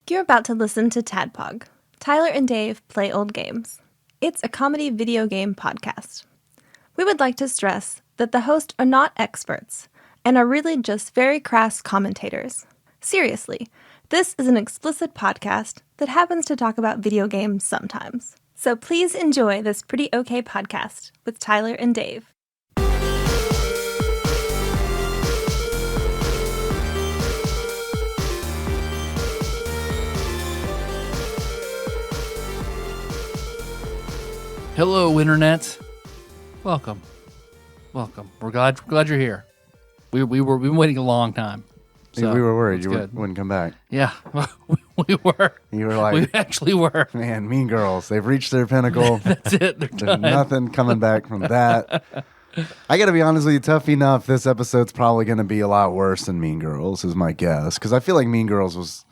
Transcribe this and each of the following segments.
You're about to listen to TADPOG, Tyler and Dave Play Old Games. It's a comedy video game podcast. We would like to stress that the hosts are not experts and are really just very crass commentators. Seriously, this is an explicit podcast that happens to talk about video games sometimes. So please enjoy this pretty okay podcast with Tyler and Dave. Hello, Internet. Welcome. We're glad you're here. We've been waiting a long time. So we were worried you wouldn't come back. Yeah, we were. You were like, we actually were. Man, Mean Girls, they've reached their pinnacle. That's it. They're There's done. nothing coming back from that. I got to be honest with you, Tough Enough, this episode's probably going to be a lot worse than Mean Girls, is my guess. Because I feel like Mean Girls was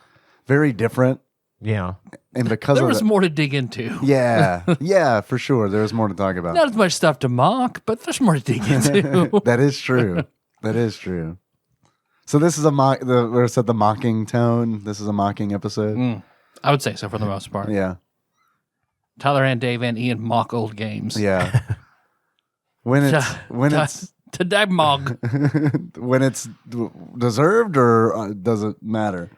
very different. Yeah. And because there was more to dig into. Yeah, for sure. There was more to talk about. Not as much stuff to mock, but there's more to dig into. That is true. That is true. So this is a the mocking tone. This is a mocking episode. I would say so for the most part. Yeah. Tyler and Dave and Ian mock old games. Yeah. When it's to Dave mock. when it's deserved or does it matter?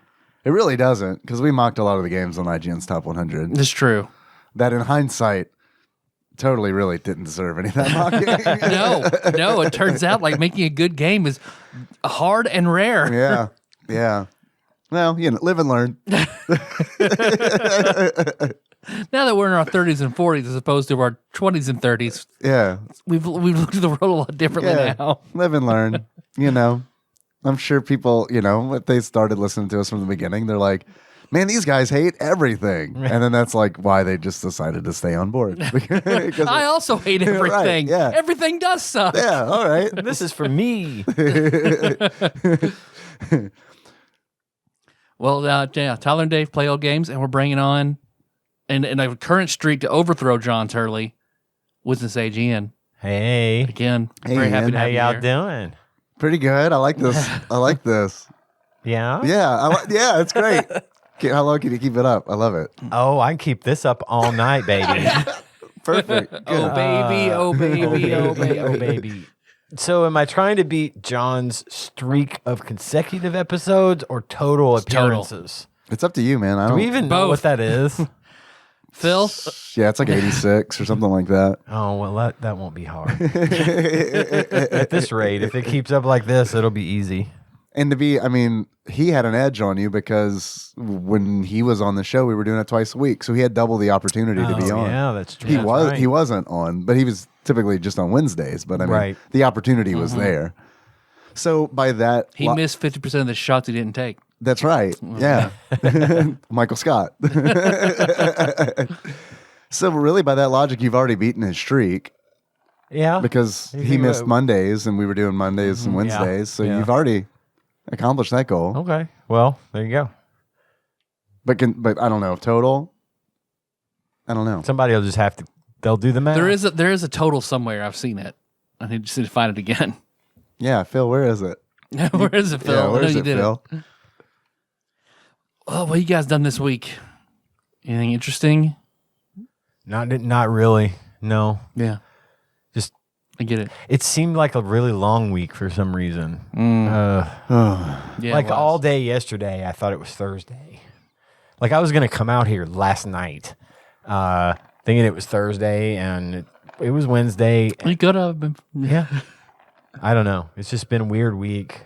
It really doesn't, because we mocked a lot of the games on IGN's Top 100. It's true. That in hindsight, totally really didn't deserve any of that mocking. No. It turns out like making a good game is hard and rare. Yeah. Well, live and learn. Now that we're in our 30s and 40s as opposed to our 20s and 30s, Yeah. we've looked at the world a lot differently now. Live and learn. I'm sure people, if they started listening to us from the beginning, they're like, man, these guys hate everything. And then that's like why they just decided to stay on board. I also hate everything. Right, yeah. Everything does suck. Yeah, all right. This is for me. Well, Tyler and Dave play old games, and we're bringing on in a current streak to overthrow John Turley, Business Age Ian. Hey. Again, Hey, very happy Ian. to How have you y'all here. doing? Pretty good. I like this. Yeah? Yeah, it's great. How long can you keep it up? I love it. Oh, I can keep this up all night, baby. Perfect. Good. Oh, baby, oh, baby, oh, baby. Oh, baby. So am I trying to beat John's streak of consecutive episodes or total total. appearances? It's up to you, man. I Do don't. we even know Both. what that is? Phil? Yeah, it's like 86 or something like that. Oh, well, that won't be hard. At this rate, if it keeps up like this, it'll be easy. And he had an edge on you because when he was on the show, we were doing it twice a week, so he had double the opportunity to be on. Yeah, that's true. He That's was right. he wasn't on, but he was typically just on Wednesdays. But Right. the opportunity was there. So by that, He missed 50% of the shots he didn't take. That's right. Yeah, Michael Scott. So really, by that logic, you've already beaten his streak Yeah. because You he think missed about- Mondays and we were doing Mondays and Wednesdays. So yeah. you've already accomplished that goal. Okay. Well, there you go. But I don't know total. I don't know. Somebody will just have to, they'll do the math. There is a total somewhere. I've seen it. I need to find it again. Yeah, Phil, where is it? Where is it, Phil? Yeah, I know where's you it, did Phil? Oh, what you guys done this week? Anything interesting? Not really. No. Yeah. Just I get it. it seemed like a really long week for some reason. Oh, Yeah, Like it was. all day yesterday, I thought it was Thursday. Like I was gonna come out here last night, thinking it was Thursday, and it was Wednesday. You could have been. Yeah. I don't know. It's just been a weird week.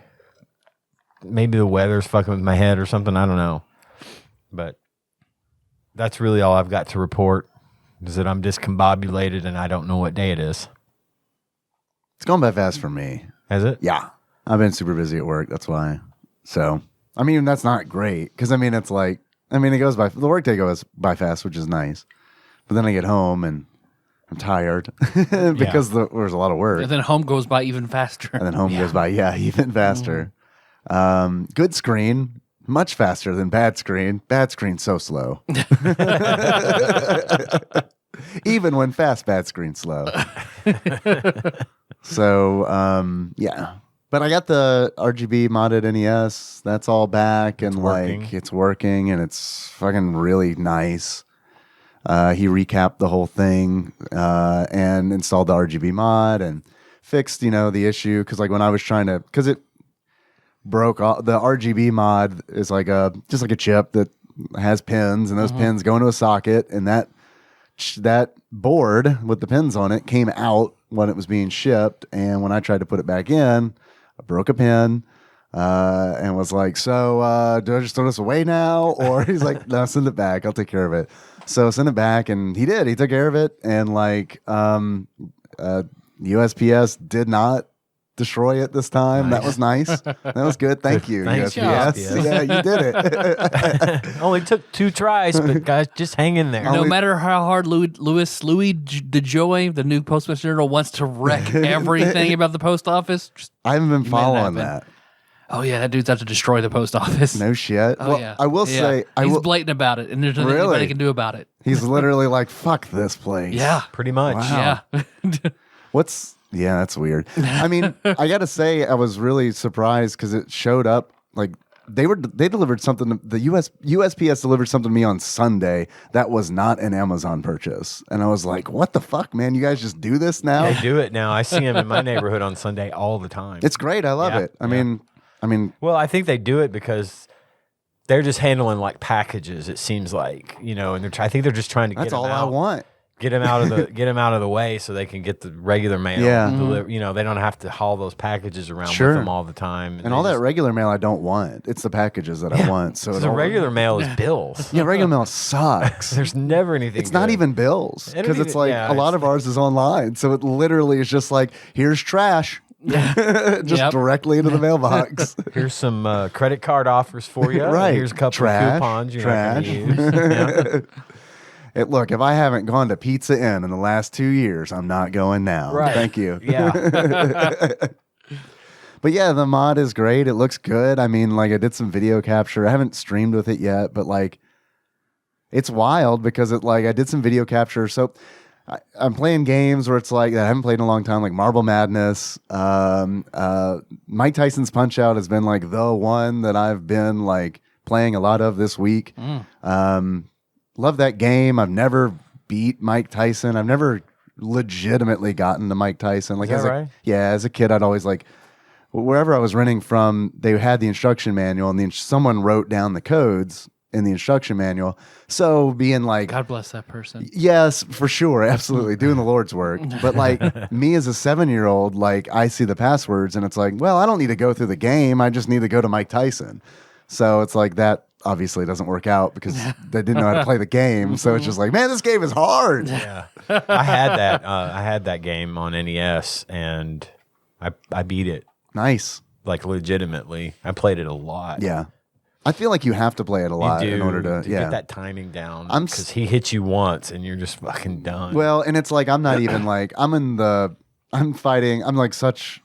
Maybe the weather's fucking with my head or something. I don't know. But that's really all I've got to report. Is that I'm discombobulated and I don't know what day it is. it's going by fast for me. Has it? Yeah, I've been super busy at work. That's why. So that's not great because it's like it goes by the workday goes by fast, which is nice. But then I get home and I'm tired because there's a lot of work. And then home goes by even faster. And then home goes by, even faster. Good screen, much faster than bad screen. Bad screen, so slow. Even when fast, bad screen slow. So, But I got the RGB modded NES. That's all back and working. like it's working and it's fucking really nice. He recapped the whole thing and installed the RGB mod and fixed, the issue because like when I was trying to, because it broke off, the RGB mod is like just like a chip that has pins and those pins go into a socket and that board with the pins on it came out when it was being shipped, and when I tried to put it back in, I broke a pin. And was like, so do I just throw this away now? Or he's like, no, send it back. I'll take care of it. So send it back, and he did. He took care of it, and like USPS did not destroy it this time. That was nice. That was good. Thank you, Thanks, USPS. USPS. Yeah, you did it. Only took 2 tries, but guys, just hang in there. No matter how hard Louis DeJoy, the new Postmaster General, wants to wreck everything about the post office, just, I haven't been made it following happen. that. Oh yeah, that dude's out to destroy the post office. No shit. Oh Well, yeah, I will say, he's blatant about it, and there's nothing Really? anybody can do about it. he's literally like, fuck this place. Yeah, Pretty much. Wow. yeah. Yeah, that's weird. I mean, I got to say, I was really surprised because it showed up like they delivered something. The USPS delivered something to me on Sunday that was not an Amazon purchase, and I was like, "What the fuck, man? You guys just do this now?" They do it now. I see them in my neighborhood on Sunday all the time. It's great. I love Yeah, it. I mean, Well, I think they do it because they're just handling like packages. It seems like, and I think they're just trying to that's get them all I out. want. Get them out of the way so they can get the regular mail. Yeah. They don't have to haul those packages around Sure. with them all the time. And all that regular mail I don't want. It's the packages that I want. So the regular mail is bills. yeah, regular mail sucks. There's never anything. It's not good. even bills It don't because it's even- like yeah, a lot it's- of ours is online. So it literally is just like, here's trash. just Yep. directly into the mailbox. Here's some credit card offers for you. Right. Here's a couple Trash, of coupons you're trash. not going to use. Yeah. Look, if I haven't gone to Pizza Inn in the last 2 years, I'm not going now. Right. Thank you. Yeah. But yeah, the mod is great. It looks good. I mean, like I did some video capture. I haven't streamed with it yet, but like it's wild because I did some video capture. So I'm playing games where it's like that I haven't played in a long time, like Marble Madness. Mike Tyson's Punch Out has been like the one that I've been like playing a lot of this week. Love that game. I've never beat Mike Tyson. I've never legitimately gotten to Mike Tyson. Like Is that right? As a kid, I'd always like wherever I was renting from, they had the instruction manual, and someone wrote down the codes in the instruction manual. So being like, God bless that person. yes, for sure, absolutely, doing the Lord's work. But like me as a 7-year-old, like I see the passwords, and it's like, well, I don't need to go through the game. I just need to go to Mike Tyson. So it's like that obviously doesn't work out because they didn't know how to play the game. So it's just like, man, this game is hard. Yeah. I had that game on NES, and I beat it Nice. like legitimately. I played it a lot. Yeah. I feel like you have to play it a You lot do in order to get that timing down. I'm Because he hits you once, and you're just fucking done. Well, and it's like I'm not even like I'm fighting. I'm like such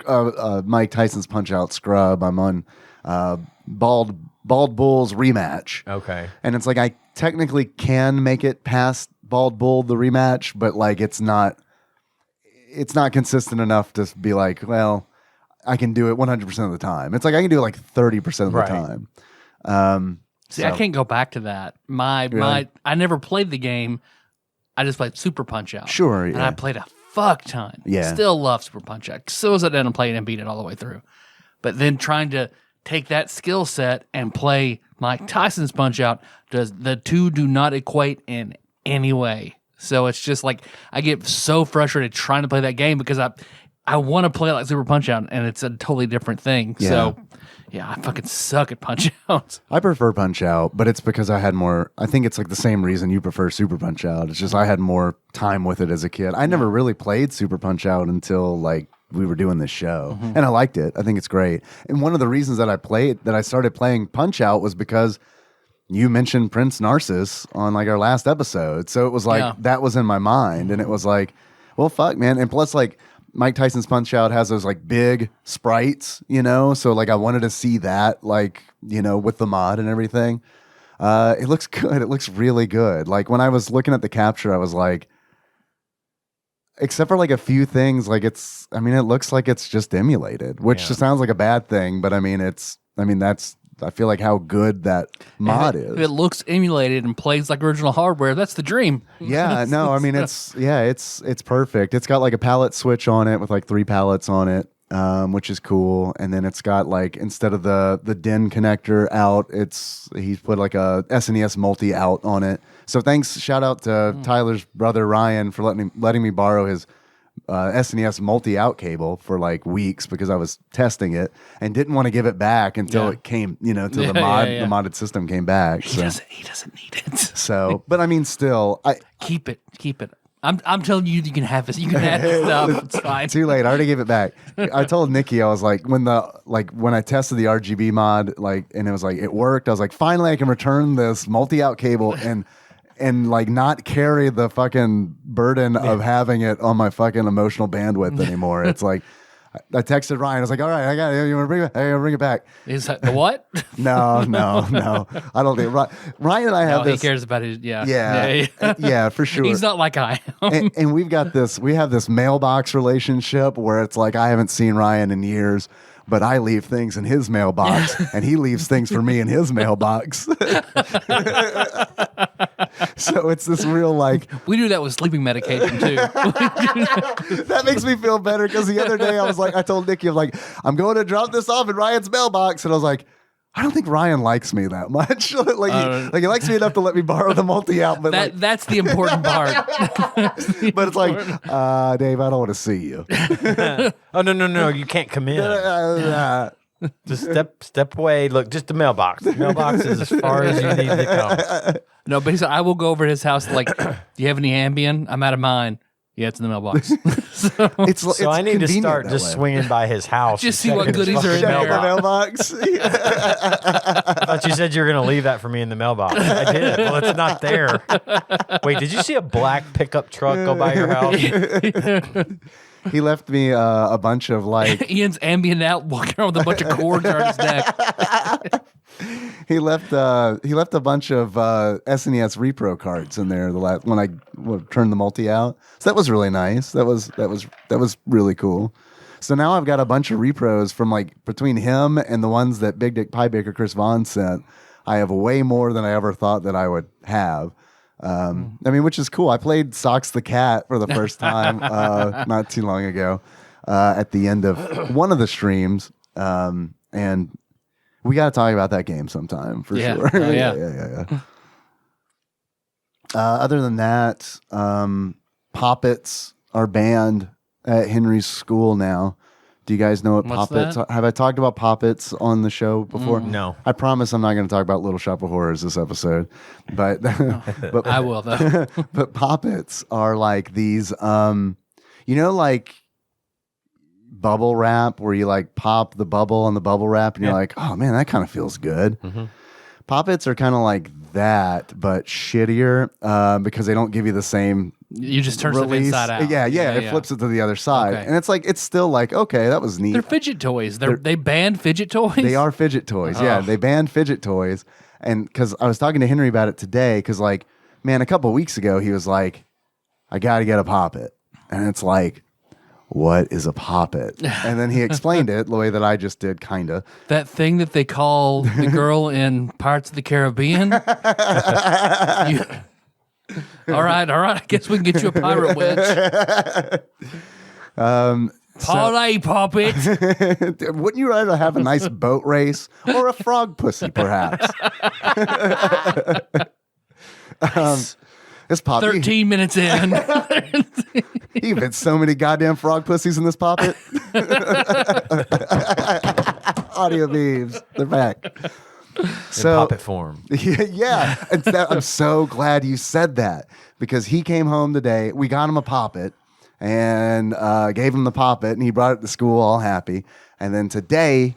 a Mike Tyson's Punch Out scrub. I'm on Bald Bull's rematch. Okay. And it's like I technically can make it past Bald Bull the rematch, but like it's not consistent enough to be like, well, I can do it 100% of the time. It's like I can do it like 30% of the Right. time. See, I can't go back to that. I never played the game. I just played Super Punch Out. Sure, And yeah. I played a fuck ton. Yeah. Still love Super Punch Out. So sat down and played it and beat it all the way through. But then trying to take that skill set and play Mike Tyson's Punch Out, the two do not equate in any way. So it's just like I get so frustrated trying to play that game because I want to play it like Super Punch Out, and it's a totally different thing. Yeah. So yeah, I fucking suck at Punch Out. I prefer Punch Out, but it's because I had more. I think it's like the same reason you prefer Super Punch Out. It's just I had more time with it as a kid. I never really played Super Punch Out until like we were doing this show, and I liked it. I think it's great. And one of the reasons that I started playing Punch Out was because you mentioned Prince Narcissus on like our last episode. So it was like that was in my mind, and it was like, well, fuck, man. And plus, like Mike Tyson's Punch Out has those like big sprites, so like I wanted to see that, like, with the mod and everything. It looks good. It looks really good. Like when I was looking at the capture, I was like, except for like a few things, like it looks like it's just emulated, which just sounds like a bad thing, but I feel like how good that mod is. If it looks emulated and plays like original hardware, that's the dream. Yeah, no, I mean it's perfect. It's got like a palette switch on it with like 3 palettes on it, which is cool. And then it's got like, instead of the DIN connector out, he's put like a SNES multi out on it. So shout out to Tyler's brother Ryan for letting me borrow his SNES multi-out cable for like weeks because I was testing it and didn't want to give it back until it came, the modded system came back. He doesn't need it. So, but I mean, still, keep it. I'm telling you, you can have this. You can have this stuff. It's fine. Too late. I already gave it back. I told Nikki, I was like, when I tested the RGB mod, and it was like it worked. I was like, finally, I can return this multi-out cable and like not carry the fucking burden of having it on my fucking emotional bandwidth anymore. It's like I texted Ryan. I was like, all right, I got it. You want to bring it? Hey, I'll bring it back. Is that the what? No. I don't think Ryan and I have this. He cares about his Yeah, for sure. He's not like I am. and we have this mailbox relationship where it's like I haven't seen Ryan in years, but I leave things in his mailbox and he leaves things for me in his mailbox. So it's this real like... We do that with sleeping medication too. That makes me feel better because the other day I told Nikki, I'm going to drop this off in Ryan's mailbox. And I was like, I don't think Ryan likes me that much. He likes me enough to let me borrow the multi-out. But that's the important part. But it's like, Dave, I don't want to see you. Oh, no. You can't come in. Just step away. Look, just the mailbox. The mailbox is as far as you need to come. No, basically, I will go over to his house. Like, do you have any Ambien? I'm out of mine. Yeah, it's in the mailbox. So I need to start just swinging by his house. Just see what goodies are in the mailbox. I thought you said you were going to leave that for me in the mailbox. I did. Well, it's not there. Wait, did you see a black pickup truck go by your house? He left me a bunch of Ian's Ambien out, walking around with a bunch of cords around his neck. He left a bunch of SNES repro cards in there when I turned the multi out. So that was really nice. That was really cool. So now I've got a bunch of repros from between him and the ones that Big Dick Pie Baker Chris Vaughn sent. I have way more than I ever thought that I would have. Which is cool. I played Socks the Cat for the first time not too long ago at the end of one of the streams, and we got to talk about that game sometime for sure. Oh, yeah. Yeah. Other than that, Poppets are banned at Henry's school now. Do you guys know what Poppets are? Have I talked about Poppets on the show before? No. I promise I'm not going to talk about Little Shop of Horrors this episode. But I will, though. But Poppets are like these, bubble wrap where you pop the bubble on the bubble wrap and you're like, oh man, that kind of feels good. Mm-hmm. Poppets are kind of like that, but shittier because they don't give you the same. You just turn stuff inside out. Yeah, it flips it to the other side. Okay. And it's still okay, that was neat. They're fidget toys. They banned fidget toys? They are fidget toys, yeah. They banned fidget toys. And because I was talking to Henry about it today, because a couple of weeks ago, he was like, I got to get a Poppet. And it's like, what is a Poppet? And then he explained it the way that I just did, kind of. That thing that they call the girl in Pirates of the Caribbean? All right. I guess we can get you a pirate witch. Parlay Poppet. Wouldn't you rather have a nice boat race or a frog pussy, perhaps? This Poppet. 13 minutes in. You've had so many goddamn frog pussies in this Poppet. Audio beeves. They're back. In Poppet form. Yeah. I'm so glad you said that because he came home today. We got him a Poppet and gave him the Poppet and he brought it to school all happy. And then today,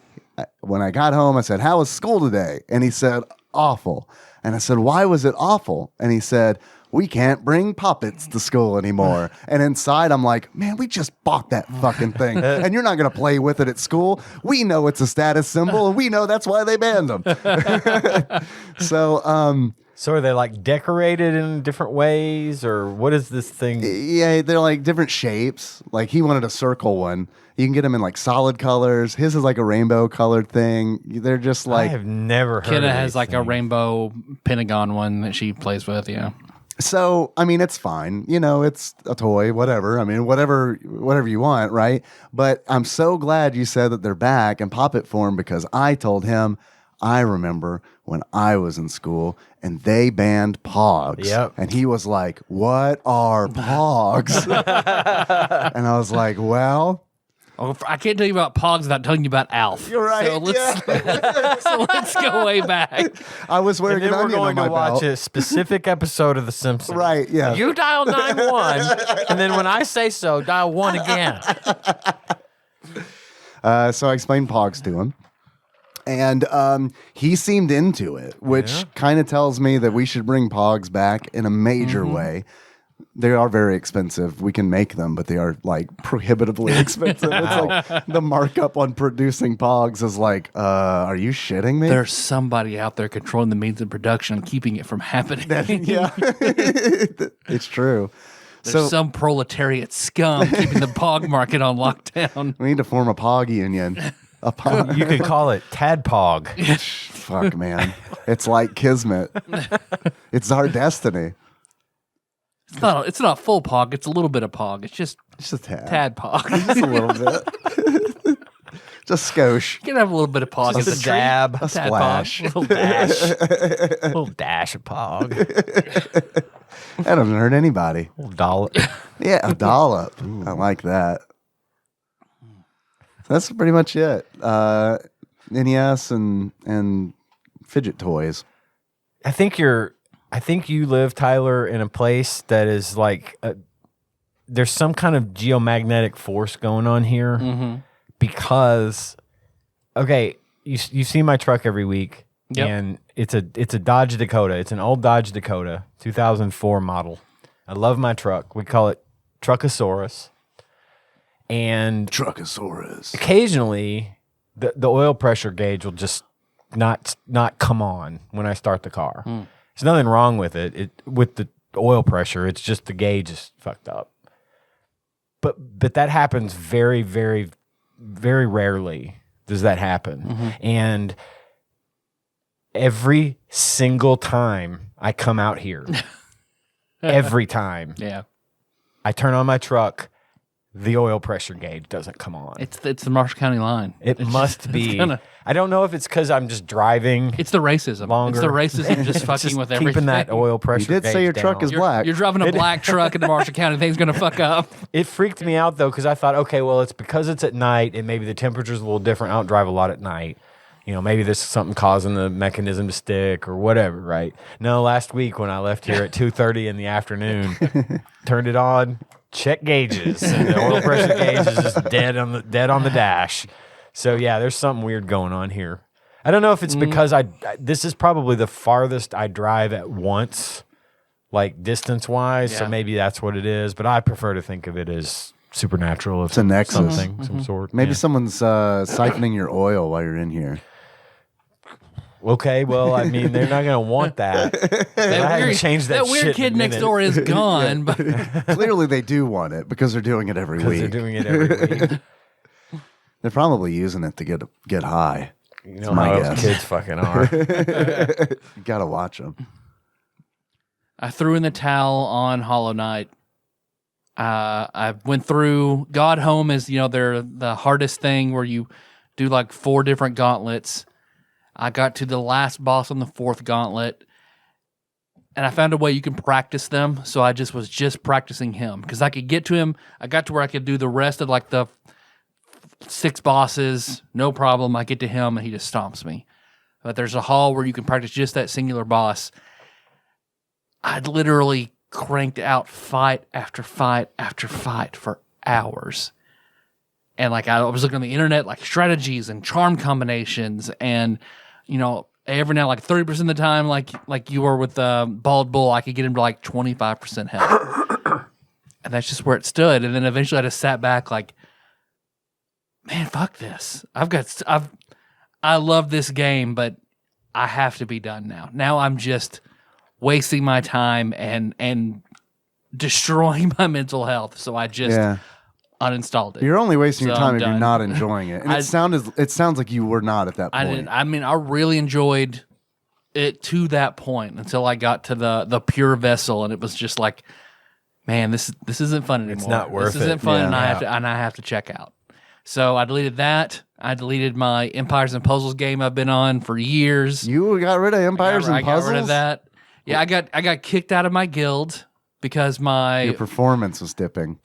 when I got home, I said, how was school today? And he said, awful. And I said, why was it awful? And he said, we can't bring Poppets to school anymore. And inside, I'm like, man, we just bought that fucking thing. And you're not going to play with it at school. We know it's a status symbol, and we know that's why they banned them. So So are they like decorated in different ways, or what is this thing? Yeah, they're like different shapes. Like he wanted a circle one. You can get them in like solid colors. His is like a rainbow colored thing. They're just I like have never heard Kenna of has these like a things. rainbow pentagon one that she plays with. Yeah. so. I mean, it's fine. You know, it's a toy. Whatever. I mean, whatever you want, right? But I'm so glad you said that they're back in Pop It form because I told him. I remember when I was in school and they banned Pogs. Yep. And he was like, "What are Pogs?" And I was like, "Well, Oh, I can't tell you about Pogs without telling you about Alf. you're right." So let's go way back. I was And wearing then an we're onion going on to my watch belt. a specific episode of The Simpsons. Right, yeah. You dial 9-1, and then when I say so, dial 1 again. So I explained Pogs to him. And he seemed into it, which kind of tells me that we should bring Pogs back in a major way. They are very expensive. We can make them, but they are like prohibitively expensive. It's like the markup on producing Pogs is like, are you shitting me? There's somebody out there controlling the means of production and keeping it from happening. Yeah, it's true. There's some proletariat scum keeping the Pog market on lockdown. We need to form a Pog union. A Pog. You could call it TADPOG. Fuck, man. It's like Kismet. It's our destiny. It's not full Pog. It's a little bit of Pog. It's just Just a tad. tad Pog. Just a little bit. Just skosh. You can have a little bit of Pog. Just It's a treat. dab. A Tad splash. Pog. A little dash. A little dash of Pog. That doesn't hurt anybody. A little dollop. Yeah, a dollop. I like that. So that's pretty much it. NES and fidget toys. I think you live, Tyler, in a place that is like there's some kind of geomagnetic force going on here because okay, you see my truck every week, and it's a Dodge Dakota. It's an old Dodge Dakota, 2004 model. I love my truck. We call it Truckosaurus, and Truckosaurus. occasionally the oil pressure gauge will just not come on when I start the car. There's nothing wrong with it. With the oil pressure, it's just the gauge is fucked up. But that happens very, very, very rarely. Does that happen? And every single time I come out here, every time Yeah. I turn on my truck, the oil pressure gauge doesn't come on. It's the Marshall County line. It must be. kinda- I don't know if it's because I'm just driving It's the racism. longer. It's the racism just It's fucking just with everything. keeping that oil pressure. You did say gauge your truck down. is black. You're driving a black truck in the Marshall County. Things gonna fuck up. It freaked me out though because I thought, okay, well, it's because it's at night and maybe the temperature's a little different. I don't drive a lot at night. You know, maybe there's something causing the mechanism to stick or whatever, right? No, last week when I left here at 2:30 in the afternoon, turned it on, check gauges, and the oil pressure gauge is just dead on the dash. So yeah, there's something weird going on here. I don't know if it's because this is probably the farthest I drive at once, like distance wise. So Yeah. maybe that's what it is. But I prefer to think of it as supernatural. It's a nexus. something, some sort. Maybe Yeah. someone's siphoning your oil while you're in here. Okay, well, I mean, they're not going to want that. I haven't changed that weird shit kid in a next minute. door is gone. But Clearly, they do want it because they're doing it every Because week. they're doing it every week. They're probably using it to get high. You know my how guess. kids fucking are. You gotta watch them. I threw in the towel on Hollow Knight. I went through God Home is they're the hardest thing where you do like 4 different gauntlets. I got to the last boss on the 4th gauntlet, and I found a way you can practice them. So I was just practicing him because I could get to him. I got to where I could do the rest of like the 6 bosses, no problem. I get to him and he just stomps me. But there's a hall where you can practice just that singular boss. I'd literally cranked out fight after fight after fight for hours. And like I was looking on the internet, like strategies and charm combinations, and every now like 30% of the time, like you were with Bald Bull, I could get him to like 25% health, and that's just where it stood. And then eventually I just sat back, like, man, fuck this. I love this game, but I have to be done now. Now I'm just wasting my time and destroying my mental health. So I just uninstalled it. You're only wasting your So time I'm if you're done. not enjoying it. And it sounds like you were not at that point. I mean, I really enjoyed it to that point until I got to the pure vessel, and it was just like, man, this isn't fun anymore. It's not worth This it. isn't fun, Yeah. and I have to check out. So I deleted that. I deleted my Empires and Puzzles game I've been on for years. You got rid of Empires and I got Puzzles? rid of that. Yeah, I got kicked out of my guild because Your performance was dipping.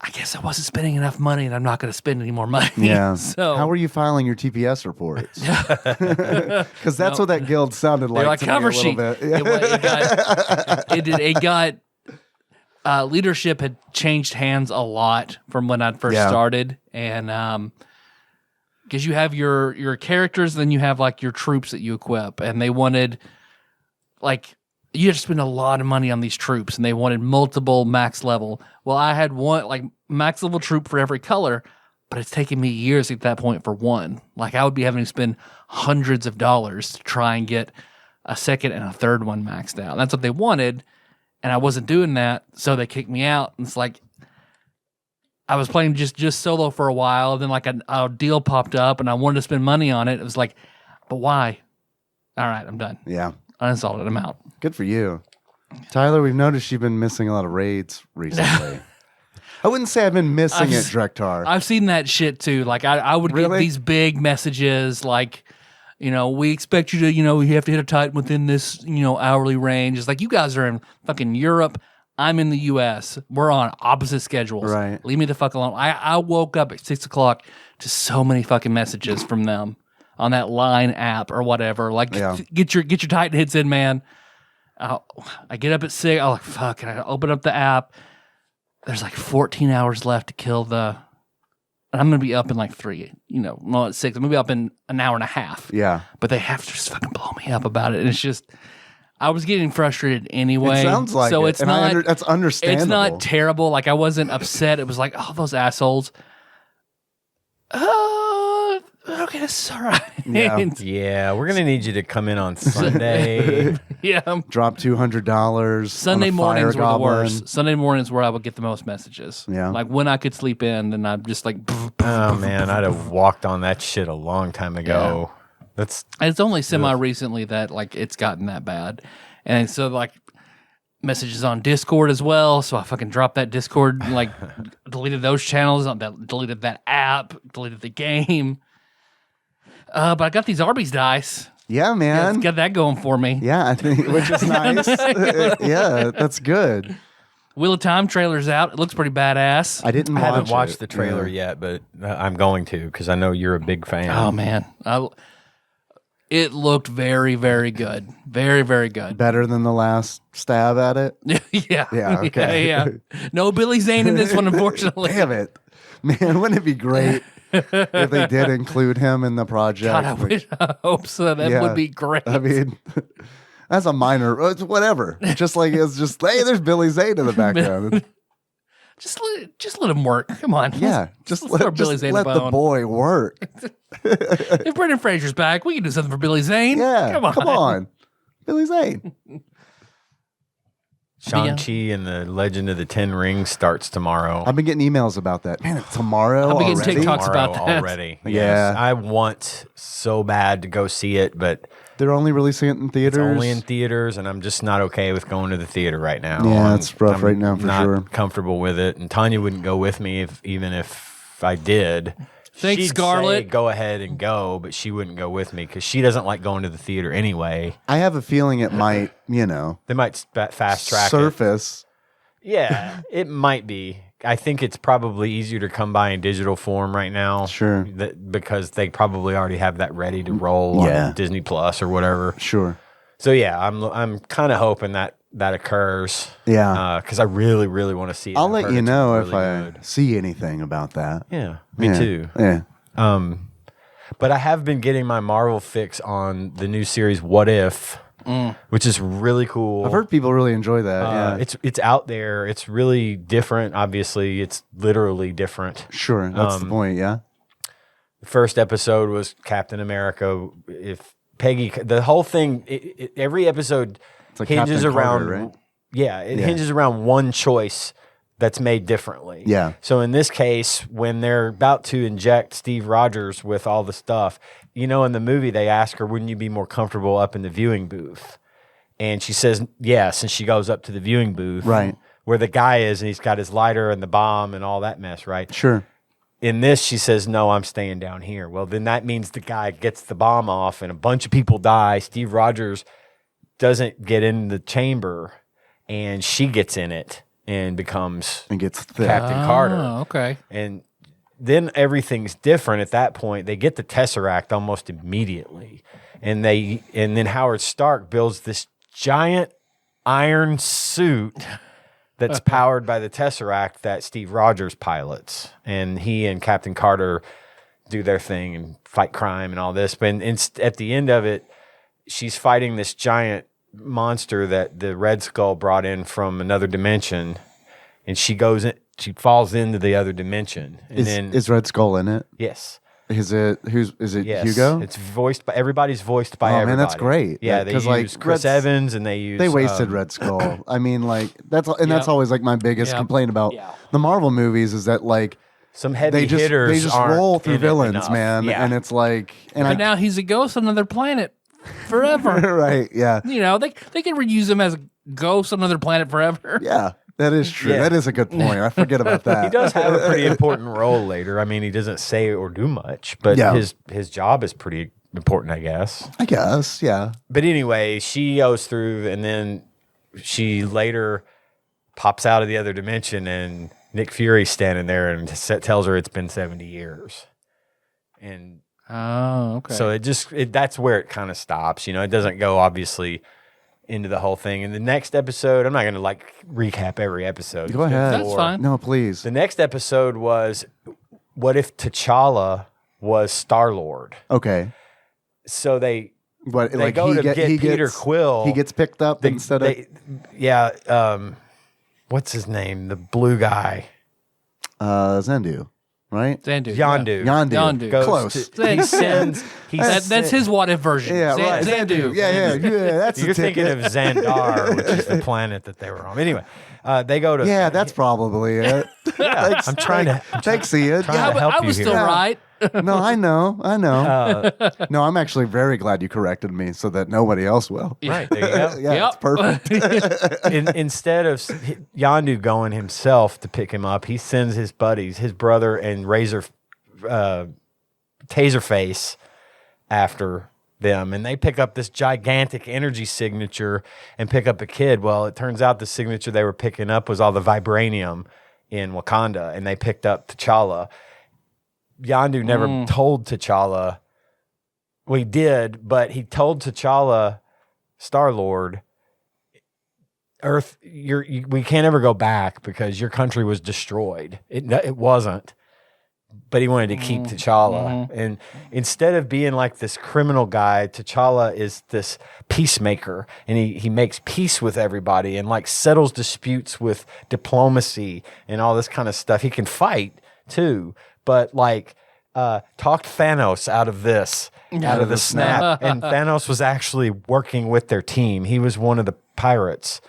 I guess I wasn't spending enough money, and I'm not going to spend any more money. Yeah. So how were you filing your TPS reports? Because that's what that guild sounded they're like like to cover me a sheet. little bit. It got leadership had changed hands a lot from when I first started, and because you have your characters, then you have like your troops that you equip, and they wanted like you had to spend a lot of money on these troops, and they wanted multiple max level. Well, I had one like max level troop for every color, but it's taken me years at that point for one. Like I would be having to spend hundreds of dollars to try and get a second and a third one maxed out. That's what they wanted, and I wasn't doing that, so they kicked me out. And it's like I was playing just solo for a while, then like a deal popped up, and I wanted to spend money on it. It was like, but why? All right, I'm done. Yeah. Uninstalled it. I'm out. Good for you. Tyler, we've noticed you've been missing a lot of raids recently. I wouldn't say I've been missing it, Drektar. I've seen that shit too. Like I would get Really? these big messages like, we expect you to, you have to hit a Titan within this, hourly range. It's like you guys are in fucking Europe. I'm in the US. We're on opposite schedules. Right. Leave me the fuck alone. I woke up at 6 o'clock to so many fucking messages from them on that Line app or whatever. Like, get your Titan hits in, man. I get up at 6. I'm like, fuck. And I open up the app. There's like 14 hours left to kill and I'm going to be up in like 3, not at 6. I'm going to be up in an hour and a half. Yeah. But they have to just fucking blow me up about it. And it's just, I was getting frustrated anyway. It sounds like so it. It's And not, that's understandable. It's not terrible. Like I wasn't upset. It was like, oh, those assholes. Okay, that's all right. Yeah, we're gonna need you to come in on Sunday. Yeah. Drop $200. Sunday mornings were the goblin. worst. Sunday mornings where I would get the most messages. Yeah. Like when I could sleep in, then I'm just like, Oh man, I'd have walked on that shit a long time ago. That's and it's only semi recently that like it's gotten that bad. And so like messages on Discord as well. So I fucking dropped that Discord, like deleted those channels, deleted that app, deleted the game. But I got these Arby's dice. Yeah, man. It's got that going for me. Yeah, I think, which is nice. Yeah, that's good. Wheel of Time trailer's out. It looks pretty badass. I didn't I watch haven't watched it. the trailer yet, but I'm going to because I know you're a big fan. Oh man, it looked very, very good. Very, very good. Better than the last stab at it? Yeah. Yeah, okay. Yeah. No Billy Zane in this one, unfortunately. Damn it. Man, wouldn't it be great if they did include him in the project? God, I hope so. That would be great. I mean, that's a minor, it's whatever. Just like it's just, hey, there's Billy Zane in the background. Just let him work. Come on. Yeah, Let's throw Billy Zane a let the bone. boy work. If Brendan Fraser's back, we can do something for Billy Zane. Yeah, Come on. Billy Zane. Shang-Chi and the Legend of the Ten Rings starts tomorrow. I've been getting emails about that. Man, it's tomorrow I've been already? getting TikToks about Tomorrow that. already. Yeah. Yes. I want so bad to go see it, but They're only releasing it in theaters? it's only in theaters, and I'm just not okay with going to the theater right now. Yeah, I'm- it's rough I'm right now for not sure. comfortable with it, and Tanya wouldn't go with me even if I did. Thanks, She'd Scarlett. say, go ahead and go, but she wouldn't go with me because she doesn't like going to the theater anyway. I have a feeling it might, They might fast track it. surface. Yeah, it might be. I think it's probably easier to come by in digital form right now. Sure. Because they probably already have that ready to roll on Disney Plus or whatever. Sure. So yeah, I'm kind of hoping that occurs. Yeah. Because I really, really want to see it. I'll I've let heard you it's know really if I good. see anything about that. Yeah, me too. Yeah. But I have been getting my Marvel fix on the new series What If, which is really cool. I've heard people really enjoy that. Yeah. It's out there. It's really different. Obviously, it's literally different. Sure. That's the point. Yeah. The first episode was Captain America. If Peggy. The whole thing, every episode It's like hinges Captain around. Carter, right? Yeah, it hinges around one choice that's made differently. Yeah. So in this case, when they're about to inject Steve Rogers with all the stuff, in the movie they ask her, "Wouldn't you be more comfortable up in the viewing booth?" And she says yes, and she goes up to the viewing booth, Right, where the guy is, and he's got his lighter and the bomb and all that mess, right? sure. In this, she says, "No, I'm staying down here." Well, then that means the guy gets the bomb off, and a bunch of people die. Steve Rogers doesn't get in the chamber, and she gets in it and becomes And gets thick. Captain Carter. Okay. And then everything's different at that point. They get the Tesseract almost immediately. And then Howard Stark builds this giant iron suit that's powered by the Tesseract that Steve Rogers pilots. And he and Captain Carter do their thing and fight crime and all this. But at the end of it, she's fighting this giant monster that the Red Skull brought in from another dimension. And she falls into the other dimension. And Is Red Skull in it? yes. Is it Yes. Hugo? It's voiced by everybody's voiced by everybody. Man, that's great. Yeah, they use 'cause, like, Chris Evans and they use They wasted Red Skull. I mean, like that's always like my biggest complaint about the Marvel movies is that like some heavy they hitters just aren't roll through in it villains, enough. man, Yeah. and it's like But now he's a ghost on another planet forever. right, yeah, They can reuse him as a ghost on another planet forever. yeah, that is true. Yeah. That is a good point. I forget about that. He does have a pretty important role later. I mean, he doesn't say or do much, but Yeah. his job is pretty important, I guess. I guess, yeah. But anyway, she goes through, and then she later pops out of the other dimension, and Nick Fury's standing there and tells her it's been 70 years. And Oh, okay. so that's where it kind of stops. It doesn't go obviously into the whole thing. In the next episode, I'm not going to recap every episode. Go ahead. That's fine. No, please. The next episode was, what if T'Challa was Star-Lord? Okay. So they But like go to get Peter Quill. He gets picked up instead of what's his name? The blue guy. Zendu, right? Xandu. Yondu. Yondu. Goes Close. He sends. That's his what if version. Yeah, right. Xandu. Yeah. That's You're the thinking ticket. of Xandar, which is the planet that they were on. Anyway, they go to. Yeah, that's probably it. Yeah, I'm trying to. Thanks, Ian. trying Yeah, to but help I you was here. still right. No, I know. No, I'm actually very glad you corrected me so that nobody else will. Right there you go. Yeah, it's perfect. Instead of Yondu going himself to pick him up, he sends his buddies, his brother and Taserface, after them, and they pick up this gigantic energy signature and pick up a kid. Well, it turns out the signature they were picking up was all the vibranium in Wakanda, and they picked up T'Challa. Yondu never told T'Challa. Well, he did, but he told T'Challa, Star-Lord, Earth, we can't ever go back because your country was destroyed. It wasn't. But he wanted to keep T'Challa. And instead of being like this criminal guy, T'Challa is this peacemaker. And he makes peace with everybody and like settles disputes with diplomacy and all this kind of stuff. He can fight too. But like talked Thanos out of this, out of the snap. And Thanos was actually working with their team. He was one of the pirates,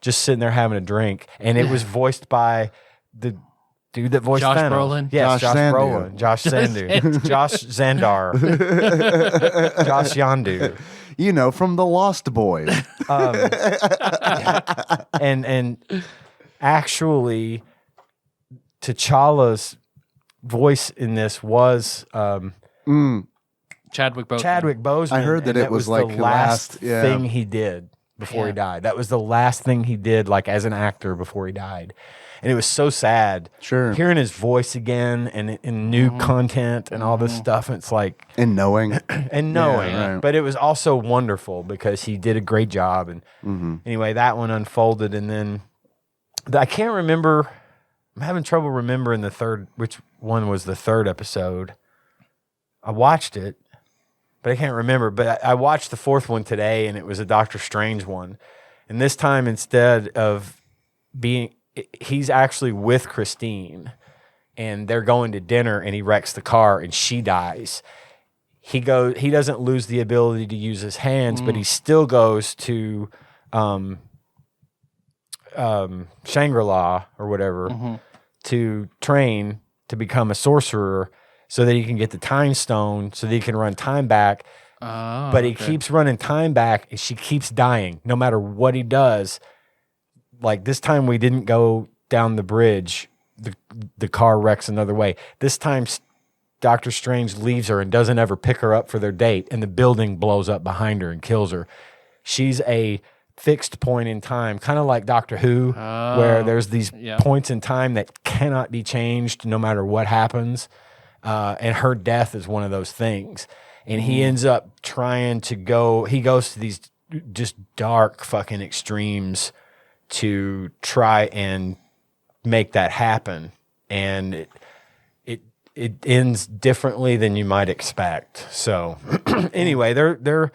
just sitting there having a drink. And it was voiced by the dude that voiced Josh Thanos. Brolin? Yes, Josh Zandu. Brolin. Josh Zandu. Josh Xandar. Josh Yondu. From the Lost Boys. And actually, T'Challa's voice in this was Chadwick Boseman. Chadwick Boseman. I heard that and it was like the the last last- yeah. thing he did before he died. That was the last thing he did, like as an actor before he died. And it was so sad. Sure. Hearing his voice again and new content and all this stuff. And it's like, And knowing. and knowing. Yeah, right. But it was also wonderful because he did a great job. And anyway, that one unfolded. And then I can't remember. I'm having trouble remembering which one was the third episode. I watched it, but I can't remember. But I watched the fourth one today, and it was a Doctor Strange one. And this time, instead of he's actually with Christine, and they're going to dinner, and he wrecks the car, and she dies. he doesn't lose the ability to use his hands, but he still goes to Shangri-La or whatever to train to become a sorcerer so that he can get the time stone so that he can run time back. But he keeps running time back and she keeps dying no matter what he does. Like this time we didn't go down the bridge. The car wrecks another way. This time Doctor Strange leaves her and doesn't ever pick her up for their date, and the building blows up behind her and kills her. She's a fixed point in time, kind of like Doctor Who, where there's these points in time that cannot be changed no matter what happens. And her death is one of those things. And he ends up trying to he goes to these just dark fucking extremes to try and make that happen. And it ends differently than you might expect. So anyway, they're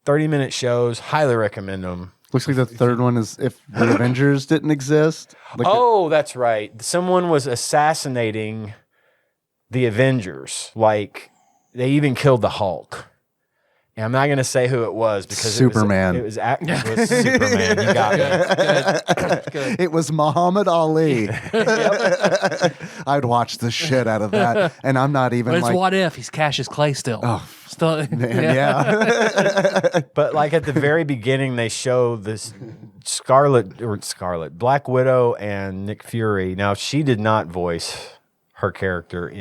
30-minute shows. Highly recommend them. Looks like the third one is if the Avengers didn't exist. Like that's right. Someone was assassinating the Avengers. Like they even killed the Hulk. And I'm not going to say who it was because Superman. It was Superman. You got it. Good. It was Muhammad Ali. I'd watch the shit out of that, and I'm not even. But it's What If he's Cassius Clay still. Oh, still. Yeah. But like at the very beginning, they show this Black Widow and Nick Fury. Now she did not voice her character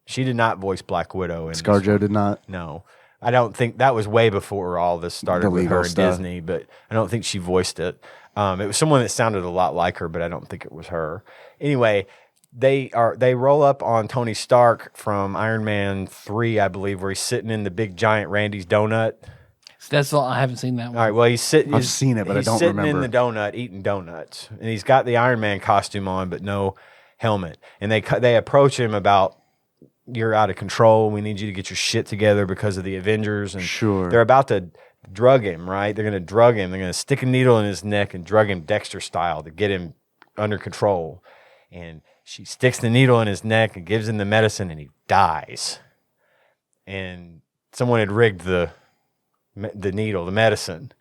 She did not voice Black Widow. ScarJo did not. No. I don't think that was way before all this started with her and Disney, but I don't think she voiced it. It was someone that sounded a lot like her, but I don't think it was her. Anyway, they roll up on Tony Stark from Iron Man 3, I believe, where he's sitting in the big giant Randy's donut. That's all. I haven't seen that one. All right, well, I've seen it, but I don't remember. He's sitting in the donut eating donuts, and he's got the Iron Man costume on, but no helmet. And they approach him about, you're out of control. We need you to get your shit together because of the Avengers. And sure. They're about to drug him, right? They're going to drug him. They're going to stick a needle in his neck and drug him Dexter style to get him under control. And she sticks the needle in his neck and gives him the medicine, and he dies. And someone had rigged the needle, the medicine.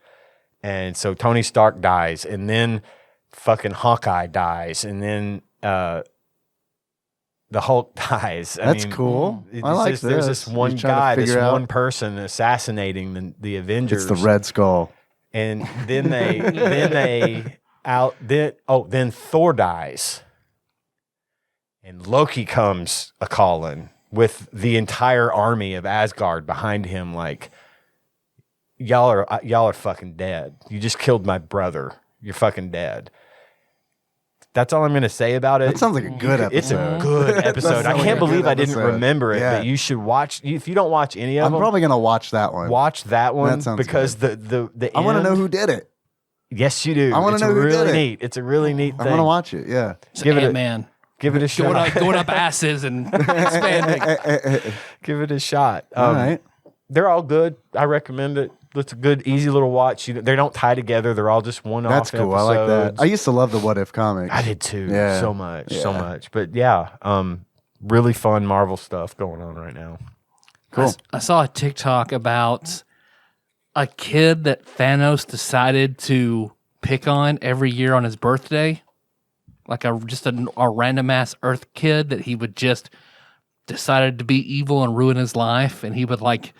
And so Tony Stark dies, and then fucking Hawkeye dies, and then the Hulk dies. That's cool. I like this. There's this one guy, one person assassinating the Avengers. It's the Red Skull. And then then Thor dies. And Loki comes a-calling with the entire army of Asgard behind him, like, y'all are fucking dead. You just killed my brother. You're fucking dead. That's all I'm going to say about it. That sounds like a good episode. It's a good episode. I can't believe I didn't remember it, but you should watch. If you don't watch any of them, I'm probably going to watch that one. Watch that one because good. the I want to know who did it. Yes, you do. I want to know who did it. Neat. It's a really neat thing. I want to watch it. Yeah. Give it man. Give it a shot. Going up asses and expanding. Give it a shot. All right. They're all good. I recommend it. It's a good, easy little watch. They don't tie together. They're all just one-off That's cool. episodes. I like that. I used to love the What If comics. I did too. Yeah. So much. But yeah, really fun Marvel stuff going on right now. Cool. I saw a TikTok about a kid that Thanos decided to pick on every year on his birthday. Like a random ass Earth kid that he would just decided to be evil and ruin his life, and he would like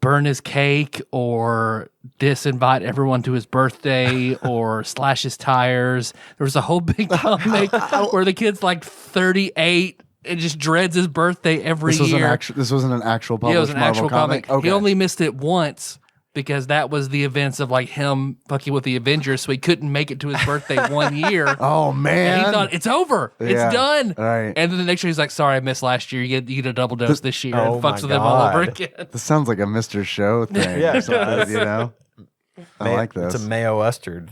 burn his cake or disinvite everyone to his birthday or slash his tires. There was a whole big comic where the kid's like 38 and just dreads his birthday every year. This wasn't an actual published it was an Marvel actual comic. Okay. He only missed it once because that was the events of like him fucking with the Avengers, so he couldn't make it to his birthday 1 year. Oh man! And he thought it's over, it's done. Right. And then the next year he's like, "Sorry, I missed last year. You get a double dose this year." Oh and fucks my with him all over God. again. This sounds like a Mr. Show thing. Yeah, or something, you know. I like this. It's a mayo mustard.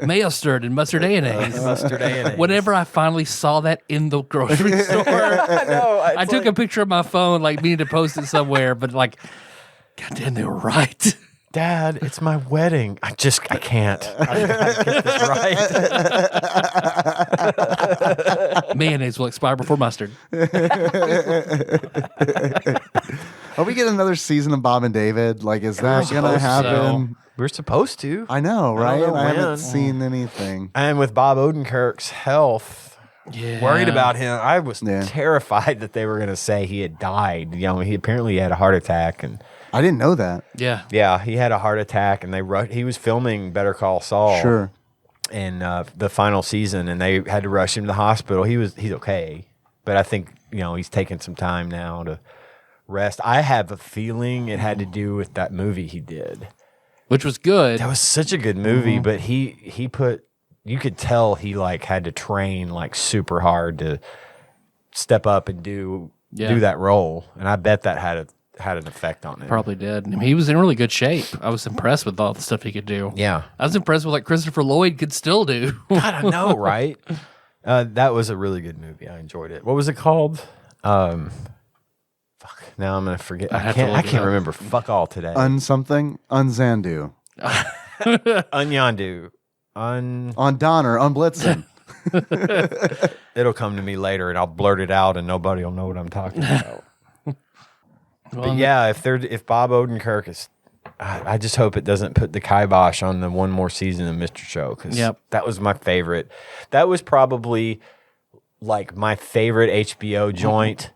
Mayo stirred and mustard mayonnaise. Mustard mayonnaise. Whenever I finally saw that in the grocery store, I took a picture of my phone, like meaning to post it somewhere, but like, goddamn, they were right. Dad, it's my wedding. I can't. I gotta get this Mayonnaise will expire before mustard. Are we getting another season of Bob and David? Like, is that going to happen? We're supposed to. I know, right? know I when. haven't seen anything. And with Bob Odenkirk's health, worried about him. I was Yeah. terrified that they were going to say he had died. You know, he apparently had a heart attack, and I didn't know that. yeah, he had a heart attack, and he was filming Better Call Saul. Sure. In the final season, and they had to rush him to the hospital. He's okay, but I think he's taking some time now to rest. I have a feeling it had to do with that movie he did, which was good. That was such a good movie, but he put, you could tell he had to train super hard to step up and do that role, and I bet that had an effect on him. Probably did. I mean, he was in really good shape. I was impressed with all the stuff he could do. Yeah, I was impressed with what Christopher Lloyd could still do. God, I know, right? That was a really good movie. I enjoyed it. What was it called? Fuck. Now I'm gonna forget. I can't remember. Fuck all today. Something? Unzandu. Unyandu. On Donner. On Blitzen. It'll come to me later, and I'll blurt it out, and nobody will know what I'm talking about. But yeah, if Bob Odenkirk is, I just hope it doesn't put the kibosh on the one more season of Mr. Show, because that was my favorite. That was probably my favorite HBO joint.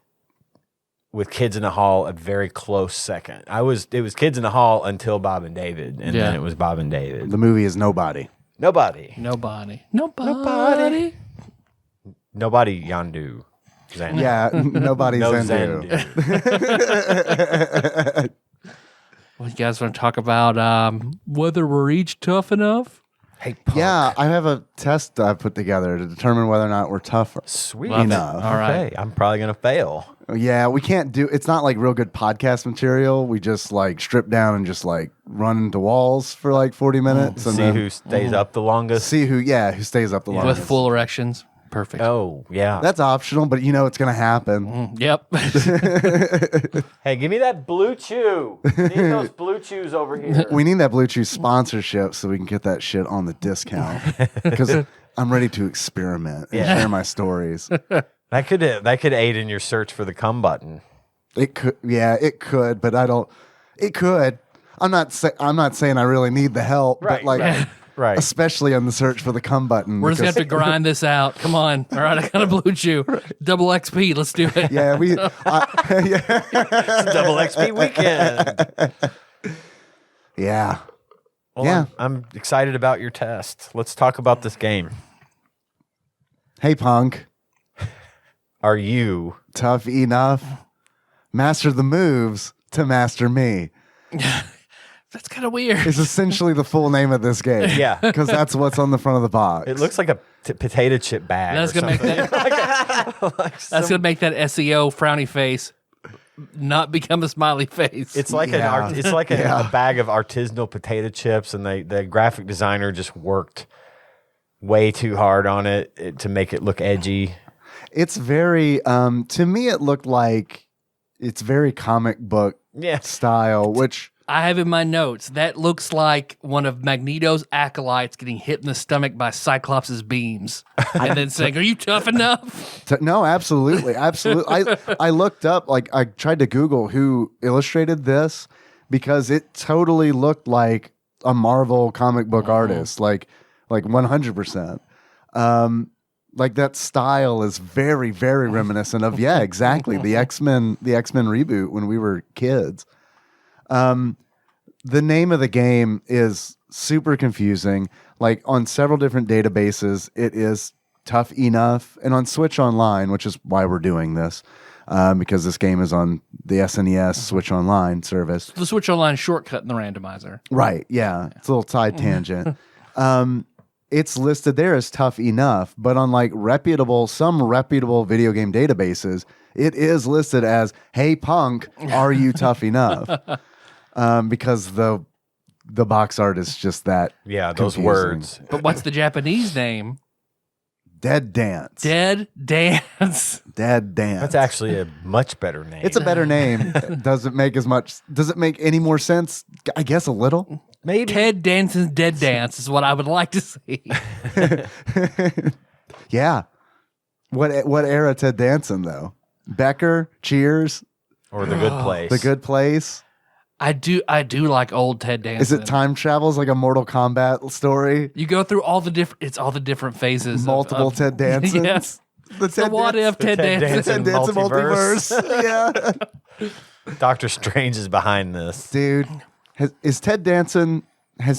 With Kids in the Hall, a very close second. It was Kids in the Hall until Bob and David, and then it was Bob and David. The movie is Nobody. Nobody Yandu. Xandu. Yeah, nobody's No Zandu. Xandu. Well, you guys want to talk about whether we're each tough enough? Hey, punk. Yeah, I have a test I put together to determine whether or not we're tough Sweet. enough. All right. Okay, I'm probably going to fail. Yeah, we can't do. It's not like real good podcast material. We just strip down and just run into walls for 40 minutes and See then who stays up the longest. see who stays up the longest. With full erections. Perfect. Oh, yeah. That's optional, but it's gonna happen. Yep. Hey, give me that Blue Chew. Need those Blue Chews over here. We need that Blue Chew sponsorship so we can get that shit on the discount because I'm ready to experiment and share my stories. That could aid in your search for the come button. It could, but I don't. It could. I'm not saying I really need the help, Right, but right. especially on the search for the come button. We're just going to have to grind this out. Come on. All right, I got a Blue Chew. Double XP. Let's do it. Yeah, It's a double XP weekend. yeah. Well, Yeah. I'm excited about your test. Let's talk about this game. Hey, punk, Are you tough enough? Master the moves to master me. That's kind of weird. Is essentially the full name of this game. Yeah. Because that's what's on the front of the box. It looks like a potato chip bag. That's going to make that. That's going to make that SEO frowny face not become a smiley face. It's like Yeah. a bag of artisanal potato chips, and the graphic designer just worked way too hard on it to make it look edgy. It's very, to me, it looked like it's very comic book style, which I have in my notes. That looks like one of Magneto's acolytes getting hit in the stomach by Cyclops' beams and then saying, "Are you tough enough?" no, absolutely. Absolutely. I looked up, I tried to Google who illustrated this because it totally looked like a Marvel comic book artist, like 100%. That style is very, very reminiscent of exactly the X-Men reboot when we were kids. The name of the game is super confusing. On several different databases, it is Tough Enough, and on Switch Online, which is why we're doing this, because this game is on the SNES Switch Online service. The Switch Online shortcut in the randomizer. Right? Yeah, it's a little side tangent. It's listed there as Tough Enough, but on some reputable video game databases, it is listed as Hey Punk, are you tough enough? Because the box art is just that. Yeah, those confusing. words. But what's the Japanese name? Dead Dance. Dead Dance. Dead Dance. That's actually a much better name. It's a better name. Does it make any more sense? I guess a little. Maybe. Ted Danson's Dead Dance is what I would like to see. Yeah. What era Ted Danson though? Becker, Cheers, Or The Good Place. The Good Place. I do like old Ted Danson. Is it time travels like a Mortal Kombat story? You go through all the different phases. Multiple Ted Dansons. Yes. The So what if Ted Danson? Ted Danson multiverse? Yeah. Doctor Strange is behind this. Dude, is Ted Danson? Who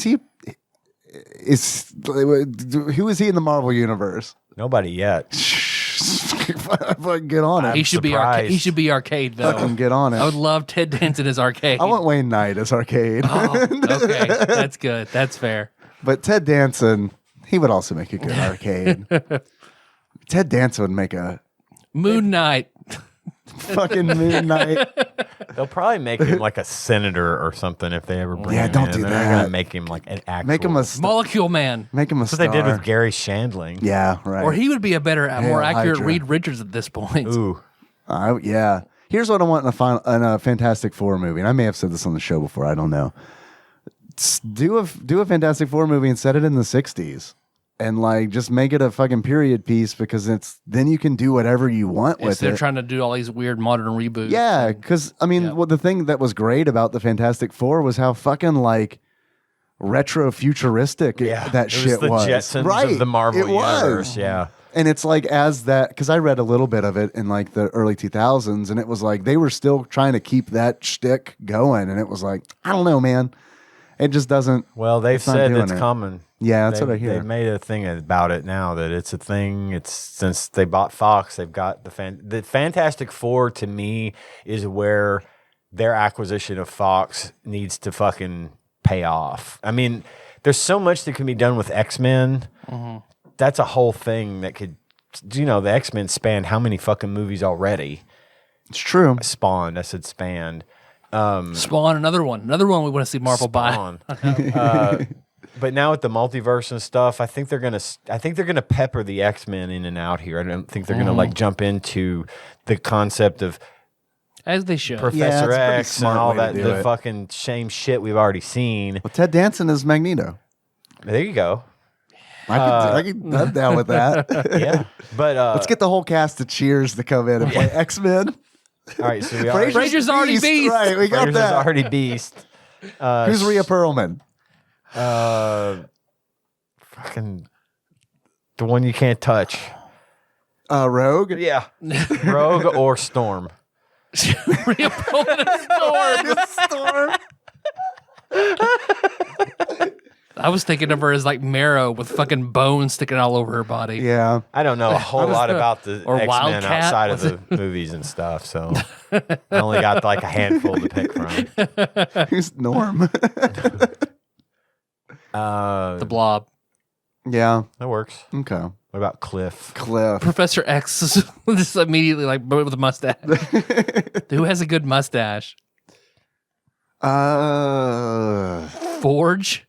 is he in the Marvel universe? Nobody yet. Fucking get on it. He should be surprised. he should be Arcade though. Fucking get on it. I would love Ted Danson as Arcade. I want Wayne Knight as Arcade. Oh, okay, that's good. That's fair. But Ted Danson, he would also make a good Arcade. Ted Danson would make a Moon Knight. fucking Moon Knight. They'll probably make him like a senator or something if they ever bring him don't in. do They're that. not gonna make him like an actual. Make him a Molecule Man. Make him a That's what star. they did with Gary Shandling. Yeah, right. Or he would be a better, more accurate Hydra. Reed Richards at this point. Ooh. Yeah. Here's what I want in a Fantastic Four movie, and I may have said this on the show before. I don't know. Do a Fantastic Four movie and set it in the '60s, and like just make it a fucking period piece because then you can do whatever you want with Instead it. of trying to do all these weird modern reboots. Yeah, because I mean, the thing that was great about the Fantastic Four was how fucking like retro futuristic that shit was. The Jetsons right? of the Marvel it universe. was. Yeah. And it's like because I read a little bit of it in like the early 2000s, and it was like they were still trying to keep that shtick going, and it was like I don't know, man. It just doesn't. Well, they've it's not said doing it's it. coming. Yeah, that's what I hear. They've made a thing about it now that it's a thing. It's since they bought Fox, they've got the Fantastic Four. To me, is where their acquisition of Fox needs to fucking pay off. I mean, there's so much that can be done with X-Men. Mm-hmm. That's a whole thing that could. The X-Men spanned how many fucking movies already? It's true. Spawned. I said spanned. Spawn, another one we want to see Marvel buy. Spawn. But now with the multiverse and stuff, I think they're gonna pepper the X-Men in and out here. I don't think they're gonna like jump into the concept of As they should. Professor it's a pretty X and smart all way to that do the it. fucking same shit we've already seen. Well, Ted Danson is Magneto. There you go. I'm down with that. Yeah, but Let's get the whole cast of Cheers to come in and play X-Men. all right. So we already, Frasier's already Beast. Right, we got Raiders is that. already Beast. Who's Rhea Perlman? Fucking the one you can't touch. Rogue? Yeah, Rogue or Storm. Rhea Perlman as Storm. I was thinking of her as like Marrow with fucking bones sticking all over her body. Yeah. I don't know a whole lot about the or X-Men Wildcat, outside of was the movies and stuff, so I only got like a handful to pick from. Who's Norm? The Blob. Yeah. That works. Okay. What about Cliff? Cliff. Professor X is just immediately like with a mustache. Who has a good mustache? Forge.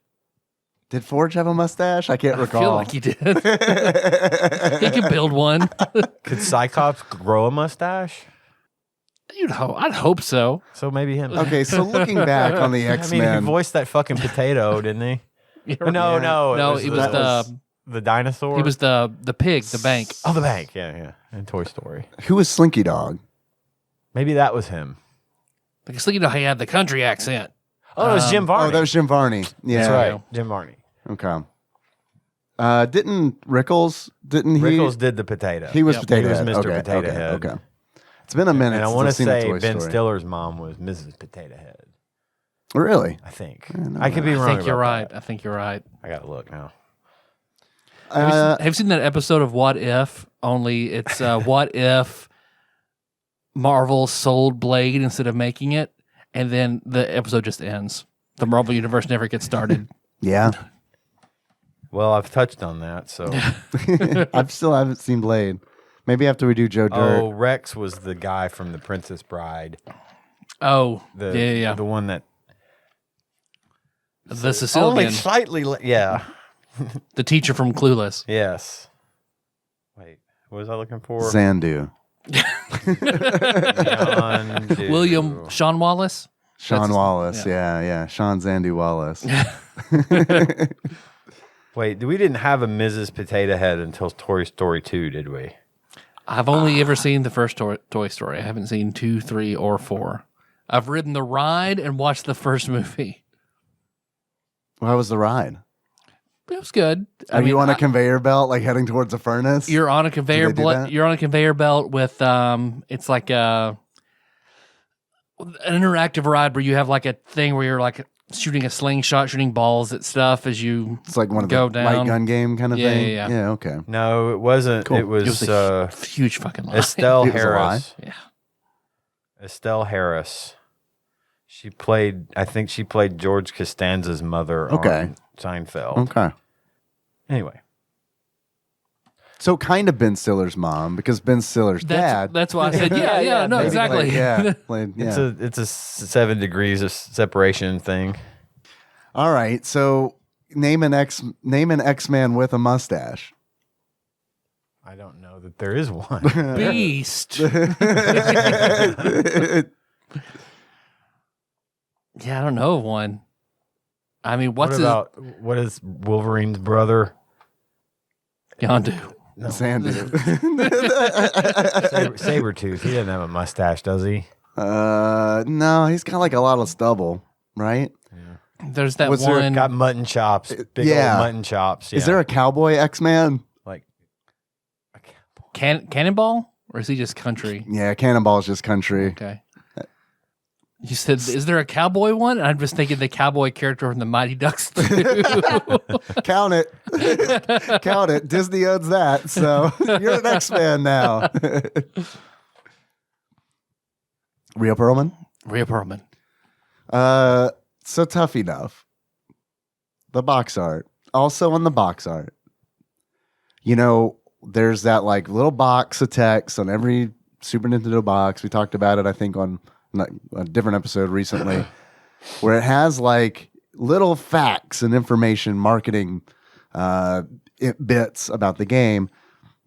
Did Forge have a mustache? I can't I recall. feel like he did. He can build one. Could Cyclops grow a mustache? I'd hope so. So maybe him. Okay, so looking back on the I X-Men. mean, he voiced that fucking potato, didn't he? No, No, it he was the dinosaur. He was the pig, the bank. Oh, the bank. Yeah, in Toy Story. Who was Slinky Dog? Maybe that was him. Because he had the country accent. Oh, it was Jim Varney. Oh, that was Jim Varney. Yeah. That's right, Jim Varney. Okay. Didn't Rickles? Didn't he? Rickles did the potato. He was Yep. Potato He was Head. Mr. Okay, Potato okay, Head. Okay. It's been a minute. And I since want to I've seen a say Toy Ben Story. Stiller's mom was Mrs. Potato Head. Really? I think. no, I could be wrong. I think you're about right. that. I think you're right. I gotta look now. Have you seen that episode of What If? Only it's what if Marvel sold Blade instead of making it, and then the episode just ends. The Marvel universe never gets started. Yeah. Well, I've touched on that. So, I still haven't seen Blade. Maybe after we do Joe Dirt. oh, Rex was the guy from The Princess Bride. Oh, The, yeah. the one that The Sicilian, only slightly. Yeah. the teacher from Clueless. Yes. Wait, what was I looking for? Zandu. Yondu. William Sean Wallace. Sean That's his- Wallace. yeah. Yeah. Sean Zandu Wallace. Wait, we didn't have a Mrs. Potato Head until Toy Story 2, did we? I've only ever seen the first Toy Story. I haven't seen 2, 3, or 4. I've ridden the ride and watched the first movie. How was the ride? It was good. Are you on a conveyor belt, like heading towards a furnace? You're on a conveyor belt. You're on a conveyor belt with it's like an interactive ride where you have like a thing where you're like shooting a slingshot, shooting balls at stuff as you It's like one of go the down. light gun game kind of thing. Yeah. Yeah, okay. No, it wasn't. Cool. It was, a huge fucking lie. Estelle It was a lie? Harris. Yeah. Estelle Harris. She played, I think she played George Costanza's mother on Seinfeld. Okay. Anyway. So kind of Ben Stiller's mom, because Ben Stiller's dad. That's why I said, yeah, no, maybe exactly. Played, It's a 7 degrees of separation thing. All right. So name an X-Man with a mustache. I don't know that there is one. Beast. Yeah, I don't know of one. I mean, what is Wolverine's brother? Yondu? No. Sandu. Sabretooth. He doesn't have a mustache, does he? No, he's got like a lot of stubble, right? There's that Was there- one. Got mutton chops. Big old mutton chops. Yeah. Is there a cowboy X-Man? like Cannonball? Or is he just country? Yeah, Cannonball is just country. Okay. You said, is there a cowboy one? And I'm just thinking the cowboy character from the Mighty Ducks 2. Count it. Count it. Disney owns that. So you're an X-Man now. Rhea Perlman? Rhea Perlman. So Tough Enough. The box art. Also on the box art. You know, there's that like little box of text on every Super Nintendo box. We talked about it, I think, on a different episode recently, where it has like little facts and information, marketing bits about the game.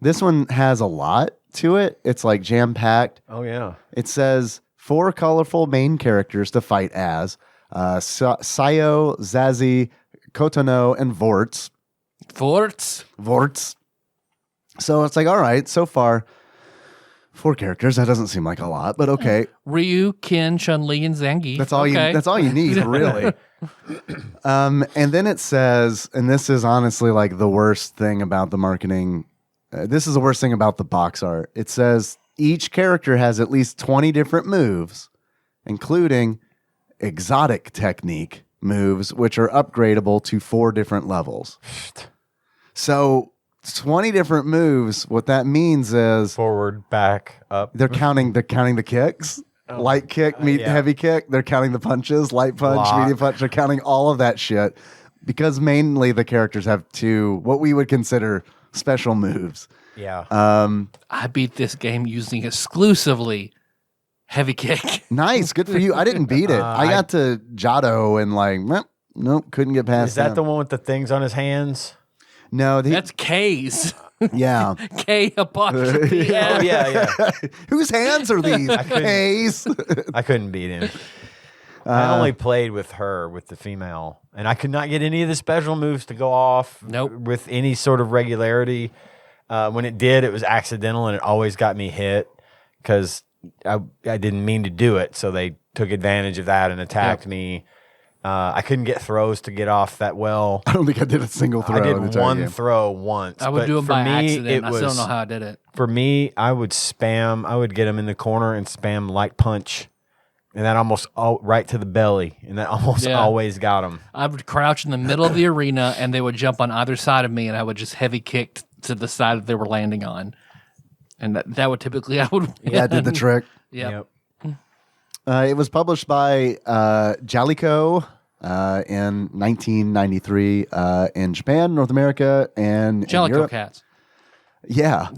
This one has a lot to it. It's like jam-packed. Oh, yeah. It says 4 colorful main characters to fight as. Sayo, Zazie, Kotono, and Vorts. Vorts. So it's like, all right, so far, 4 characters. That doesn't seem like a lot, but okay. Ryu, Ken, Chun-Li, and Zangief. That's all you need, really. And then it says, and this is honestly like the worst thing about the marketing. This is the worst thing about the box art. It says each character has at least 20 different moves, including exotic technique moves, which are upgradable to 4 different levels. So 20 different moves. What that means is forward, back, up. They're counting the kicks. Light kick, heavy kick. They're counting the punches, light punch, Block. medium punch. They're counting all of that shit because mainly the characters have 2 what we would consider special moves. Yeah. I beat this game using exclusively heavy kick. Nice, good for you. I didn't beat it. I got to Jado and like, nope, couldn't get past. Is that him. the one with the things on his hands? No, That's K's. yeah. K apostrophe. Oh, yeah. Whose hands are these? K's. I couldn't beat him. I only played with her, with the female, and I could not get any of the special moves to go off with any sort of regularity. When it did, it was accidental, and it always got me hit because I didn't mean to do it, so they took advantage of that and attacked me. I couldn't get throws to get off that well. I don't think I did a single throw. I did one throw once. I would do them by accident. I still don't know how I did it. For me, I would spam. I would get them in the corner and spam light punch, and that almost right to the belly, and that almost always got them. I would crouch in the middle of the arena, and they would jump on either side of me, and I would just heavy kick to the side that they were landing on, and that would typically I would win. Yeah, I did the trick. Yep. It was published by Jalico in 1993 in Japan, North America, and in Jellico Europe. Cats. Yeah.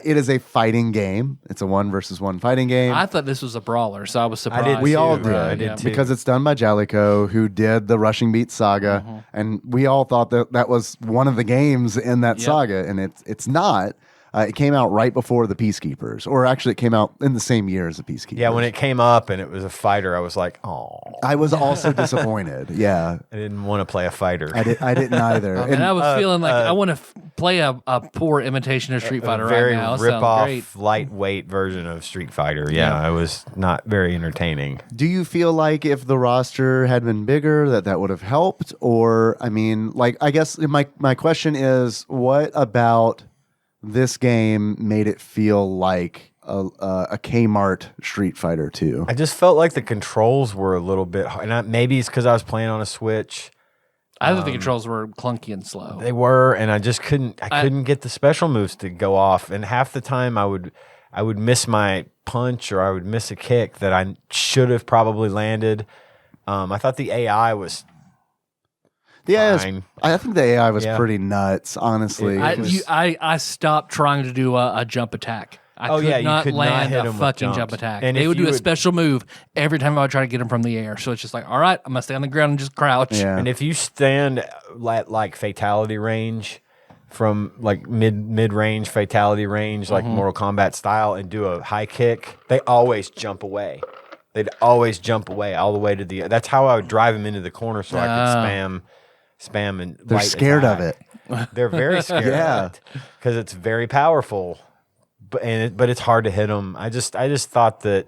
It is a fighting game. It's a 1 versus 1 fighting game. I thought this was a brawler, so I was surprised. We all did. I did too. Because it's done by Jalico, who did the Rushing Beat saga, and we all thought that was one of the games in that saga, and it's not. It came out right before the Peacekeepers, or actually it came out in the same year as the Peacekeepers. Yeah, when it came up and it was a fighter, I was like, oh. I was also disappointed. Yeah, I didn't want to play a fighter. I didn't either. And I was feeling like I want to play a poor imitation of Street Fighter very right now. rip-off, lightweight version of Street Fighter. Yeah, it was not very entertaining. Do you feel like if the roster had been bigger that would have helped? Or, I mean, like, I guess my question is, what about this game made it feel like a Kmart Street Fighter 2? I just felt like the controls were a little bit hard. And maybe it's because I was playing on a Switch. I thought the controls were clunky and slow. They were, and I just couldn't get the special moves to go off. And half the time I would miss my punch or I would miss a kick that I should have probably landed. I thought the AI was fine. I think the AI was pretty nuts, honestly. I stopped trying to do a jump attack. I could not land a fucking jump attack. And they would do a special move every time I would try to get them from the air. So it's just like, all right, I'm going to stay on the ground and just crouch. Yeah. And if you stand at like fatality range, from like mid-range fatality range, like Mortal Kombat style, and do a high kick, they always jump away. They'd always jump away all the way to the... That's how I would drive them into the corner so I could spam and They're scared of it. They're very scared of it because it's very powerful. But it's hard to hit them. I just thought that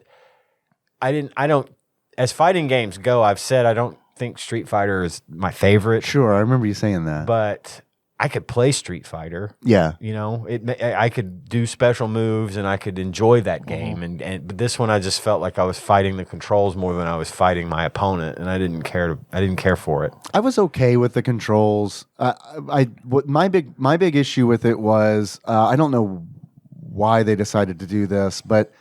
as fighting games go, I've said I don't think Street Fighter is my favorite. Sure, I remember you saying that. But I could play Street Fighter. Yeah. You know, I could do special moves and I could enjoy that game. But this one I just felt like I was fighting the controls more than I was fighting my opponent, and I didn't care for it. I was okay with the controls. My big issue with it was I don't know why they decided to do this, but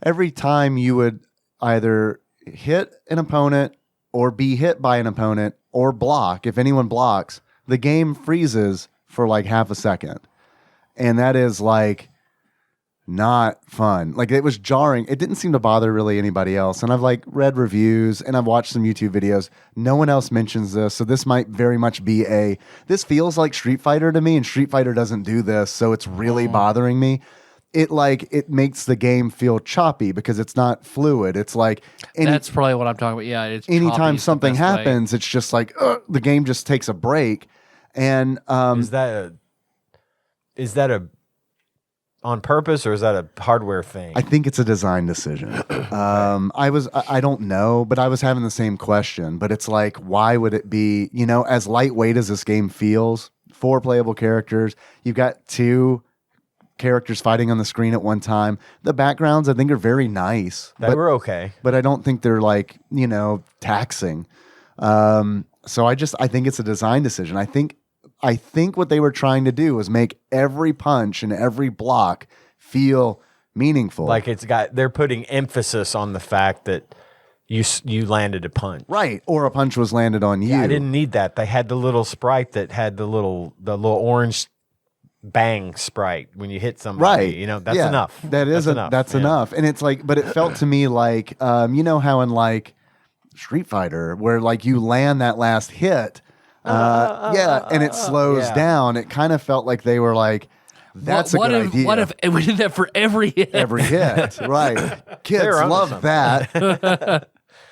every time you would either hit an opponent or be hit by an opponent or block, if anyone blocks, the game freezes for like half a second. And that is like not fun. Like, it was jarring. It didn't seem to bother really anybody else. And I've like read reviews and I've watched some YouTube videos. No one else mentions this. So this might very much be this feels like Street Fighter to me, and Street Fighter doesn't do this. So it's really bothering me. It makes the game feel choppy because it's not fluid. It's like that's probably what I'm talking about. Yeah, it's anytime something happens, it's just like the game just takes a break. And is that a on purpose, or is that a hardware thing? I think it's a design decision. I don't know, but I was having the same question. But it's like, why would it be, as lightweight as this game feels, 4 playable characters, you've got 2 characters fighting on the screen at one time. The backgrounds, I think, are very nice. They were okay. But I don't think they're like, taxing. So I think it's a design decision. I think what they were trying to do was make every punch and every block feel meaningful. Like they're putting emphasis on the fact that you landed a punch. Right. Or a punch was landed on you. Yeah, I didn't need that. They had the little sprite that had the little orange bang sprite when you hit somebody. Right. That's enough. That's enough. And it's like, but it felt to me like, how in like Street Fighter, where like you land that last hit, and it slows down. It kind of felt like they were like, that's a good idea. What if we did that for every hit? Every hit, right. Kids love that.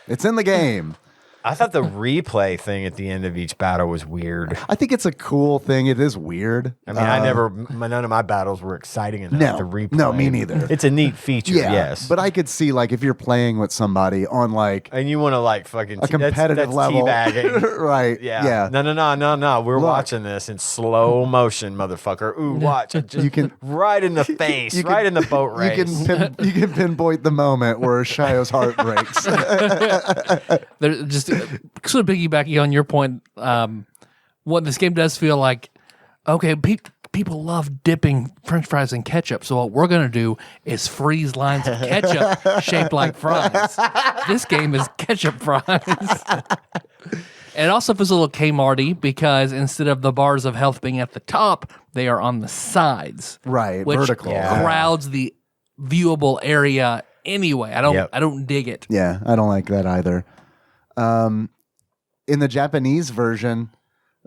It's in the game. I thought the replay thing at the end of each battle was weird. I think it's a cool thing. It is weird. I mean, none of my battles were exciting enough to replay. No, me neither. It's a neat feature, yes. But I could see, like, if you're playing with somebody on, like... And you want to, like, fucking... A competitive level. Teabagging. Right. Yeah. No. We're watching this in slow motion, motherfucker. Ooh, watch. You can... Right in the face. Right in the boat race. You can pinpoint the moment where Shio's heart breaks. They're just... Sort of piggybacking on your point, what this game does feel like, okay, people love dipping French fries in ketchup, so what we're going to do is freeze lines of ketchup shaped like fries. This game is ketchup fries. And it also feels a little Kmarty because instead of the bars of health being at the top, they are on the sides. Right, which vertical. crowds the viewable area anyway. I don't dig it. Yeah, I don't like that either. In the Japanese version,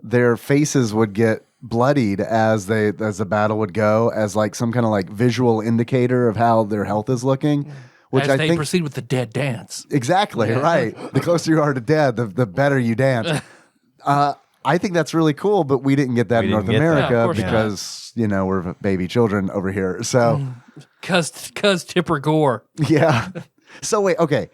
their faces would get bloodied as the battle would go, as like some kind of like visual indicator of how their health is looking. Which As I they think proceed with the dead dance. exactly right. The closer you are to dead, the better you dance. I think that's really cool, but we didn't get that in North America of course because we're baby children over here. So Cuz Tipper Gore. yeah. So wait, okay.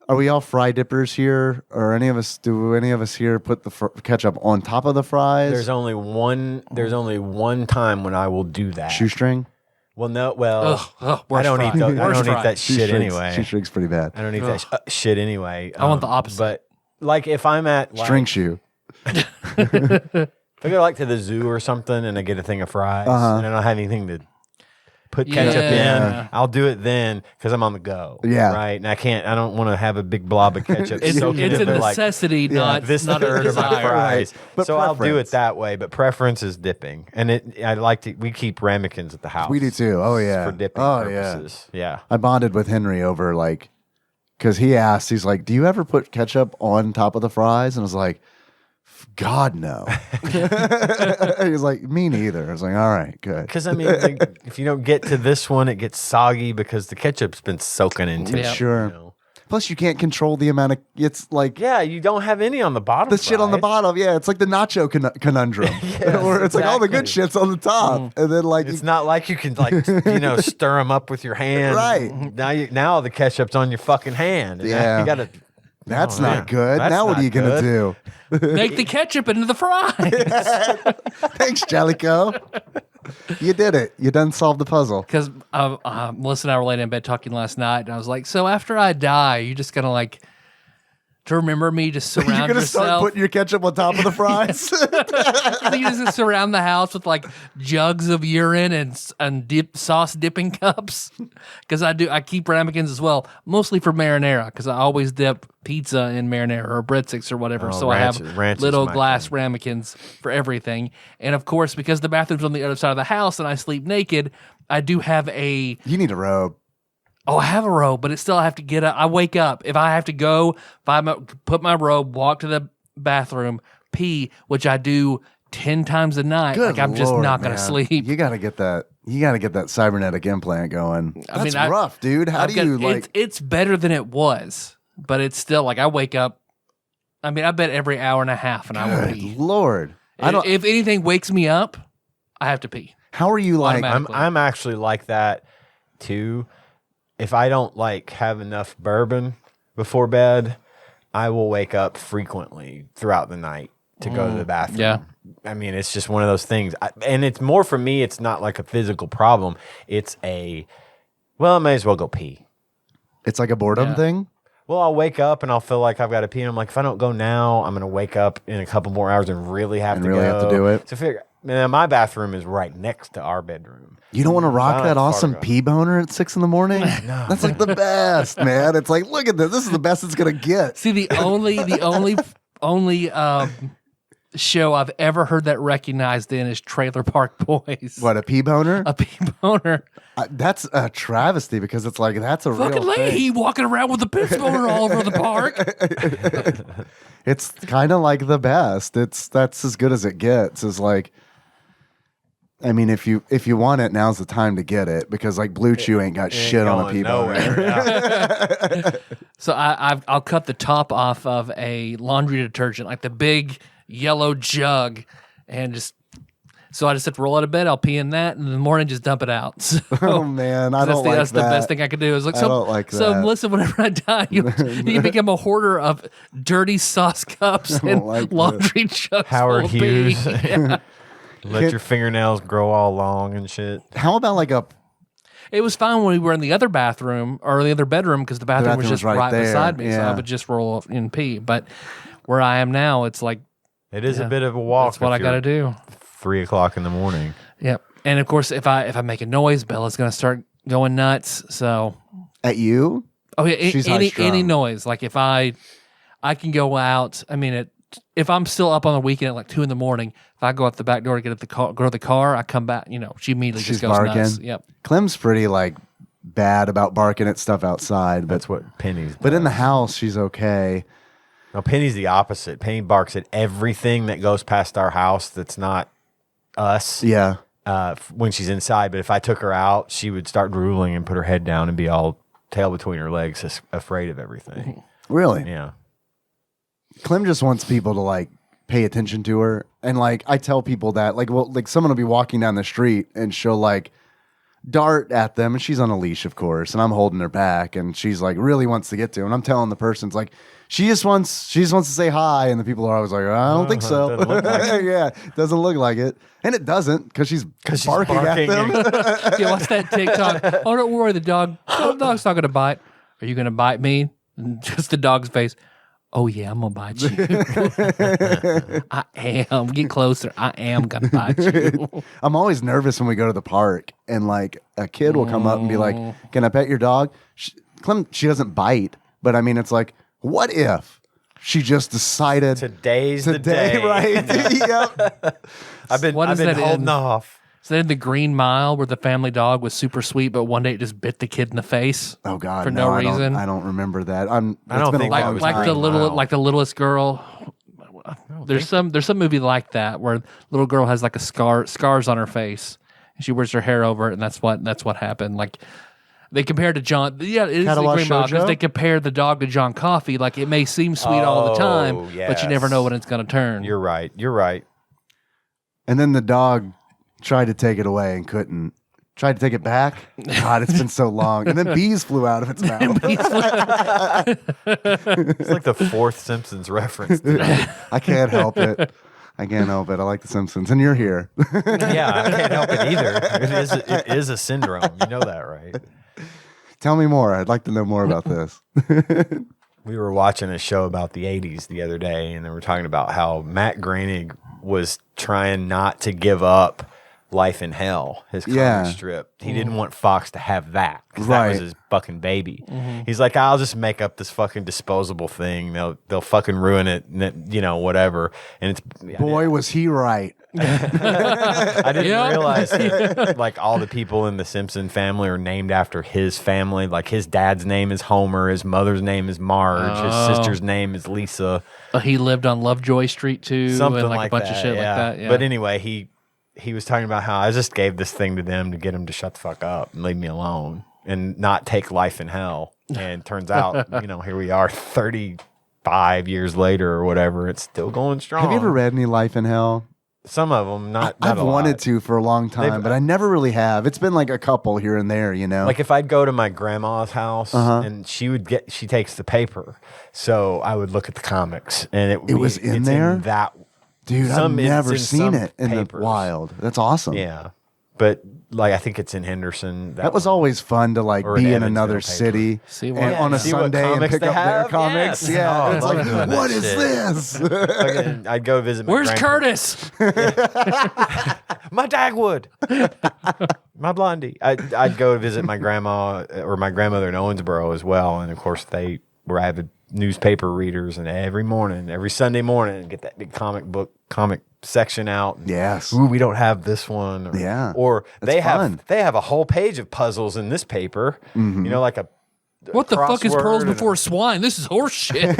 Are we all fry dippers here, or do any of us here put the ketchup on top of the fries? There's only one time when I will do that. Shoestring. Well, no. Well, I don't eat that shit anyway. Shoestring's pretty bad. I don't eat that shit anyway. I want the opposite. But like if I'm at String shoe. if I go like to the zoo or something and I get a thing of fries and I don't have anything to put ketchup in, I'll do it then because I'm on the go. Yeah. Right. And I don't want to have a big blob of ketchup. It's a necessity, not this not a third of my desire. fries. But so I'll do preference. it that way. But preference is dipping. And we keep ramekins at the house. We do too. Oh yeah. For dipping purposes. Yeah. I bonded with Henry over because he asked, he's like, "Do you ever put ketchup on top of the fries?" And I was like, God, no. He's like, me neither. I was like, all right, good. Because, I mean, if you don't get to this one, it gets soggy because the ketchup's been soaking into it. Sure. Plus, you can't control the amount of, it's like. Yeah, you don't have any on the bottom. The shit on the bottom, yeah. It's like the nacho conundrum. Where it's like all the good shit's on the top. And then it's not like you can stir them up with your hand. Right. Now the ketchup's on your fucking hand. Yeah. You got to. That's not good. Now what are you going to do? Make the ketchup into the fries. Thanks, Jellicoe. You did it. You done solved the puzzle. Because Melissa and I were laying in bed talking last night, and I was like, so after I die, you're just going to like, to remember me, just surround You're going to start putting your ketchup on top of the fries? You just surround the house with like jugs of urine and sauce dipping cups. Because I keep ramekins as well, mostly for marinara, because I always dip pizza in marinara or breadsticks or whatever. So I have little glass ramekins for everything. And of course, because the bathroom's on the other side of the house and I sleep naked, I do have You need a robe. Oh, I have a robe, but it's still I have to get up. I wake up. If I have to go, put my robe, walk to the bathroom, pee, which I do 10 times a night. Good I'm just Lord, not going to man. sleep. You got to get that. You got to get that cybernetic implant going. That's rough, dude. How do you like? It's better than it was, but it's still like I wake up. I mean, I bet every hour and a half, and I will pee. Good Lord. If anything wakes me up, I have to pee. How are you like? I'm actually like that too. If I don't like have enough bourbon before bed, I will wake up frequently throughout the night to go to the bathroom. Yeah. I mean, it's just one of those things. And it's more for me, it's not like a physical problem. It's I may as well go pee. It's like a boredom thing? Well, I'll wake up and I'll feel like I've got to pee. And I'm like, if I don't go now, I'm going to wake up in a couple more hours and really have to do it. So my bathroom is right next to our bedroom. You don't want to rock that awesome pee boner at 6 a.m? No. That's like the best, man. It's like, look at this. This is the best it's gonna get. See, the only show I've ever heard that recognized in is Trailer Park Boys. What, a pee boner? A pee boner. That's a travesty because it's like that's a fucking real thing. lady walking around with a piss boner all over the park. It's kind of like the best. That's as good as it gets. Is like. I mean, if you want it, now's the time to get it because like Blue Chew ain't got shit on a pee boner. So I'll cut the top off of a laundry detergent, like the big yellow jug, and I just have to roll out of bed. I'll pee in that, and in the morning just dump it out. So, oh man, that's the best thing I could do. Is like, I don't like so that. Melissa, whenever I die, you become a hoarder of dirty sauce cups and laundry jugs. Howard full of pee. Hughes. Yeah. Let your fingernails grow all long and shit. How about like a? It was fine when we were in the other bathroom or the other bedroom because the bathroom was just right beside me, so I would just roll and pee. But where I am now, it's like it is a bit of a walk. That's what I got to do. 3 o'clock in the morning. Yep, and of course, if I make a noise, Bella's going to start going nuts. So at you? Oh yeah, any noise. Like if I can go out. I mean if I'm still up on the weekend at like 2 a.m, if I go out the back door to get at go to the car, I come back. She immediately just goes barking. nuts. Yep. Clem's pretty like bad about barking at stuff outside. But, that's what Penny's does. But in the house, she's okay. No, Penny's the opposite. Penny barks at everything that goes past our house that's not us. Yeah. When she's inside, but if I took her out, she would start drooling and put her head down and be all tail between her legs, afraid of everything. Really? Yeah. Clem just wants people to like pay attention to her, and like I tell people that like someone will be walking down the street and she'll like dart at them, and she's on a leash, of course, and I'm holding her back, and she's like really wants to get to, and I'm telling the person, it's like she just wants to say hi, and the people are always like, I don't think so. Doesn't look like it. Yeah, doesn't look like it, and it doesn't because she's barking at them. Yeah, what's that TikTok? Oh, don't worry, the dog's not going to bite. Are you going to bite me? And just the dog's face. Oh, yeah, I'm going to bite you. I am. Get closer. I am going to bite you. I'm always nervous when we go to the park, and like a kid will come up and be like, can I pet your dog? She doesn't bite, but I mean, it's like, what if she just decided Today's the day, right? Yep. I've been What is that holding in? off. Is that in the Green Mile where the family dog was super sweet, but one day it just bit the kid in the face? Oh God, for no reason. I don't remember that. I don't it's been think a that long was like time. the Green little Mile. like the littlest girl. There's some movie like that where little girl has like a scars on her face, and she wears her hair over it, and that's what happened. Like they compared to John. Yeah, it is the Catalog Green Mile because Shoujo? they compare the dog to John Coffey. Like it may seem sweet all the time, but you never know when it's going to turn. You're right. You're right. And then the dog tried to take it away and couldn't. Tried to take it back. God, it's been so long. And then bees flew out of its mouth. It's like the fourth Simpsons reference. Today. I can't help it. I can't help it. I like The Simpsons, and you're here. Yeah, I can't help it either. It is a syndrome. You know that, right? Tell me more. I'd like to know more about this. We were watching a show about the 80s the other day, and they were talking about how Matt Groening was trying not to give up Life in Hell, his comedy strip. He didn't want Fox to have that because that was his fucking baby. He's like, I'll just make up this fucking disposable thing. They'll fucking ruin it, and you know, whatever. And it's Boy, was he right. I didn't realize that, like all the people in the Simpson family are named after his family. Like his dad's name is Homer, his mother's name is Marge, his sister's name is Lisa. He lived on Lovejoy Street too, Something and like a bunch that, of shit like that. Yeah. But anyway, he was talking about how I just gave this thing to them to get them to shut the fuck up and leave me alone and not take Life in Hell. And turns out, you know, here we are 35 years later or whatever. It's still going strong. Have you ever read any Life in Hell? Some of them, not I've a lot. wanted to for a long time, but I never really have. It's been like a couple here and there, you know. Like if I'd go to my grandma's house and she takes the paper, so I would look at the comics and it was in there. That dude, I've never seen it in the papers. wild. That's awesome. Yeah, but like I think it's in Henderson. That was always fun to like Or be an in another Evansville city See and what- on a See what Sunday and comics pick they up their have? comics. Yes. Yeah, Oh, I it's love like, doing that what is shit. this? Fucking, I'd go visit my Where's grandpa- Curtis? My Dagwood. My Blondie. I'd go visit my grandma or my grandmother in Owensboro as well. And of course, they were avid newspaper readers. And every Sunday morning, get that big comic section out. And, Yes. Ooh, we don't have this one. Or, Yeah. Or they fun. have a whole page of puzzles in this paper. You know, like a What the fuck is pearls crossword before swine? This is horse shit.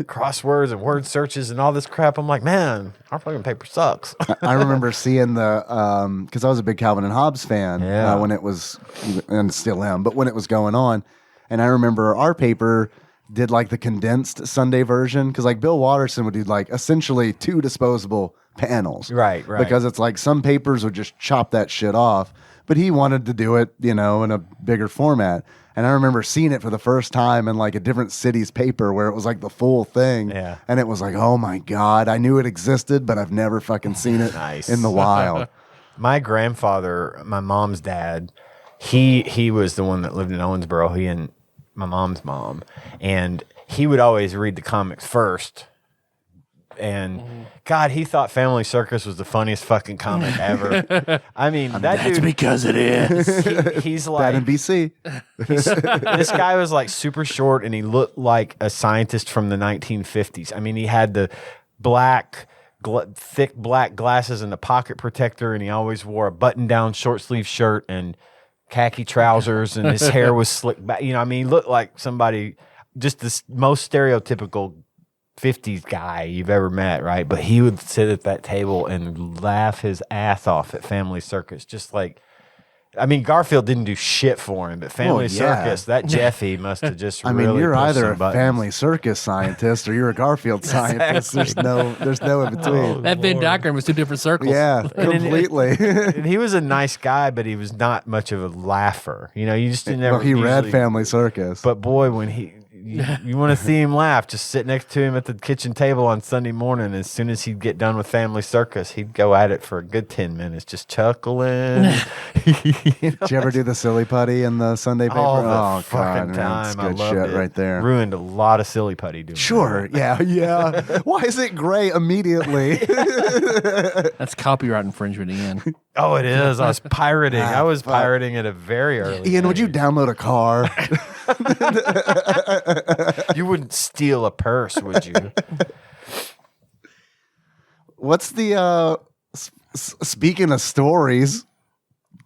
crosswords and word searches and all this crap. I'm like, man, our fucking paper sucks. I remember seeing because I was a big Calvin and Hobbes fan when it was, and still am, but when it was going on. And I remember our paper did like the condensed Sunday version because like Bill Watterson would do like essentially 2 disposable panels. Right. Because it's like some papers would just chop that shit off, but he wanted to do it, you know, in a bigger format. And I remember seeing it for the first time in like a different city's paper where it was like the full thing. Yeah. And it was like, oh my God, I knew it existed, but I've never fucking seen it Nice. in the wild. My grandfather, my mom's dad, he was the one that lived in Owensboro. He and my mom's mom, and he would always read the comics first. And God, he thought Family Circus was the funniest fucking comic ever. I mean, that dude. because it is. He's That like in BC. this guy was like super short, and he looked like a scientist from the 1950s. I mean, he had the thick black glasses and a pocket protector, and he always wore a button-down short sleeve shirt and khaki trousers, and his hair was slicked back. You know, I mean, he looked like somebody, just the most stereotypical 50s guy you've ever met, right? But he would sit at that table and laugh his ass off at Family Circus, just like, I mean, Garfield didn't do shit for him, but Family Circus, that Jeffy must have just really you're pushed either some a buttons. Family Circus scientist or you're a Garfield scientist. There's no in between. That Venn diagram was two different circles. Yeah, completely. And he was a nice guy, but he was not much of a laugher. You know, you just didn't ever. Well, he read usually- Family Circus. But boy, when you want to see him laugh, just sit next to him at the kitchen table on Sunday morning. As soon as he'd get done with Family Circus, he'd go at it for a good 10 minutes, just chuckling. Did you ever do the silly putty in the Sunday paper? All the God, fucking man, time. that's I good loved shit it. right there. Ruined a lot of silly putty doing Sure. Yeah. Why is it gray immediately? That's copyright infringement again. that. Oh, it is. I was pirating. I was fuck. pirating at a very early Ian, would you age. download a car? You wouldn't steal a purse, would you? What's the speaking of stories?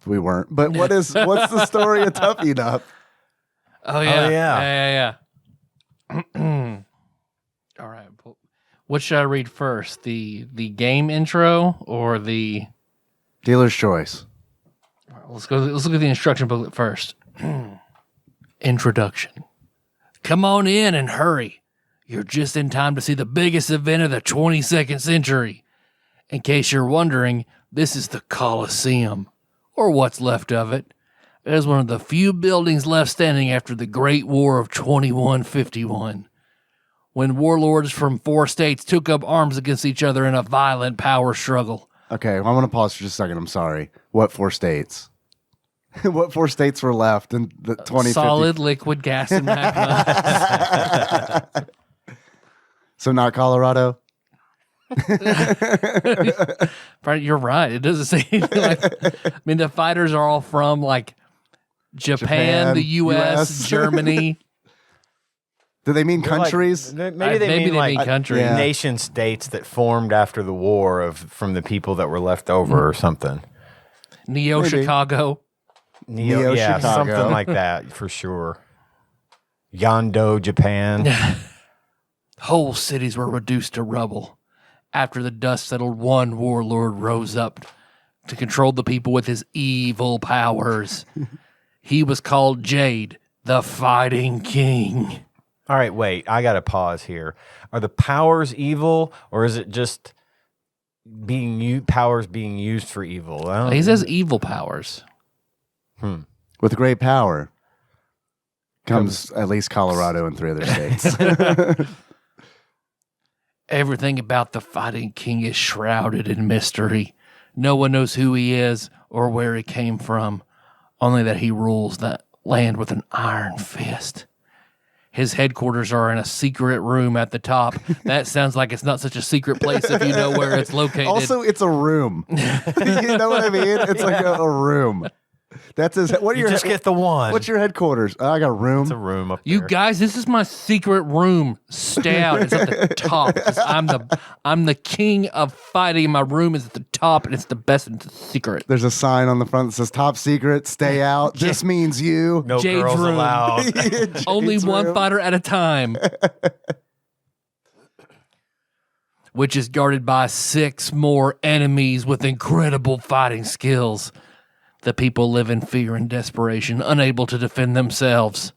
We weren't, but what's the story of Tough Enough? Oh yeah, yeah. yeah. All right, what should I read first? The game intro or the? Dealer's choice. All right, let's look at the instruction booklet first. Introduction. Come on in and hurry. You're just in time to see the biggest event of the 22nd century. In case you're wondering, this is the Colosseum, or what's left of it. It is one of the few buildings left standing after the Great War of 2151, when warlords from 4 states took up arms against each other in a violent power struggle. Okay, I want to pause for just a second. I'm sorry. What 4 states? What 4 states were left in the 2050? Solid, liquid, gas, and magma. So not Colorado? Right, you're right. It doesn't say anything like. I mean, the fighters are all from like Japan, the U.S., Germany. Do they mean They're like- countries? maybe they mean like countries. Yeah. nation states that formed after the war from the people that were left over or something. Neo Maybe. Chicago. Neo yeah, Chicago. something like that for sure. Yando, Japan. Whole cities were reduced to rubble. After the dust settled, one warlord rose up to control the people with his evil powers. He was called Jade, the Fighting King. All right, wait. I got to pause here. Are the powers evil, or is it just powers being used for evil? I don't- He says evil powers. With great power comes at least Colorado and 3 other states. Everything about the Fighting King is shrouded in mystery. No one knows who he is or where he came from, only that he rules that land with an iron fist. His headquarters are in a secret room at the top. That sounds like it's not such a secret place if you know where it's located. Also, it's a room. You know what I mean? It's like a room. That's his. What are You your? just get the one. What's your headquarters? I got a room. It's a room up You there. guys, this is my secret room. Stay out. It's at the top. 'Cause I'm the king of fighting. My room is at the top, and it's the best. And it's a secret. There's a sign on the front that says "Top Secret, Stay Out." This means you. No Jade's girls room. allowed. Only Jade's one room. fighter at a time. Which is guarded by 6 more enemies with incredible fighting skills. The people live in fear and desperation, unable to defend themselves.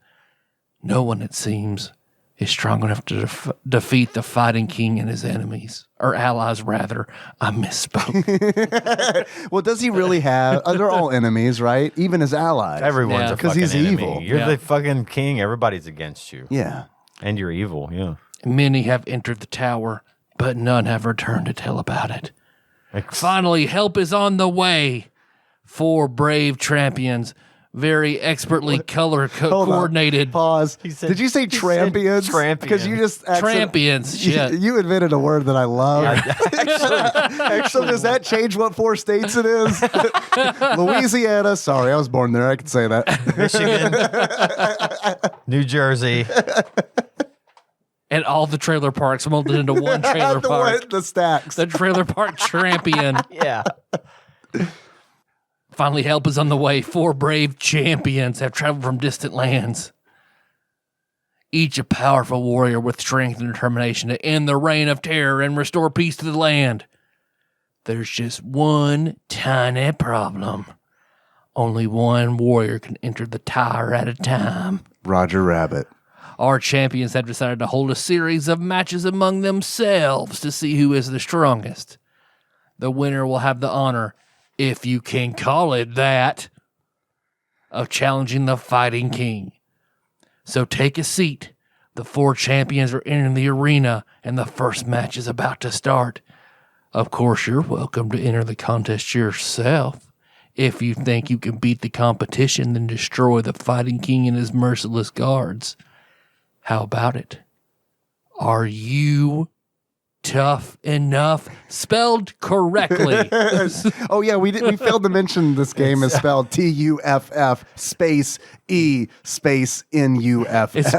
No one, it seems, is strong enough to defeat the Fighting King and his enemies. Or allies, rather. I misspoke. Well, does he really have? They're all enemies, right? Even his allies. Everyone's Yeah. a 'Cause fucking he's enemy. evil. You're Yeah. the fucking king. Everybody's against you. Yeah. And you're evil, yeah. Many have entered the tower, but none have returned to tell about it. Like, Finally, help is on the way. 4 brave champions, very expertly Hold on. coordinated. Pause. said- Did you say he said trampions? trampion. Because you just Champions, shit. You invented a word that I love. Actually, does that change what 4 states it is? Louisiana. Sorry, I was born there. I can say that. Michigan, New Jersey. And all the trailer parks molded into one trailer park. the stacks. The trailer park champion. Yeah. Finally, help is on the way. 4 brave champions have traveled from distant lands. each a powerful warrior with strength and determination to end the reign of terror and restore peace to the land. There's just one tiny problem. Only one warrior can enter the tower at a time. Roger Rabbit. Our champions have decided to hold a series of matches among themselves to see who is the strongest. The winner will have the honor, if you can call it that, of challenging the Fighting King. So take a seat. The 4 champions are entering the arena, and the first match is about to start. Of course, you're welcome to enter the contest yourself. If you think you can beat the competition, then destroy the Fighting King and his merciless guards. How about it? Are you tough enough? Spelled correctly. Oh yeah, we failed to mention this game is spelled TUFF space E space NUFF. It's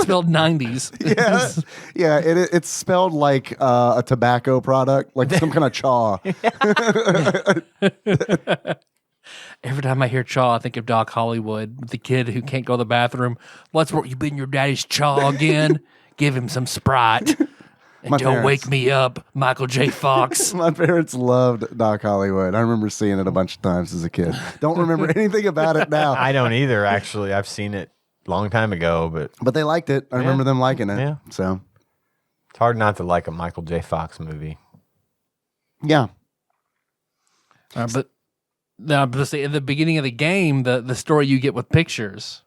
spelled 90s. Yeah. It's spelled like a tobacco product, like some kind of chaw. Every time I hear chaw, I think of Doc Hollywood, the kid who can't go to the bathroom. What's wrong? You been your daddy's chaw again? Give him some Sprite. And don't wake me up, Michael J. Fox. My parents loved Doc Hollywood. I remember seeing it a bunch of times as a kid. Don't remember anything about it now. I don't either, actually. I've seen it a long time ago, but they liked it. I remember them liking it. Yeah. So it's hard not to like a Michael J. Fox movie. Yeah. But in the beginning of the game, the story you get with pictures.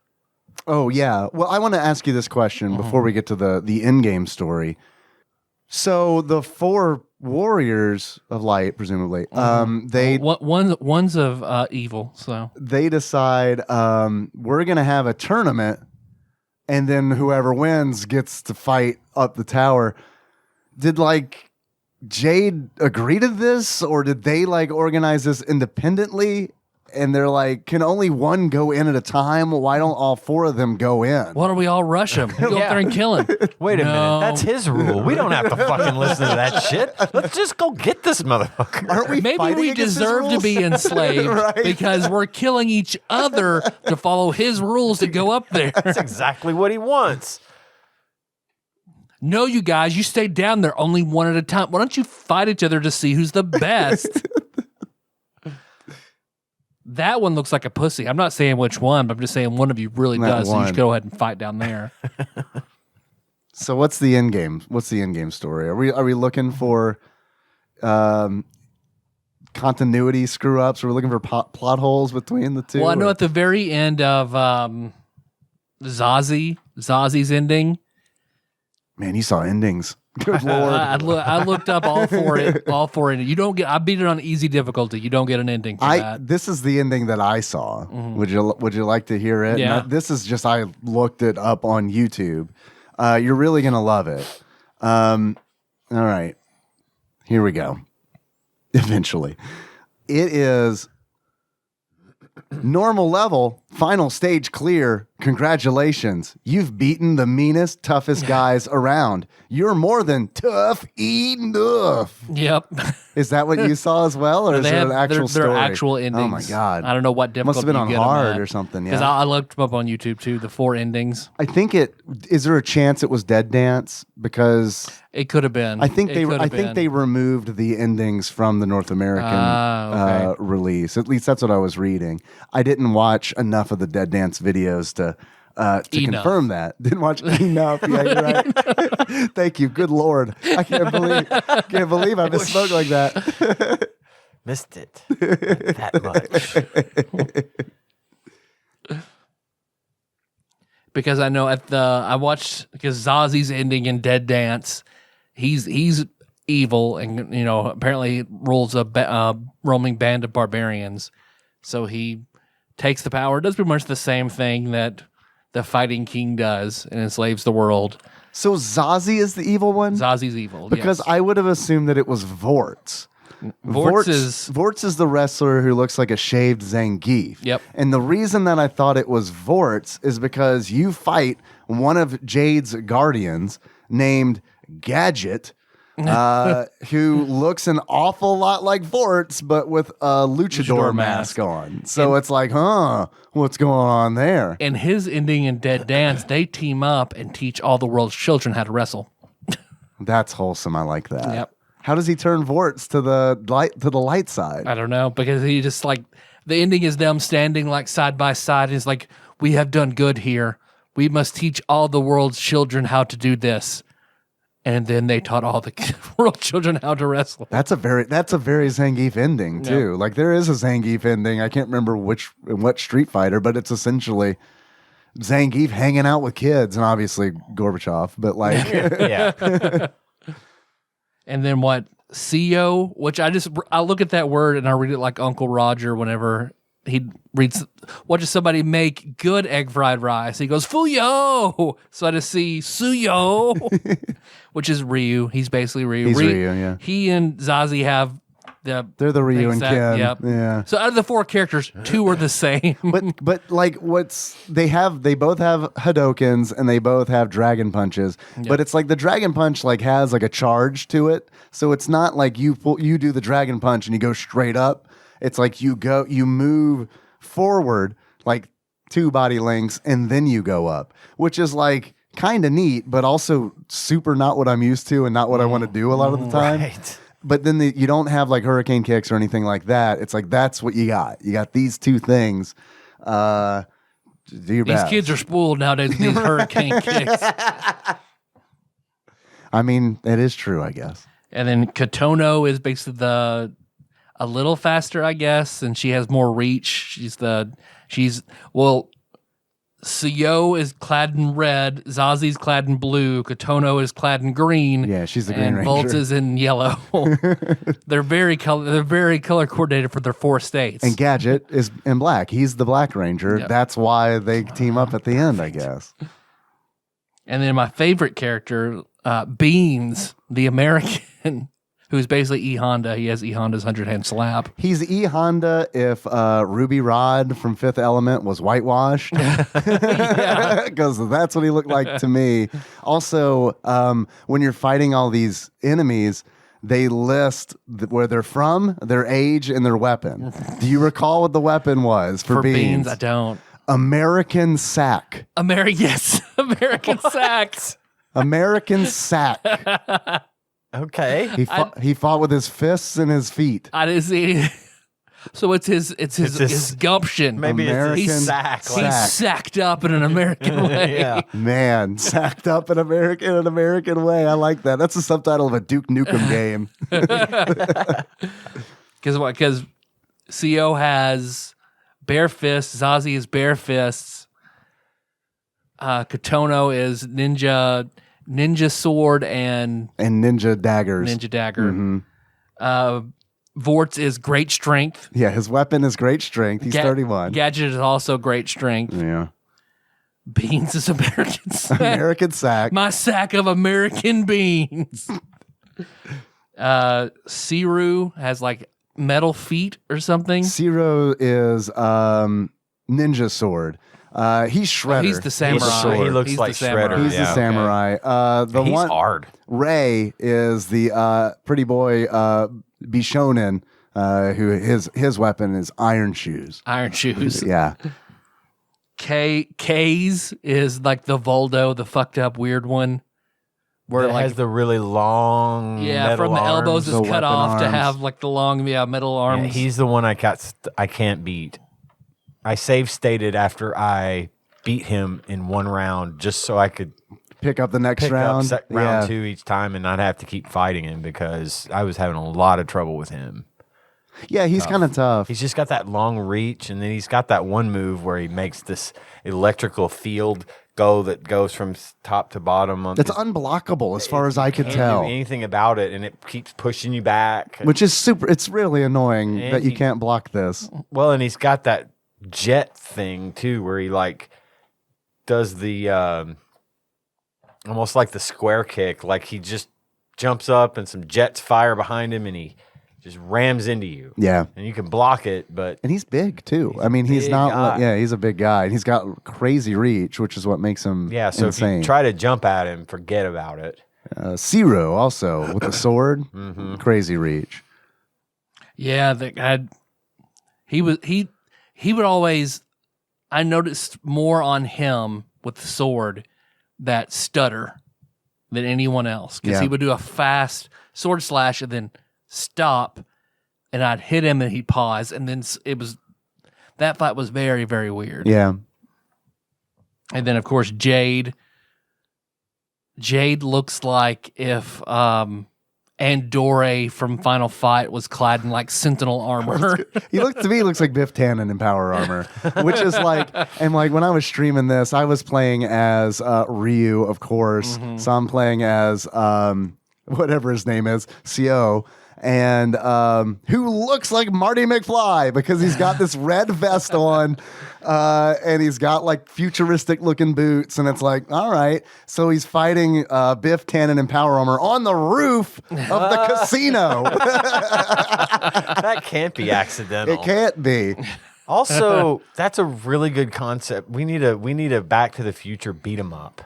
Oh, yeah. Well, I want to ask you this question before we get to the in-game story. So the 4 warriors of light, presumably, one's of evil. So they decide we're going to have a tournament, and then whoever wins gets to fight up the tower. Did Jade agree to this, or did they organize this independently? And they're like, can only one go in at a time? Why don't all 4 of them go in? Why don't we all rush him? Go up there and kill him. Wait a minute. That's his rule. We don't have to fucking listen to that shit. Let's just go get this motherfucker. Aren't we? Maybe we deserve to be enslaved Right. because we're killing each other to follow his rules to go up there. That's exactly what he wants. No, you guys, you stay down there only one at a time. Why don't you fight each other to see who's the best? That one looks like a pussy. I'm not saying which one, but I'm just saying one of you really does. So you should go ahead and fight down there. So what's the end game? What's the end game story? Are we looking for continuity screw ups? Are we looking for plot holes between the two? Well, I know at the very end of Zazi's ending. Man, you saw endings. Good Lord. I looked up all four. You don't get. I beat it on easy difficulty. You don't get an ending for that. This is the ending that I saw. Mm-hmm. Would you like to hear it? Yeah. This is just I looked it up on YouTube. You're really gonna love it. All right, here we go. Eventually, it is normal level. Final stage clear. Congratulations. You've beaten the meanest, toughest guys around. You're more than tough enough. Yep. Is that what you saw as well? Or is it an actual story? They're actual endings. Oh my God. I don't know what difficulty Must have been on you get hard or something. Because Yeah. I looked them up on YouTube too, the 4 endings. I think is there a chance it was Dead Dance? Because It could have been. I think they removed the endings from the North American release. At least that's what I was reading. I didn't watch enough of the Dead Dance videos to confirm that. Didn't watch enough. Yeah, you're right. Thank you. Good Lord. I can't believe I misspoke like that. Missed it. That much. Because I know I watched because Zazi's ending in Dead Dance, he's evil and apparently rules a roaming band of barbarians. So he takes the power, does pretty much the same thing that the Fighting King does and enslaves the world. So Zazie is the evil one? Zazi's evil. Because yes. I would have assumed that it was Vorts. Vorts is the wrestler who looks like a shaved Zangief. Yep. And the reason that I thought it was Vorts is because you fight one of Jade's guardians named Gadget, who looks an awful lot like Vorts, but with a luchador mask on. So it's like, what's going on there? And his ending in Dead Dance, they team up and teach all the world's children how to wrestle. That's wholesome. I like that. Yep. How does he turn Vorts to the light side? I don't know, because he just like, the ending is them standing like side by side. And it's like, we have done good here. We must teach all the world's children how to do this. And then they taught all the world children how to wrestle. That's a very Zangief ending too. Like there is a Zangief ending. I can't remember what Street Fighter, but it's essentially Zangief hanging out with kids and obviously Gorbachev. But like, Yeah. And then what? CEO, which I look at that word and I read it like Uncle Roger whenever he reads, what does somebody make good egg fried rice? He goes, Fuyo! So I just see Suyo, which is Ryu. He's basically Ryu. He's Ryu, yeah. He and Zazie have they're the Ryu and Ken. Yep. Yeah. So out of the 4 characters, 2 are the same. But like they both have Hadokens and they both have dragon punches. Yep. But it's like the dragon punch like has like a charge to it. So it's not like you do the dragon punch and you go straight up. It's like you move forward like 2 body lengths and then you go up, which is like kind of neat, but also super not what I'm used to and not what I want to do a lot of the time. Right. But then you don't have like hurricane kicks or anything like that. It's like that's what you got. You got these 2 things. Do your These best. kids are spoiled nowadays with these hurricane kicks. I mean, it is true, I guess. And then Katono is basically a little faster, I guess, and she has more reach. Suyo is clad in red, Zazie's clad in blue, Katono is clad in green. Yeah, she's the Green and Ranger. Boltz is in yellow. They're very color coordinated for their 4 states. And Gadget is in black. He's the Black Ranger. Yep. That's why they team up at the end, I guess. And then my favorite character, Beans, the American, who's basically E Honda. He has E Honda's 100-hand slap. He's E Honda if Ruby Rod from Fifth Element was whitewashed. Because that's what he looked like to me. Also, when you're fighting all these enemies, they list where they're from, their age, and their weapon. Do you recall what the weapon was for Beans? I don't. American sack. Yes, American sacks. American sack. Okay. He fought with his fists and his feet. I didn't see. So it's his gumption. Maybe American it's his sack. He's sacked up in an American way. Yeah. Man, sacked up in an American way. I like that. That's the subtitle of a Duke Nukem game. Because CO has bare fists. Zazie is bare fists. Katono is ninja sword and ninja daggers. ninja dagger. Mm-hmm. Vorts is great strength. Yeah, his weapon is great strength. He's 31. Gadget is also great strength. Yeah. Beans is American sack. American sack. My sack of American beans. Siru has like metal feet or something. Zero is ninja sword. He's Shredder. He's the samurai. He looks He's like the samurai. Shredder. He's Yeah, the samurai. He's hard. Ray is the pretty boy Bishonen, who his weapon is iron shoes. Iron shoes. Yeah. K's is like the Voldo, the fucked up weird one. Where It has the really long metal from the elbows The is cut weapon off to arms. have like the long metal Yeah, arms. he's the one I can't beat. I save stated after I beat him in one round just so I could Pick up the next pick round. up round 2 each time and not have to keep fighting him because I was having a lot of trouble with him. Yeah, he's kind of tough. He's just got that long reach, and then he's got that one move where he makes this electrical field go that goes from top to bottom. That's unblockable as far as I could Can't tell. do anything about it, and it keeps pushing you back. Which is super. It's really annoying And that you he- can't block this. Well, and he's got that jet thing too, where he like does the almost like the square kick, like he just jumps up and some jets fire behind him, and he just rams into you. Yeah. And you can block it, but And he's big too. I mean, he's big not. guy. Yeah, he's a big guy, and he's got crazy reach, which is what makes him yeah. So if insane. you try to jump at him, forget about it. Zero also with the sword. Crazy reach. Yeah, that guy. He would always. I noticed more on him with the sword that stutter than anyone else because he would do a fast sword slash and then stop, and I'd hit him and he'd pause, and then that fight was very, very weird. Yeah. And then of course Jade. Jade looks like if Andore from Final Fight was clad in like Sentinel armor. He looks like Biff Tannen in power armor, which is like, and like when I was streaming this, I was playing as Ryu, of course. So I'm playing as whatever his name is, CO, and who looks like Marty McFly because he's got this red vest on, and he's got like futuristic looking boots, and it's like, all right, so he's fighting Biff Tannen in power armor on the roof of the casino. That can't be accidental. It can't be. Also, that's a really good concept. We need a Back to the Future beat 'em up.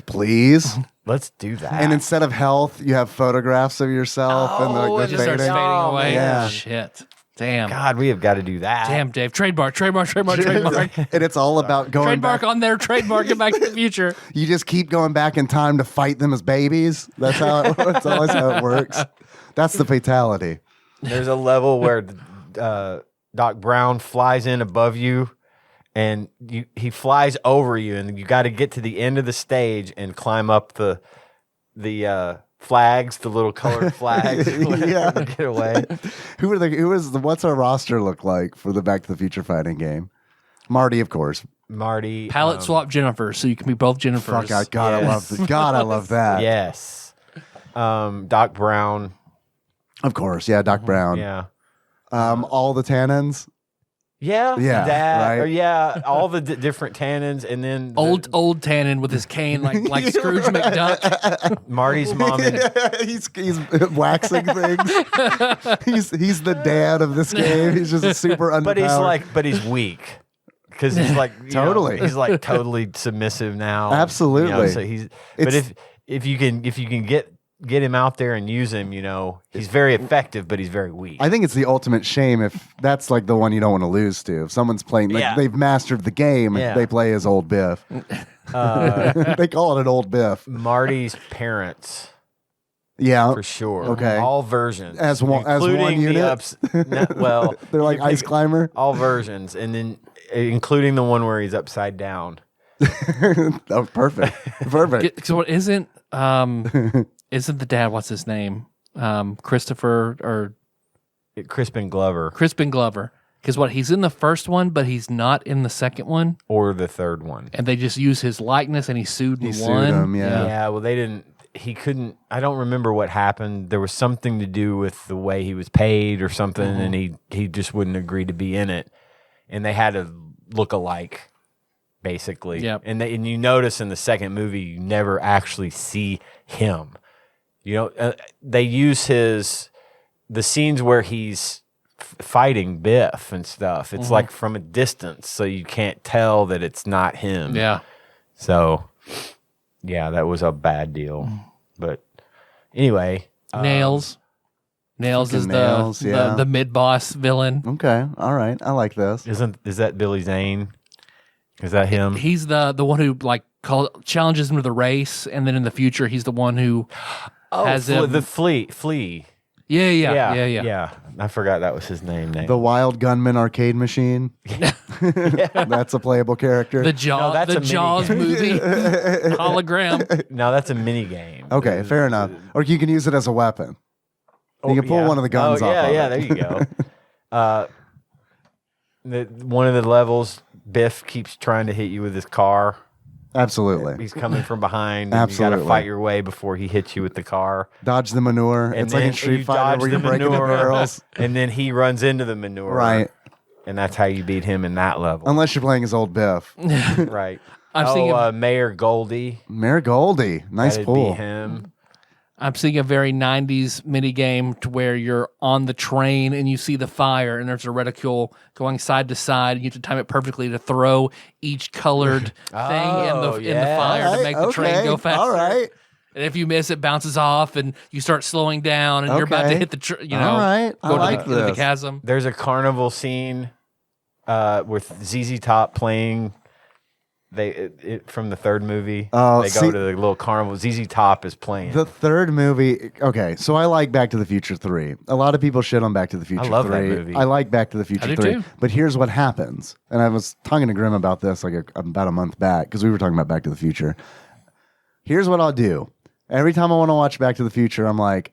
Please. Let's do that. And instead of health, you have photographs of yourself and it the just starts fading. fading away. Yeah. Shit. Damn. God, we have got to do that. Damn, Dave. Trademark. And it's all about going Trademark back. on there. Trademark it Back to the Future. You just keep going back in time to fight them as babies. That's how that's always how it works. That's the fatality. There's a level where Doc Brown flies in above you, and he flies over you, and you got to get to the end of the stage and climb up the flags, the little colored flags. Yeah. Get away. What's our roster look like for the Back to the Future fighting game? Marty, of course. Marty. Palette swap Jennifer, so you can be both Jennifers. Fuck, I love that. Yes. Doc Brown. Of course, yeah, Doc Brown. Yeah. All the Tannins. Yeah. Yeah, That, right. or yeah, all the different Tannins, and then Old Tannen with his cane like Scrooge McDuck. Marty's mom. And, He's waxing things. he's the dad of this game. He's just super underpowered. but he's weak. Because he's like Totally. he's like totally submissive now. Absolutely. So but if you can get him out there and use him, he's very effective, but he's very weak. I think it's the ultimate shame if that's like the one you don't want to lose to. If someone's playing, like they've mastered the game, Yeah. they play as old Biff. They call it an old Biff. Marty's parents, Yeah, for sure. Okay. All versions. As one including unit? Well, they're like you can Ice pick Climber. all versions, and then including the one where he's upside down. Oh, perfect. So what isn't the dad? What's his name? Christopher or Crispin Glover. Crispin Glover. Because he's in the first one, but he's not in the second one, Or the third one. and they just use his likeness, and he sued He and sued won. him, yeah. Yeah, well, they didn't. He couldn't. I don't remember what happened. There was something to do with the way he was paid or something, and he just wouldn't agree to be in it. And they had to look alike, basically. Yep. And you notice in the second movie, you never actually see him. They use the scenes where he's fighting Biff and stuff. It's like from a distance, so you can't tell that it's not him. Yeah. So, yeah, that was a bad deal. But anyway, Nails. Nails is Fucking Nails, yeah. the mid boss villain. Okay, all right. I like this. is that Billy Zane? Is that him? He's the one who challenges him to the race, and then in the future he's the one who has him. the flea. Yeah. I forgot that was his name. The Wild Gunman arcade machine. That's a playable character. The No, that's a mini Jaws game. movie hologram. No, that's a mini game. Okay, fair enough. Or you can use it as a weapon. You can pull one of the guns off. Yeah, of it. there you go. One of the levels, Biff keeps trying to hit you with his car. Absolutely. He's coming from behind. And you got to Absolutely. fight your way before he hits you with the car. Dodge the manure. And It's like in then Street you Fighter dodge where you're the breaking the manure, barrels. and then he runs into the manure. Right. And that's how you beat him in that level. Unless you're playing as old Biff. Right. I'm seeing Mayor Goldie. Mayor Goldie. Nice That'd pull. be him. I'm seeing a very 90s mini game to where you're on the train and you see the fire and there's a reticule going side to side. You have to time it perfectly to throw each colored thing in the fire to make the train go faster. All right. And if you miss, it bounces off, and you start slowing down, and you're about to Okay. hit the, All right. I go like to the this. chasm. There's a carnival scene with ZZ Top playing. From the third movie. Oh, they go to the little carnival. ZZ Top is playing. The third movie, okay, so I like Back to the Future 3. A lot of people shit on Back to the Future 3. love that movie. I like Back to the Future I do 3. too. But here's what happens. And I was talking to Grim about this about a month back because we were talking about Back to the Future. Here's what I'll do. Every time I want to watch Back to the Future, I'm like,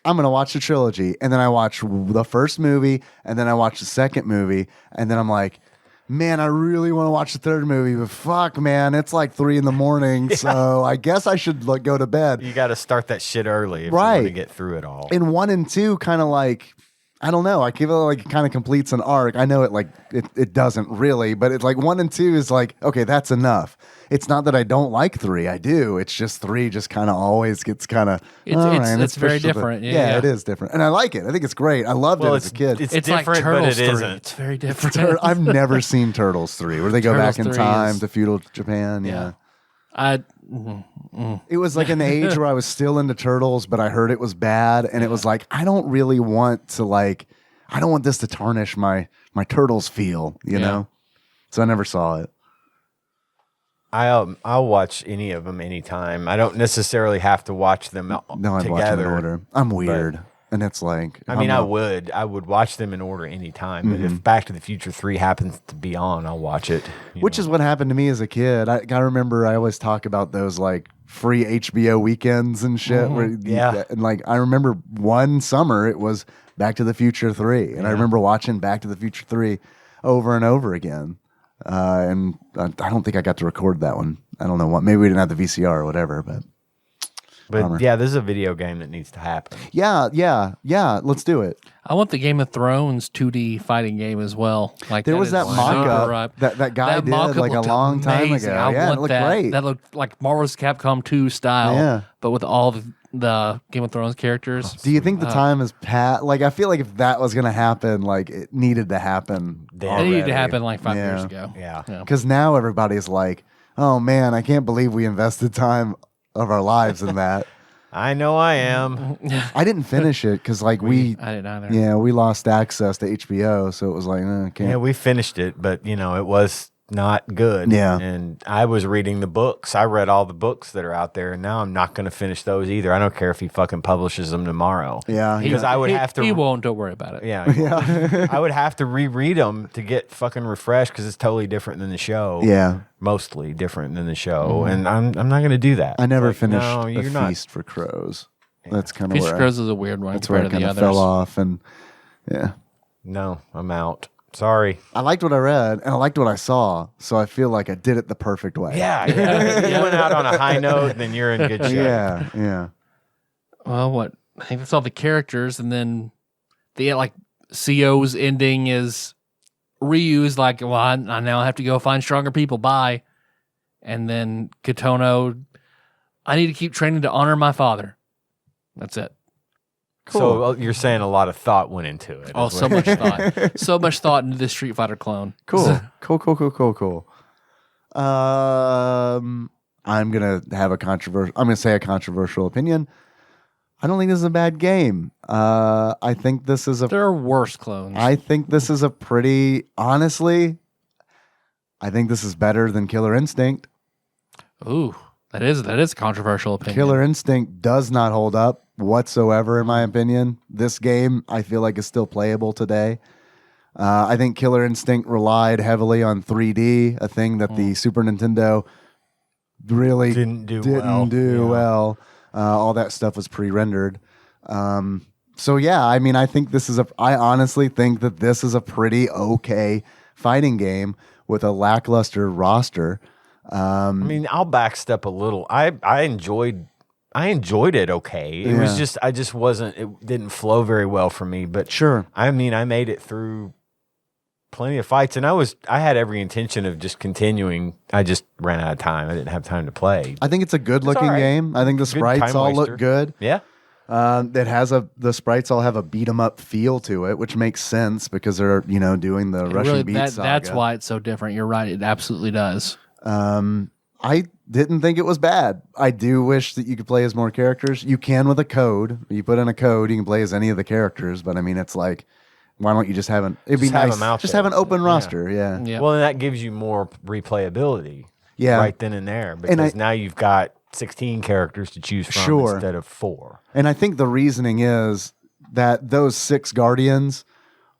I'm going to watch the trilogy. And then I watch the first movie, and then I watch the second movie, and then I'm like, man, I really want to watch the third movie, but fuck, man, it's like 3 a.m, so I guess I should go to bed. You got to start that shit early if you Right. want to get through it all. And 1 and 2 kind of like, I don't know, I feel like it kind of completes an arc. I know it doesn't really, but it's like 1 and 2 is like, okay, that's enough. It's not that I don't like 3, I do. It's just 3 just kind of always gets kind of It's very different. Yeah, it is different, and I like it. I think it's great. I loved it as a kid. It's It's like different, but Turtles it 3. isn't. It's very different. I've never seen Turtles 3, where they go Turtles back in 3 time is- to feudal Japan. Yeah. I It was like an age where I was still into Turtles, but I heard it was bad, and it was like, I don't really want to I don't want this to tarnish my Turtles feel, you know? So I never saw it. I'll watch any of them anytime. I don't necessarily have to watch them No, I'd watch them in together. order. I'm weird. And it's like, I mean, I would watch them in order anytime. But if Back to the Future 3 happens to be on, I'll watch it. Which is what happened to me as a kid. I remember I always talk about those like free HBO weekends and shit. And I remember one summer it was Back to the Future 3. And I remember watching Back to the Future 3 over and over again. And I don't think I got to record that one. I don't know what. Maybe we didn't have the VCR or whatever, but bummer. Yeah, this is a video game that needs to happen. Yeah. Let's do it. I want the Game of Thrones 2D fighting game as well. Like There was that is mock-up super ripe. that guy did mock-up like a looked long time amazing. ago. I Yeah, want it looked that. great. That looked like Marvel's Capcom 2 style, Yeah. but with all the Game of Thrones characters. Do you think the time is Like, I feel like if that was going to happen, like it needed to happen. It needed to already. happen like 5 Yeah. years ago. Yeah. Because now everybody's like, oh man, I can't believe we invested time of our lives in that. I know I am. I didn't finish it because like we I didn't either. lost access to HBO, so it was like, can't. Yeah, we finished it, but it was not good. Yeah. And I was reading the books. I read all the books that are out there, and now I'm not going to finish those either. I don't care if he fucking publishes them tomorrow. Yeah, Because I would have to. He won't. Don't worry about it. Yeah. I would have to reread them to get fucking refreshed because it's totally different than the show. Yeah. Mostly different than the show. And I'm not going to do that. I never It's like, finished no, A you're not. Feast for Crows. That's kind of Feast where of Crows is a weird one that's where I compared to kind the of others. fell off, and yeah. No, I'm out. Sorry. I liked what I read and I liked what I saw, so I feel like I did it the perfect way. Yeah. You went out on a high note, then you're in good shape. Yeah. Well, what? I think that's all the characters, and then the CO's ending is reused. Like, well, I now have to go find stronger people. Bye. And then Katono, I need to keep training to honor my father. That's it. Cool. So you're saying a lot of thought went into it. Oh, is so what- much thought. So much thought into this Street Fighter clone. Cool. I'm gonna say a controversial opinion. I don't think this is a bad game. I think this is There are worse clones. I think this is honestly, I think this is better than Killer Instinct. Ooh, that is a controversial opinion. Killer Instinct does not hold up whatsoever, in my opinion. This game, I feel like, is still playable today. I think Killer Instinct relied heavily on 3D, a thing that the Super Nintendo really Didn't do well. All that stuff was pre-rendered. So yeah, I mean, I honestly think that this is a pretty okay fighting game with a lackluster roster. I mean, I'll backstep a little. I enjoyed it okay. It was just it didn't flow very well for me, but Sure. I mean, I made it through plenty of fights and I had every intention of just continuing. I just ran out of time. I didn't have time to play. I think it's a good-looking all right. game. I think the Good sprites time all waster. look good. Yeah. The sprites all have a beat 'em up feel to it, which makes sense because they're doing the Russian beat saga. That's why it's so different. You're right. It absolutely does. I didn't think it was bad. I do wish that you could play as more characters. You can with a code. You put in a code, you can play as any of the characters. But I mean, it's like, why don't you just have an? It'd be Just have nice. them out Just there. have an open Yeah. roster. Yeah. Yeah. Well, and that gives you more replayability. Yeah. Right then and there, because now you've got 16 characters to choose from Sure. instead of 4. And I think the reasoning is that those 6 guardians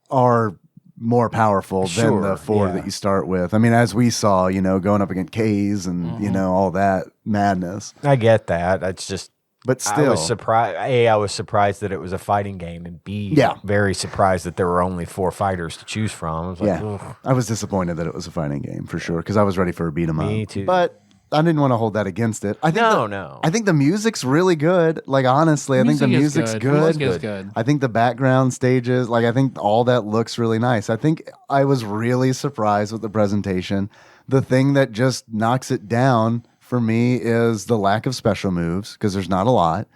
are more powerful than Sure, the 4 yeah. that you start with. I mean, as we saw, going up against K's and all that madness. I get that. It's just. But I still, was surprised. A, I was surprised that it was a fighting game, and B, Yeah. very surprised that there were only 4 fighters to choose from. I was like, yeah, ugh. I was disappointed that it was a fighting game for sure because I was ready for a beat 'em up. Me too. But I didn't want to hold that against it. I think No. I think the music's really good. Like honestly, I think the music's good. Music is good. I think the background stages, I think all that looks really nice. I think I was really surprised with the presentation. The thing that just knocks it down for me is the lack of special moves because there's not a lot.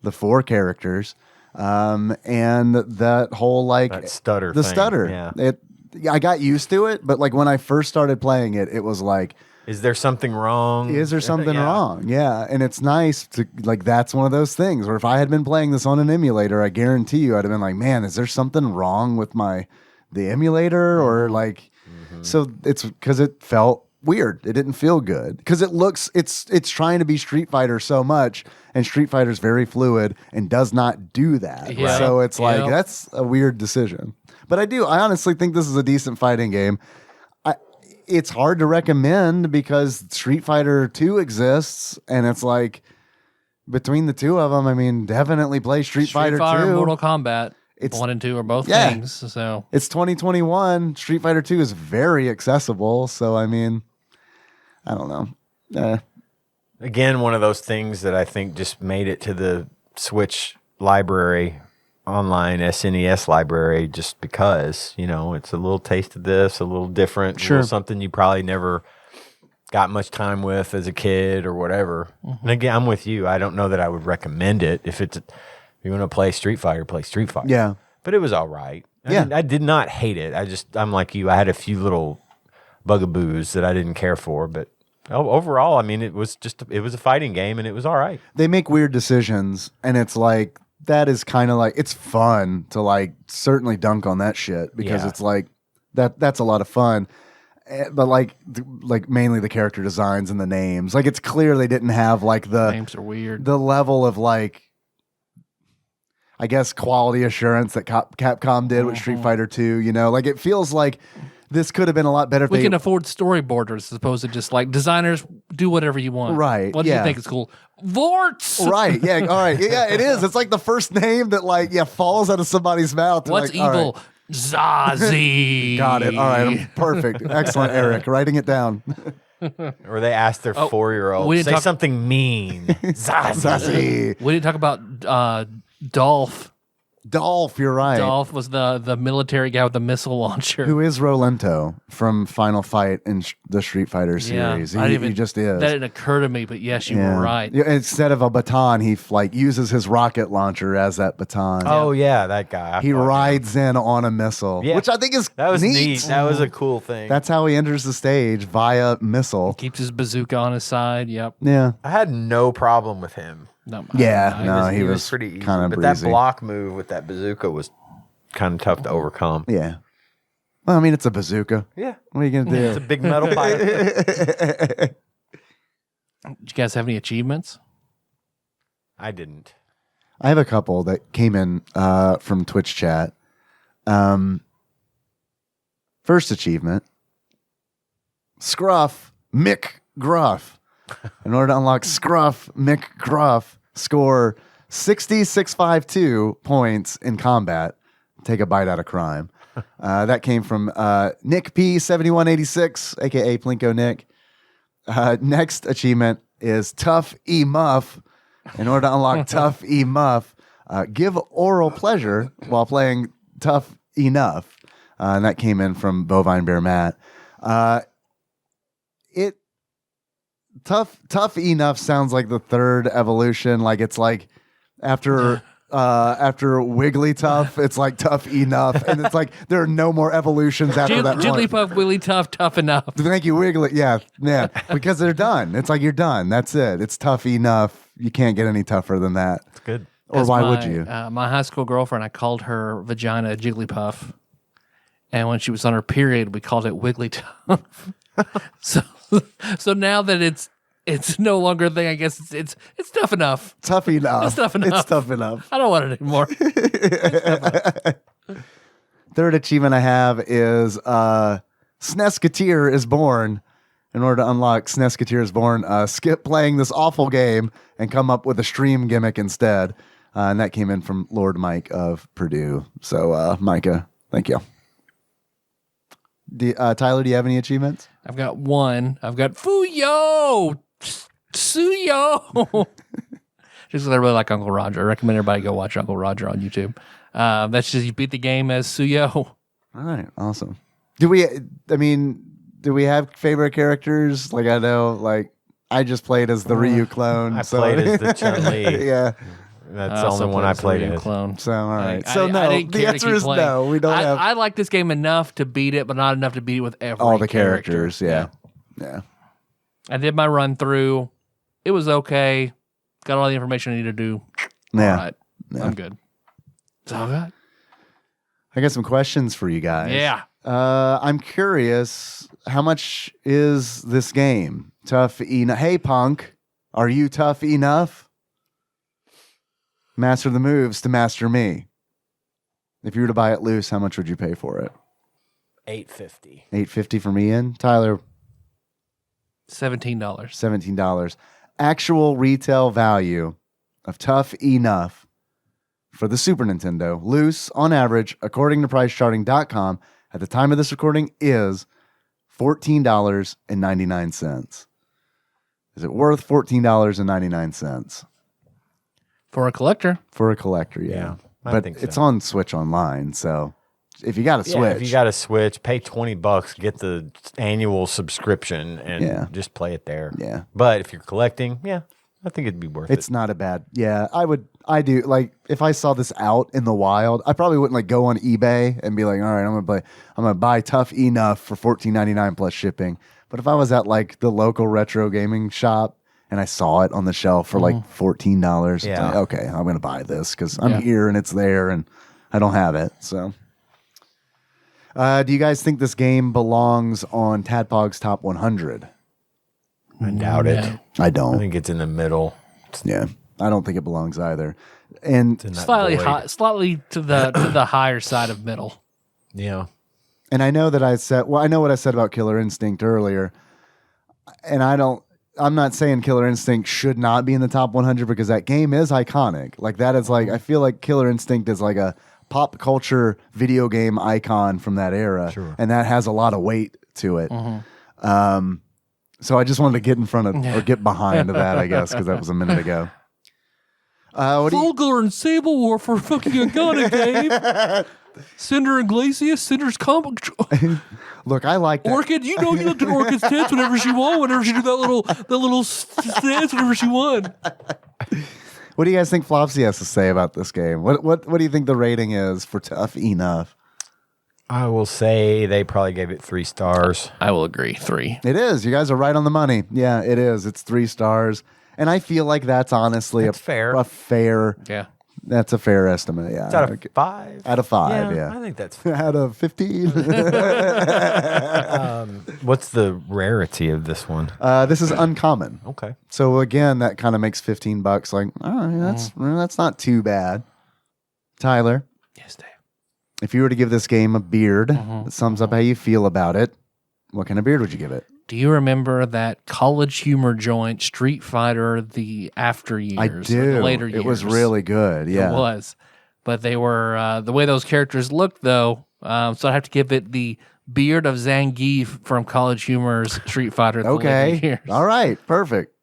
The 4 characters, and that whole That stutter the thing, stutter. yeah. I got used to it, but like when I first started playing it, it was like, Is there something wrong? is there something Yeah. wrong? Yeah. And it's nice to that's one of those things where if I had been playing this on an emulator, I guarantee you I'd have been like, man, is there something wrong with the emulator or so it's because it felt weird. It didn't feel good because it's trying to be Street Fighter so much and Street Fighter's very fluid and does not do that. Yeah. So it's like, Yeah. that's a weird decision. But I honestly think this is a decent fighting game. It's hard to recommend because Street Fighter 2 exists, and it's like between the two of them, I mean, definitely play Street Fighter 2. and Mortal Kombat. It's- 1 and 2 are both Yeah. things. So It's 2021. Street Fighter 2 is very accessible, so I mean, I don't know. Again, one of those things that I think just made it to the Switch library, online SNES library, just because, it's a little taste of this, a little different, a little something you probably never got much time with as a kid or whatever. And again, I'm with you. I don't know that I would recommend it. If you want to play Street Fighter, play Street Fighter. Yeah. But it was all right. Yeah. I did not hate it. I'm like you. I had a few little bugaboos that I didn't care for, but overall, I mean, it was a fighting game and it was all right. They make weird decisions, and it's like, that is kind of like, it's fun to certainly dunk on that shit because Yeah. it's like, that's a lot of fun. But like mainly the character designs and the names. Like it's clear they didn't have the names are weird. the level of I guess quality assurance that Capcom did with Street Fighter 2, it feels like this could have been a lot better if We they can afford storyboarders as opposed to just designers do whatever you want. Right, What do yeah. you think is cool? Vorts. right, yeah, all right. Yeah, it is. It's like the first name that falls out of somebody's mouth. They're What's like, all evil? right, Zazie. got it. All right, I'm perfect. Excellent, Eric. Writing it down. Or they asked their 4-year-old, we didn't say talk- something mean. Zazie. Sassy. We didn't talk about Dolph. Dolph, you're right. Dolph was the military guy with the missile launcher. Who is Rolento from Final Fight in the Street Fighter Yeah, series. I didn't He just is. That didn't occur to me, but yes, you were right. Yeah, instead of a baton, he uses his rocket launcher as that baton. Oh, yeah, that guy. He rides in on a missile, Yeah. which I think is That was neat. neat. That was a cool thing. That's how he enters the stage via missile. Keeps his bazooka on his side. Yep. Yeah, I had no problem with him. No, yeah. No, He he was was pretty easy. kind of But breezy. that block move with that bazooka was kind of tough to overcome. Yeah. Well, I mean, it's a bazooka. Yeah. What are you gonna It's a do? big metal pipe. Did you guys have any achievements? I didn't. I have a couple that came in from Twitch chat. First achievement: Scruff McGruff. In order to unlock Scruff McGruff, score 60652 points in combat. Take a bite out of crime. That came from Nick P7186, aka Plinko Nick. Next achievement is Tough E Muff. In order to unlock Tough E Muff, give oral pleasure while playing Tough Enough. And that came in from Bovine Bear Matt. Tough Enough sounds like the third evolution. Like it's like after after Wigglytuff, it's like Tough Enough, and it's like there are no more evolutions after that point. Jigglypuff, Wigglytuff, Tough Enough. Thank you, Wiggly. Yeah, because they're done. It's like you're done. That's it. It's tough enough. You can't get any tougher than that. It's good. Or why would you? My high school girlfriend, I called her vagina Jigglypuff, and when she was on her period, we called it Wigglytuff. so now that it's no longer a thing, I guess it's tough enough. Tough enough. It's tough enough. It's tough enough. I don't want it anymore. Third achievement I have is Snesketeer is born. In order to unlock Snesketeer is born, skip playing this awful game and come up with a stream gimmick instead. And that came in from Lord Mike of Purdue. So, Micah, thank you. Tyler, do you have any achievements? I've got one. I've got Fuyo! Suyo! Just because I really like Uncle Roger. I recommend everybody go watch Uncle Roger on YouTube. That's just, you beat the game as Suyo. All right, awesome. Do we have favorite characters? Like, I know, like, I just played as the Ryu clone. I played as the Chun-Li. Yeah. That's the only one I played as. Clone. So, all right. I So, no, didn't care the to answer keep is playing. no. We don't have I like this game enough to beat it, but not enough to beat it with every all the character. characters. Yeah. I did my run through. It was okay. Got all the information I needed to do. Yeah. All right. Yeah. I'm good. It's all good. I got some questions for you guys. Yeah. I'm curious, how much is this game? Tough enough. Hey, punk, are you tough enough? Master the moves to master me. If you were to buy it loose, how much would you pay for it? $8.50. $8.50 for me in. Tyler, $17. $17. Actual retail value of Tough Enough for the Super Nintendo, loose on average, according to PriceCharting.com, at the time of this recording is $14.99. Is it worth $14.99? For a collector. For a collector, yeah. I think so. It's on Switch Online, so if you got a Switch. If you got a Switch, pay $20, get the annual subscription, and just play it there. Yeah. But if you're collecting, I think it'd be worth it. It's not a bad. Yeah, I do. Like, if I saw this out in the wild, I probably wouldn't like go on eBay and be like, all right, I'm gonna buy Tough Enough for $14.99 plus shipping. But if I was at like the local retro gaming shop and I saw it on the shelf for like $14, it's like, okay, I'm gonna buy this because I'm here and it's there and I don't have it. So, do you guys think this game belongs on Tadpog's top 100? I doubt it. I don't. I think it's in the middle. Yeah, I don't think it belongs either. And It's in that Slightly void. slightly to the higher side of middle. Yeah. And I know that I know what I said about Killer Instinct earlier. And I'm not saying Killer Instinct should not be in the top 100 because that game is iconic. Like, that is like, I feel like Killer Instinct is like a pop culture video game icon from that era. Sure. And that has a lot of weight to it. So I just wanted to get in front of, or get behind that, I guess, because that was a minute ago. Fulgur and Sable War for fucking iconic game. Cinder and Glacius, Cinder's comic. Look, I like that. Orchid, you looked at Orchid's tits whenever she won, whenever she did that little dance whenever she won. What do you guys think Flopsy has to say about this game? What do you think the rating is for Tough Enough? I will say they probably gave it 3 stars. I will agree. 3. It is. You guys are right on the money. Yeah, it is. It's 3 stars. And I feel like that's honestly fair. Yeah. That's a fair estimate. Yeah. It's out of 5. Out of 5, yeah. I think that's fair. Out of 15. What's the rarity of this one? This is uncommon. Okay. So again, that kind of makes $15. Like, all right, that's not too bad. Tyler, Yes, Dave. if you were to give this game a beard that sums up how you feel about it, what kind of beard would you give it? Do you remember that College Humor joint, Street Fighter, the after years? I do. The later years. It was really good. Yeah. It was. But they were, the way those characters looked, though, so I'd have to give it the beard of Zangief from College Humor's Street Fighter. The later Okay. years. All right. Perfect.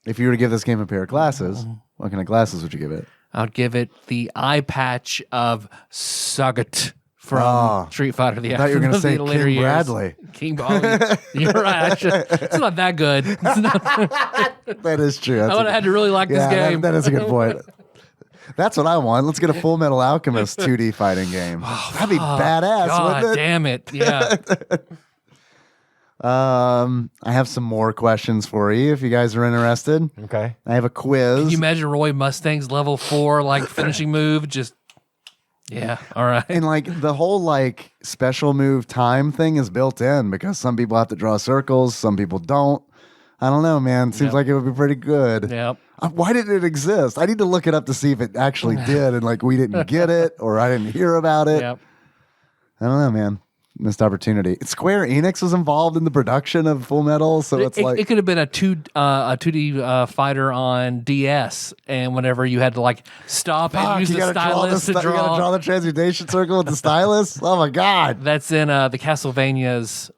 If you were to give this game a pair of glasses, what kind of glasses would you give it? I'd give it the eye patch of Sagat from Street Fighter. I thought you were going to say King Bradley. King Bradley. You're right. It's not that good. It's not, That is true. I would have had to really like this game. That is a good point. That's what I want. Let's get a Full Metal Alchemist 2D fighting game. That'd be badass, God wouldn't it? damn it. Yeah. I have some more questions for you if you guys are interested. Okay. I have a quiz. Can you imagine Roy Mustang's level 4 like finishing move? Just yeah. All right. And like the whole like special move time thing is built in because some people have to draw circles, some people don't. I don't know, man. Seems like it would be pretty good. Yep. Why did it exist? I need to look it up to see if it actually did and like we didn't get it or I didn't hear about it. Yep. I don't know, man. Missed opportunity. Square Enix was involved in the production of Full Metal, so it's like it could have been a 2D fighter on DS, and whenever you had to like stop and use you the gotta stylus to You gotta draw draw. the transmutation circle with the stylus. Oh my god! That's in the Castlevania's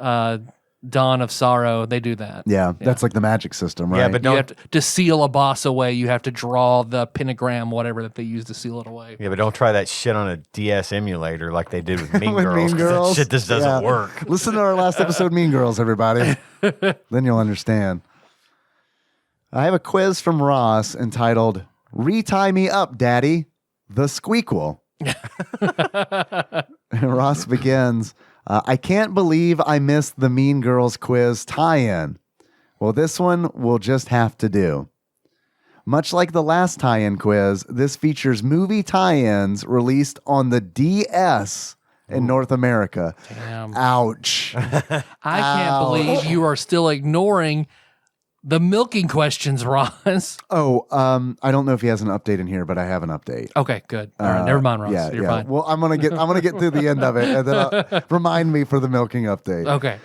Dawn of Sorrow. They do that. Yeah, that's like the magic system, right? Yeah, but You don't. have to seal a boss away. You have to draw the pentagram, whatever that they use to seal it away. Yeah, but don't try that shit on a DS emulator like they did with Mean With Girls. Mean 'cause Girls. That shit just doesn't Yeah. work. Listen to our last episode, Mean Girls, everybody. Then you'll understand. I have a quiz from Ross entitled "Retie Me Up, Daddy, the Squeakquel." Ross begins. I can't believe I missed the Mean Girls quiz tie-in. Well, this one we'll just have to do. Much like the last tie-in quiz, this features movie tie-ins released on the DS in North America. Damn. Ouch. I can't believe you are still ignoring the milking questions, Ross. Oh, I don't know if he has an update in here, but I have an update. Okay, good. All right, never mind, Ross. Yeah, You're yeah. fine. Well, I'm gonna get through the end of it, and then remind me for the milking update. Okay.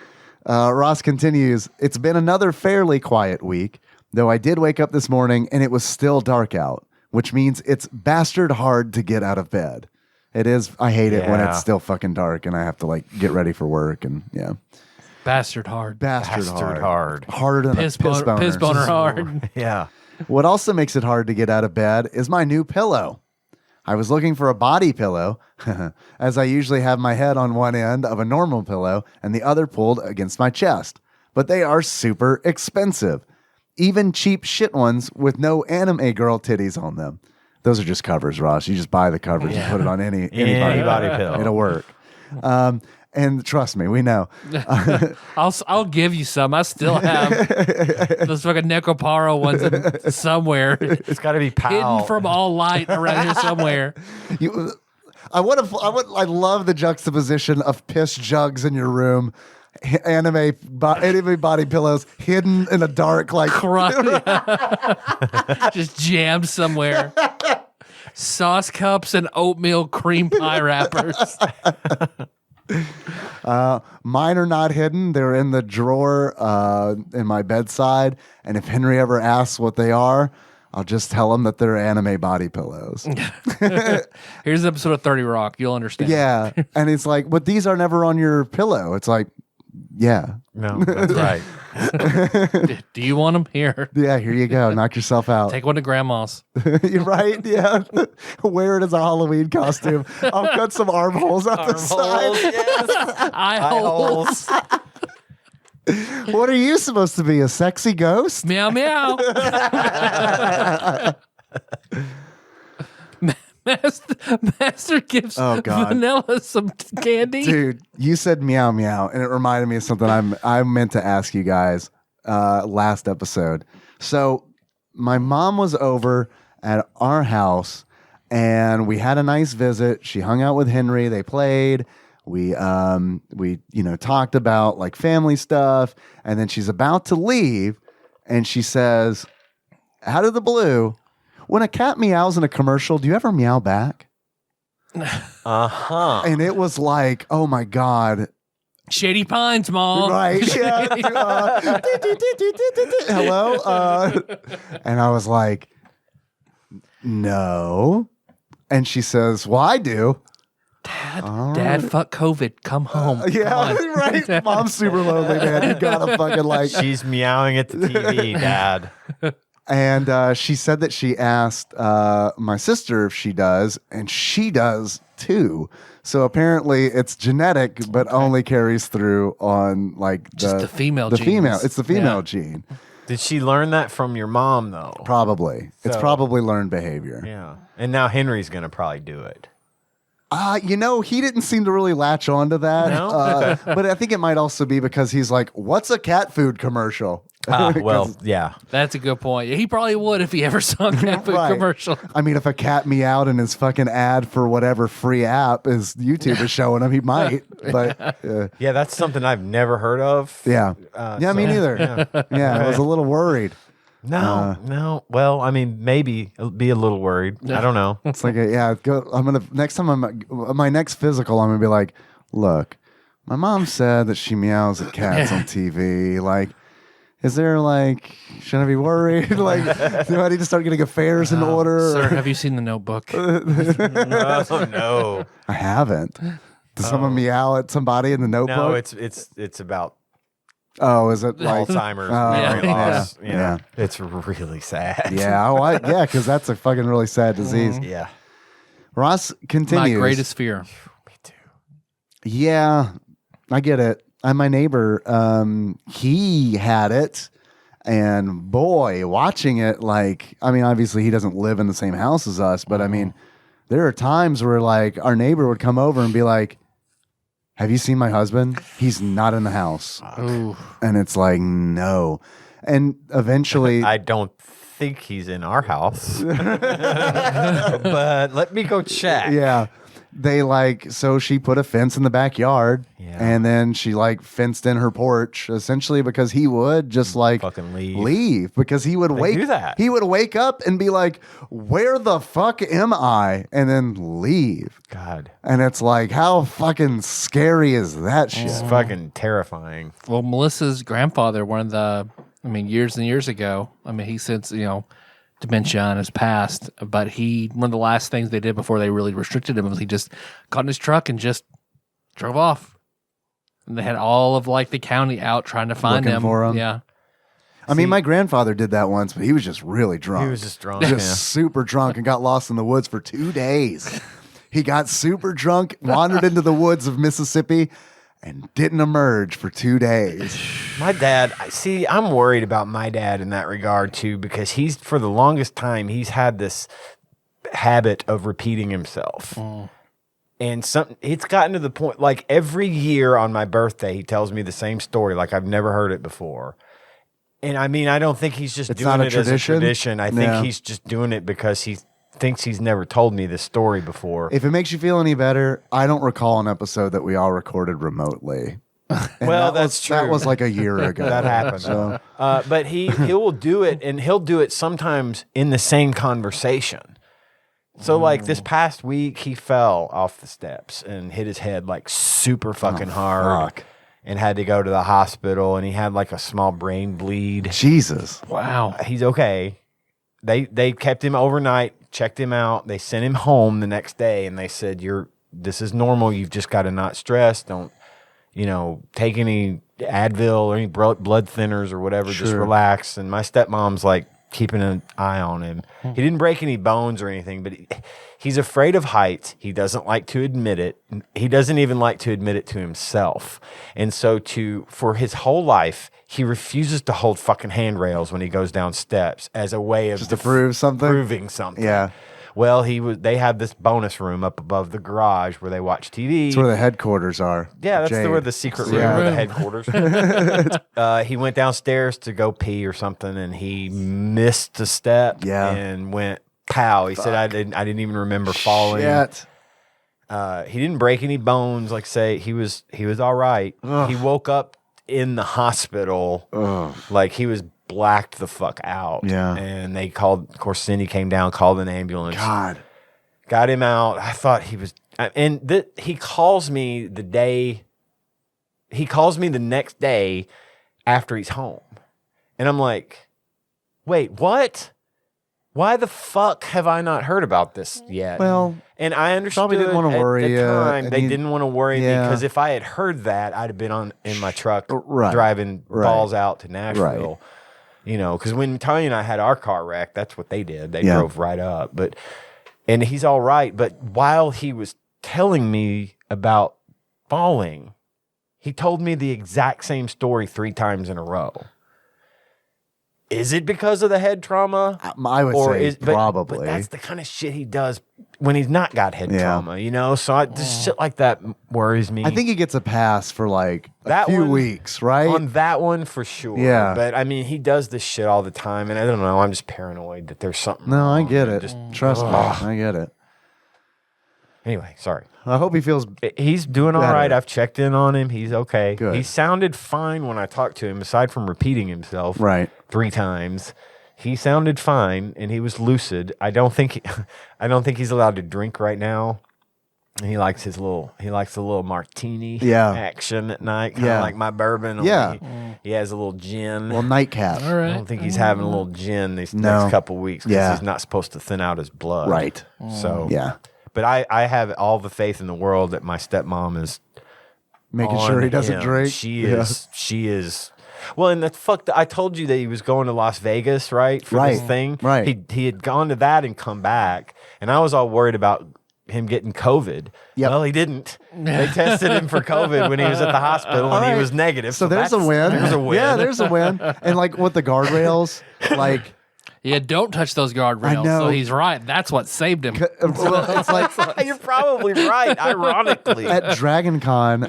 Ross continues. It's been another fairly quiet week, though I did wake up this morning and it was still dark out, which means it's bastard hard to get out of bed. It is. I hate it when Yeah. it's still fucking dark and I have to like get ready for work and yeah. Bastard hard. Bastard hard. Harder than Piss a piss boner. boner hard. Yeah. What also makes it hard to get out of bed is my new pillow. I was looking for a body pillow, as I usually have my head on one end of a normal pillow and the other pulled against my chest. But they are super expensive. Even cheap shit ones with no anime girl titties on them. Those are just covers, Ross. You just buy the covers and put it on any body pillow. It'll work. And trust me, we know. I'll give you some. I still have those fucking Necroparo ones somewhere, It's got to be Powell. hidden from all light around here somewhere. I love the juxtaposition of piss jugs in your room, anime body pillows hidden in a dark like Just jammed somewhere. Sauce cups and oatmeal cream pie wrappers. Mine are not hidden. They're in the drawer in my bedside. And if Henry ever asks what they are, I'll just tell him that they're anime body pillows. Here's an episode of 30 Rock. You'll understand. Yeah. And it's like, but these are never on your pillow. It's like, yeah. No, that's right. Do you want them? Here. Yeah, here you go. Knock yourself out. Take one to grandma's. You're right. Yeah. Wear it as a Halloween costume. I'll cut some armholes out the side. Eye holes. What are you supposed to be? A sexy ghost? Meow meow. Master gives Oh, God. Vanilla some candy. Dude, you said meow meow, and it reminded me of something I meant to ask you guys last episode. So my mom was over at our house, and we had a nice visit. She hung out with Henry. They played. We talked about like family stuff, and then she's about to leave, and she says, out of the blue, when a cat meows in a commercial, do you ever meow back? Uh-huh. And it was like, oh my God. Shady Pines, Mom. Right. Yeah. Hello. And I was like, no. And she says, well, I do. Dad, fuck COVID. Come home. Yeah, Come on. right. Mom's super lonely, man. You gotta fucking like. She's meowing at the TV, Dad. And she said that she asked my sister if she does, and she does too. So apparently it's genetic, but only carries through on like Just the female The genes. female. It's the female Yeah. gene. Did she learn that from your mom, though? Probably. It's So- probably learned behavior. Yeah. And now Henry's going to probably do it. He didn't seem to really latch on to that. No? But I think it might also be because he's like, what's a cat food commercial? Well, yeah. That's a good point. He probably would if he ever saw a cat food Right. commercial. I mean, if a cat meowed in his fucking ad for whatever free app is YouTube is showing him, he might. But Yeah, that's something I've never heard of. yeah. Me neither. Yeah, I was a little worried. No. Well, I mean, maybe be a little worried. I don't know. It's like, next time my next physical, I'm going to be like, look, my mom said that she meows at cats on TV. Like, is there should I be worried? Do I need to start getting affairs in order? Sir, have you seen The Notebook? Oh no. I haven't. Does someone meow at somebody in the Notebook? No, it's about Oh, is it like Alzheimer's, Yeah. memory loss. Yeah. Yeah. It's really sad. Yeah, because that's a fucking really sad disease. Yeah. Ross continues. My greatest fear. Me too. Yeah, I get it. And my neighbor, he had it, and boy, watching it, obviously he doesn't live in the same house as us, but I mean, there are times where our neighbor would come over and be like, have you seen my husband? He's not in the house. Ooh. And it's like, no. And eventually, I don't think he's in our house. But let me go check. yeah, they so she put a fence in the backyard, Yeah. and then she fenced in her porch, essentially because he would just Fucking leave. because he would do that. He would wake up and be like, where the fuck am I? And then leave. God. And it's like, how fucking scary is that shit? It's fucking terrifying. Well, Melissa's grandfather, years and years ago, he since, dementia and has passed, but one of the last things they did before they really restricted him was he just got in his truck and just drove off. And they had all of the county out trying to find Looking him. for him. Yeah. I mean, my grandfather did that once, but he was just really drunk. He was just drunk. Just super drunk and got lost in the woods for 2 days. He got super drunk, wandered into the woods of Mississippi, and didn't emerge for 2 days. My dad, I'm worried about my dad in that regard too, because for the longest time, he's had this habit of repeating himself. And it's gotten to the point, every year on my birthday, he tells me the same story, I've never heard it before. And I don't think he's just doing it as a tradition. I think he's just doing it because he thinks he's never told me this story before. If it makes you feel any better, I don't recall an episode that we all recorded remotely. And that's true. That was a year ago. That happened. So, But he will do it, and he'll do it sometimes in the same conversation. So this past week, he fell off the steps and hit his head super fucking hard. fuck. And had to go to the hospital, and he had a small brain bleed. Jesus. Wow. He's okay. They kept him overnight, checked him out. They sent him home the next day, and they said, this is normal. You've just got to not stress. Don't, take any Advil or any blood thinners or whatever. Just Sure. relax. And my stepmom's keeping an eye on him. He didn't break any bones or anything, but he's afraid of heights. He doesn't like to admit it. He doesn't even like to admit it to himself. And so for his whole life, he refuses to hold fucking handrails when he goes down steps as a way of Just to prove something? proving something. Yeah. Well, they have this bonus room up above the garage where they watch TV. That's where the headquarters are. Yeah, that's Jade. where the secret room Yeah. or the headquarters. He went downstairs to go pee or something, and he missed a step. Yeah. And went pow. He said, "I didn't even remember falling." Shit. He didn't break any bones. He was all right. Ugh. He woke up in the hospital he was blacked the fuck out. Yeah. And they called. Of course, Cindy came down, called an ambulance. God. Got him out. I thought he was, and he calls me the day. He calls me the next day after he's home, and I'm like, "Wait, what? Why the fuck have I not heard about this yet?" Well, and I understood. probably didn't want to worry at you, the time. and They you- didn't want to worry me Yeah. because if I had heard that, I'd have been in my truck Right. driving Right. balls out to Nashville. Because when Tanya and I had our car wrecked, that's what they did. They Yeah. drove right up. And he's all right. But while he was telling me about falling, he told me the exact same story 3 times in a row. Is it because of the head trauma? I would say probably. But that's the kind of shit he does when he's not got head Yeah. trauma, you know? So just shit like that worries me. I think he gets a pass for like a That few one- weeks, right? on that one for sure. Yeah. But I mean, he does this shit all the time. And I don't know. I'm just paranoid that there's something No, I wrong. get it. Just, Trust me. I get it. anyway, sorry. I hope he feels He's doing all Better. right. I've checked in on him. He's okay. Good. He sounded fine when I talked to him, aside from repeating himself right. 3 times. He sounded fine and he was lucid. I don't think he's allowed to drink right now. And he likes the little martini action at night, kind of like my bourbon. Yeah. He has a little gin. Well, nightcap. All right. I don't think he's having a little gin these No. next couple weeks because Yeah. he's not supposed to thin out his blood. Right. So Yeah. But I have all the faith in the world that my stepmom is Making on sure he doesn't him. drink. She Yeah. is. She is. Well, and I told you that he was going to Las Vegas, right? For this Right, thing. right. He had gone to that and come back, and I was all worried about him getting COVID. Yep. Well, he didn't. They tested him for COVID when he was at the hospital, and he right. was negative. So there's a win. There's a win. Yeah, there's a win. And like with the guardrails, like Yeah, don't touch those guardrails. know. So he's right. That's what saved him. well, it's like You're probably right. Ironically, at Dragon Con,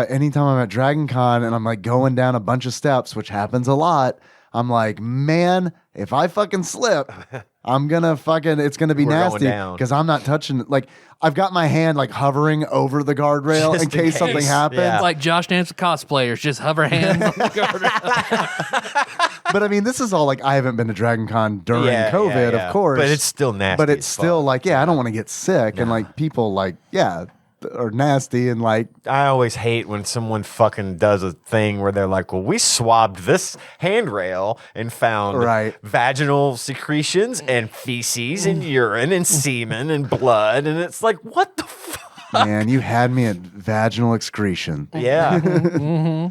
anytime I'm at Dragon Con and I'm like going down a bunch of steps, which happens a lot, I'm like, man, if I fucking slip, I'm gonna it's gonna be We're going nasty down. because I'm not touching it. Like I've got my hand like hovering over the guardrail Just in case something happens. Yeah. Like Josh Nance cosplayers, just hover hands on the guardrail. But I mean, this is all like I haven't been to Dragon Con during COVID, of course. But it's still nasty. But it's as still fuck. like, yeah, I don't want to get sick. And like people like, yeah, are nasty and like, I always hate when someone fucking does a thing where they're like, well, we swabbed this handrail and found Right. vaginal secretions and feces and urine and semen and blood. And it's like, what the fuck? man, you had me at vaginal excretion. Yeah.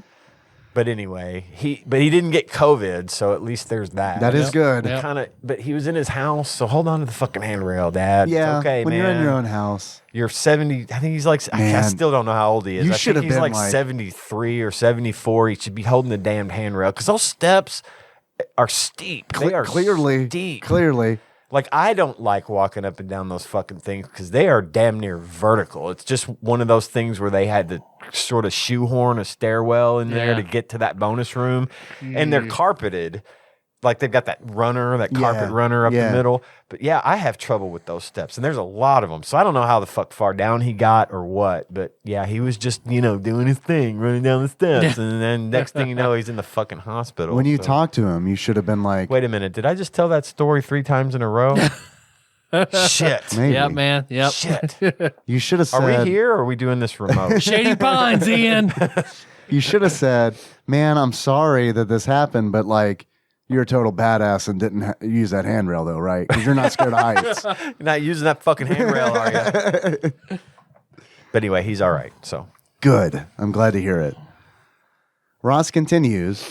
But anyway, he didn't get COVID, so at least there's that. That is good. Yep. But he was in his house, so hold on to the fucking handrail, Dad. Yeah, It's okay, when man. you're in your own house. You're 70. I think he's like, I Man. still don't know how old he is. You I should think have he's been like like 73 or 74. He should be holding the damned handrail because those steps are steep. They are steep. Clearly. Like, I don't like walking up and down those fucking things because they are damn near vertical. It's just one of those things where they had to sort of shoehorn a stairwell in there Yeah. to get to that bonus room. And they're carpeted. Like, they've got that carpet runner up the middle. But yeah, I have trouble with those steps. And there's a lot of them. So I don't know how the fuck far down he got or what. But yeah, he was just, doing his thing, running down the steps. And then next thing you know, he's in the fucking hospital. When you So- talk to him, you should have been like, Wait a minute. Did I just tell that story 3 times in a row? Shit. maybe. Yep, man. Yep. Shit. You should have said, Are we here or are we doing this remote? Shady Pines, Ian. you should have said, man, I'm sorry that this happened, but like, you're a total badass and didn't use that handrail though, right? Because you're not scared of heights. You're not using that fucking handrail, are you? But anyway, he's all right. So Good. I'm glad to hear it. Ross continues.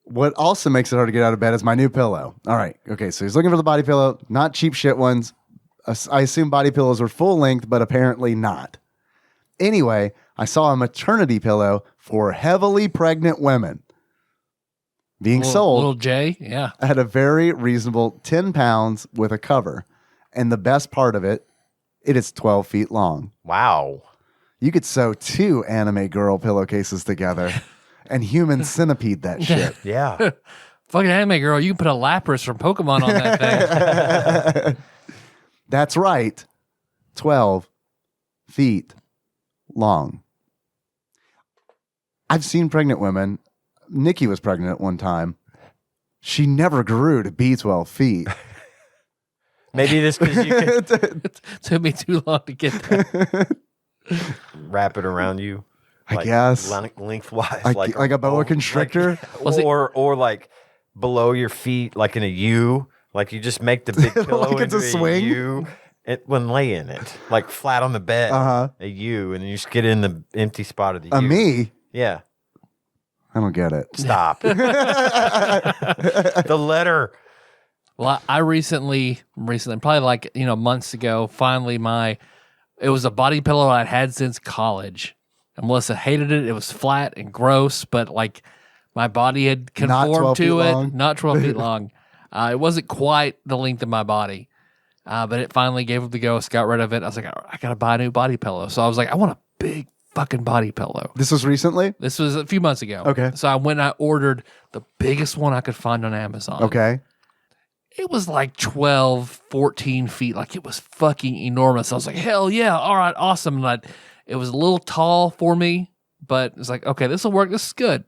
What also makes it hard to get out of bed is my new pillow. All right. Okay. So he's looking for the body pillow, not cheap shit ones. I assume body pillows were full length, but apparently not. Anyway, I saw a maternity pillow for heavily pregnant women being sold Little J. Yeah. at a very reasonable 10 pounds with a cover. And the best part of it, it is 12 feet long. wow. You could sew 2 anime girl pillowcases together and human centipede that shit. Yeah. Fucking anime girl, you can put a Lapras from Pokemon on that thing. That's right. 12 feet long. I've seen pregnant women. Nikki was pregnant at one time. She never grew to be 12 feet. Maybe this because you can Took me too long to get there. wrap it around you. I guess. Lengthwise. Like a boa constrictor? Or like below your feet, like in a U. Like you just make the big pillow Like it's into a swing? U. When lay in it. Like flat on the bed. Uh-huh. A U. And then you just get in the empty spot of the A U. me? Yeah. I don't get it. Stop. The letter. Well, I recently, probably like, months ago, finally it was a body pillow I'd had since college. And Melissa hated it. It was flat and gross, but like My body had Not 12 conformed feet to it. long? Not 12 feet long. It wasn't quite the length of my body. But it finally gave up the ghost, got rid of it. I was like, I got to buy a new body pillow. So I was like, I want a big fucking body pillow. This was recently? This was a few months ago. Okay. So I went and I ordered the biggest one I could find on Amazon. Okay. It was like 12, 14 feet. Like it was fucking enormous. I was like, hell yeah. All right, awesome. And it was a little tall for me, but it's like, okay, this will work. This is good.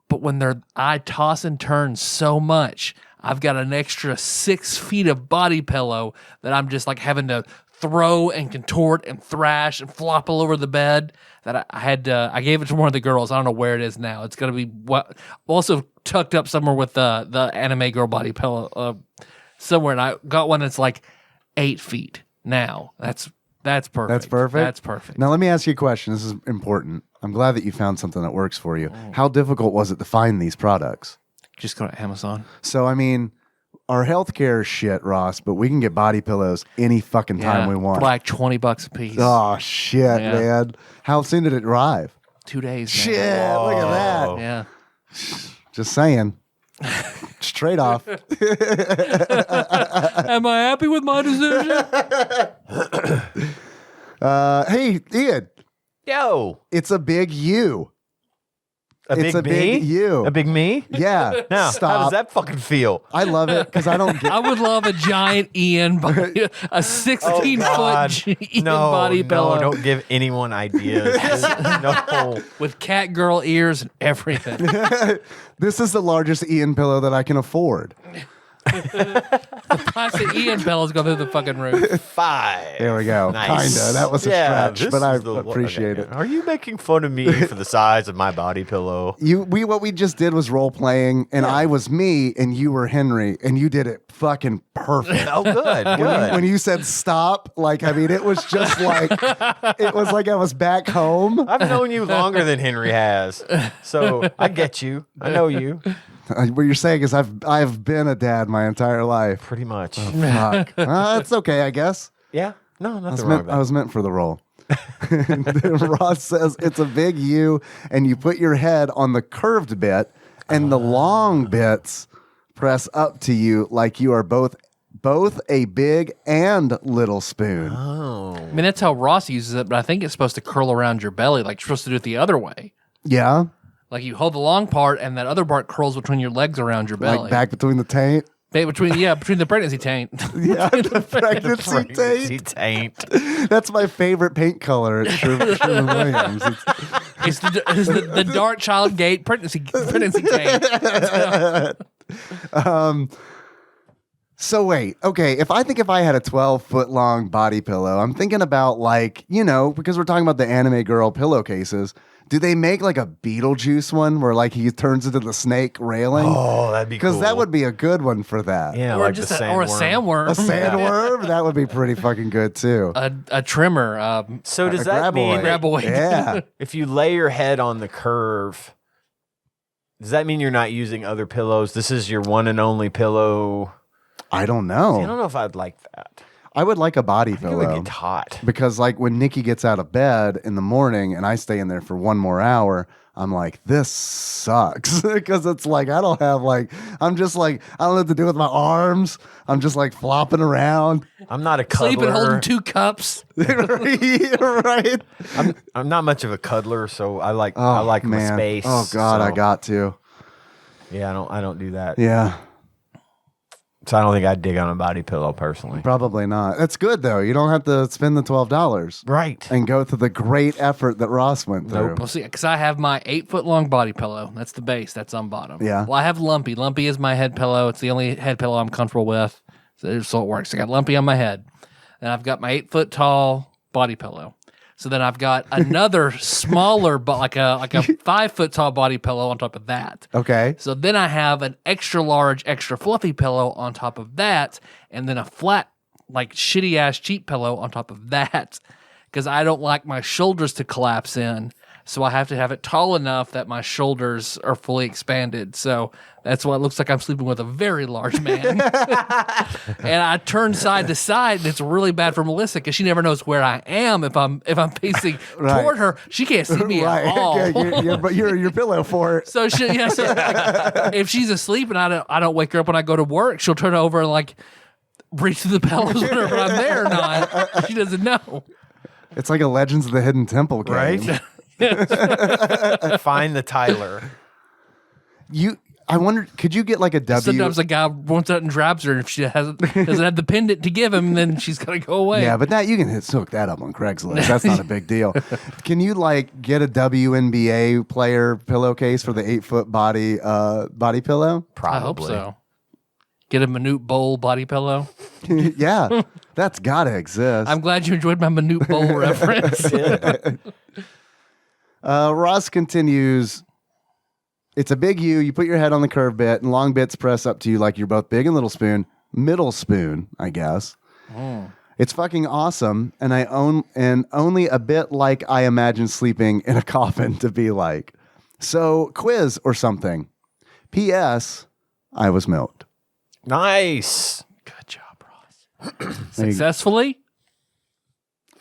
But when I toss and turn so much, I've got an extra 6 feet of body pillow that I'm just like having to throw and contort and thrash and flop all over the bed. That I gave it to one of the girls. I don't know where it is now. It's gonna be also tucked up somewhere with the anime girl body pillow somewhere. And I got one that's like 8 feet now. That's perfect. That's perfect? That's perfect. Now, let me ask you a question. This is important. I'm glad that you found something that works for you. How difficult was it to find these products? Just go to Amazon. So, I mean, our healthcare is shit, Ross, but we can get body pillows any fucking time we want. For like $20 a piece. Oh, shit, Yeah. man. How soon did it arrive? 2 days. Man. Shit, look at that. Yeah. Just saying. Just trade off. Am I happy with my decision? Hey, Ian, Yo, it's a big U. It's a big U. A big me? Yeah. Now, Stop. how does that fucking feel? I love it because I don't get. I would love a giant Ian, a 16-foot Ian body pillow. No, don't give anyone ideas. No. with cat girl ears and everything. This is the largest Ian pillow that I can afford. The price of Ian pillows go through the fucking roof. 5. There we go. Nice. Kinda. That was a stretch, this but I is the- appreciate it. Are you making fun of me for the size of my body pillow? What we just did was role playing, and I was me, and you were Henry, and you did it fucking perfect. Oh, good. Good. When you said stop, like, I mean, it was just like, it was like I was back home. I've known you longer than Henry has, so I get you. I know you What you're saying is I've been a dad my entire life. pretty much. Fuck. It's okay, I guess. Yeah. No, nothing wrong with I that. was meant for the role. And then Ross says it's a big U, and you put your head on the curved bit, and the long bits press up to you like you are both a big and little spoon. Oh. I mean, that's how Ross uses it, but I think it's supposed to curl around your belly. Like you're supposed to do it the other way. Yeah, Like you hold the long part, and that other part curls between your legs around your belly. like back between the taint. Between the pregnancy taint. Yeah, the pregnancy Pregnancy taint. taint. That's my favorite paint color at Sherwin-Williams. It's the dark child gate pregnancy taint. So wait, okay, if I had a 12-foot long body pillow, I'm thinking about like, because we're talking about the anime girl pillowcases, do they make like a Beetlejuice one where like he turns into the snake railing? Oh, that'd be cool. Because that would be a good one for that. Yeah, Or like just the or a sandworm. sandworm. A sandworm? That would be pretty fucking good too. A trimmer. So does A that mean graboid. Graboid. Yeah. if you lay your head on the curve, does that mean you're not using other pillows? This is your one and only pillow. I don't See, I know. don't know if I'd like that. I would like a body I think it would pillow. get hot. Because like when Nikki gets out of bed in the morning and I stay in there for one more hour, I'm like, this sucks. Because it's like, I don't have like, I'm just like, I don't know what to do with my arms. I'm just like flopping around. I'm not a cuddler. Sleeping holding 2 cups. Right? I'm not much of a cuddler, so I like my space. Oh God, so, I got to. Yeah, I don't do that. Yeah, So I don't think I'd dig on a body pillow personally. probably not. That's good though. You don't have to spend the $12 Right. and go through the great effort that Ross went through. Well, see, because I have my 8-foot-long body pillow. That's the base. That's on bottom. Yeah. Well, I have Lumpy. Lumpy is my head pillow. It's the only head pillow I'm comfortable with. So it works. I got Lumpy on my head. And I've got my 8-foot-tall body pillow. So then I've got another smaller, but like a 5-foot-tall body pillow on top of that. Okay. So then I have an extra large, extra fluffy pillow on top of that, and then a flat, like shitty ass cheap pillow on top of that, because I don't like my shoulders to collapse in. so I have to have it tall enough that my shoulders are fully expanded. So that's why it looks like I'm sleeping with a very large man. And I turn side to side, and it's really bad for Melissa because she never knows where I am if I'm facing toward her. She can't see me at all. Yeah, but you're your pillow fort. So if she's asleep and I don't wake her up when I go to work, she'll turn over and like reach through the pillows whenever I'm there or not. She doesn't know. It's like a Legends of the Hidden Temple game. Right? Find the Tyler. I wonder, could you get like a W? Sometimes a guy wants out and grabs her, and if she doesn't have the pendant to give him, then she's got to go away. Yeah, but that you can hook that up on Craigslist. That's not a big deal. Can you like get a WNBA player pillowcase for the 8-foot body pillow? Probably. I hope so. Get a Minute Bowl body pillow. Yeah, that's gotta exist. I'm glad you enjoyed my Minute Bowl reference. Ross continues. It's a big U. You put your head on the curve bit, and long bits press up to you like you're both big and little spoon. Middle spoon, I guess. It's fucking awesome, and only a bit like I imagine sleeping in a coffin to be like. So, quiz or something. P.S. I was milked. Nice. Good job, Ross. Successfully?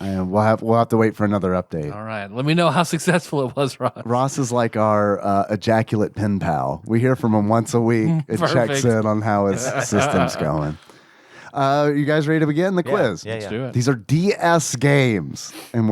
We'll have to wait for another update. All right. Let me know how successful it was, Ross. Ross is like our ejaculate pen pal. We hear from him once a week. It checks in on how his system's going. You guys ready to begin the quiz? Yeah. Let's do it. These are DS games, and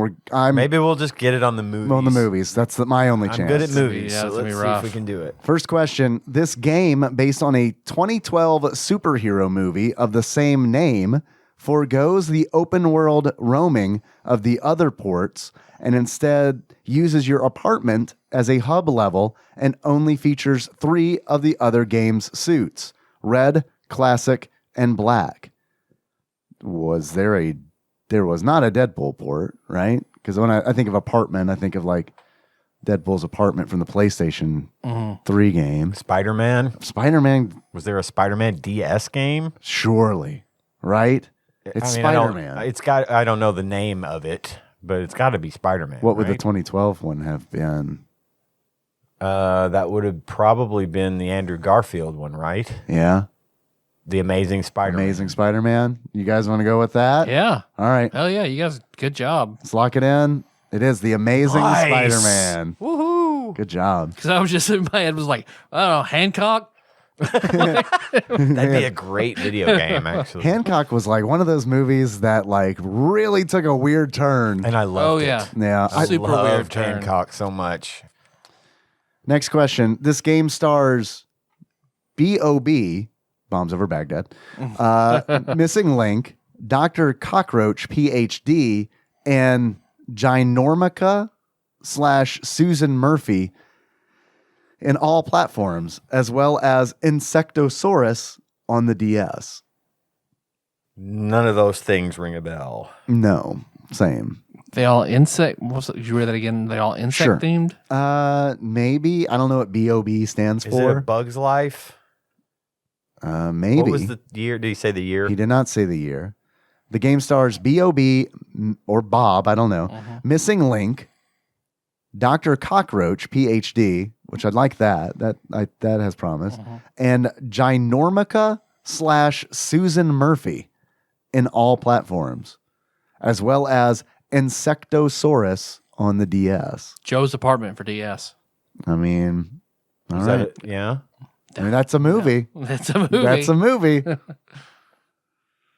Maybe we'll just get it on the movies. on the movies. That's my only I'm chance. good at movies, Yeah, so it's gonna let's be see rough. if we can do it. First question. This game, based on a 2012 superhero movie of the same name, forgoes the open world roaming of the other ports and instead uses your apartment as a hub level and only features 3 of the other game's suits: red, classic, and black. There was not a Deadpool port, right? Because when I think of apartment, I think of like Deadpool's apartment from the PlayStation 3 game. Spider-Man. Spider-Man, Was there a Spider-Man DS game? surely, right? It's Spider-Man. I don't know the name of it, but it's got to be Spider-Man. What would the right? 2012 one have been? That would have probably been the Andrew Garfield one, right? Yeah, The Amazing Spider-Man. Amazing Spider-Man. You guys want to go with that? Yeah. All right, Hell yeah. You guys, good job. let's lock it in. It is the Amazing Nice. Spider-Man. Woohoo! Good job. Because I was just in my head was like, I don't know, Hancock? That'd be a great video game, actually. Hancock was like one of those movies that like really took a weird turn. And I loved it. yeah. Yeah. I Super loved weird turn. Hancock so much. Next question. This game stars B.O.B., Bombs Over Baghdad, Missing Link, Dr. Cockroach, Ph.D., and Ginormica / Susan Murphy in all platforms, as well as Insectosaurus on the DS. None of those things ring a bell. No, same. They all insect. Did you read that again? They all insect Sure. themed? Maybe. I don't know what B.O.B. stands Is it for. a Bug's Life? Maybe. What was the year? Did he say the year? He did not say the year. The game stars B.O.B. or Bob, I don't know, Missing Link, Dr. Cockroach, Ph.D., which I'd like that. That has promise. And Ginormica / Susan Murphy in all platforms, as well as Insectosaurus on the DS. Joe's Apartment for DS. I mean, all Is that right. it? Yeah. I mean, that's a movie. That's a movie. That's a movie.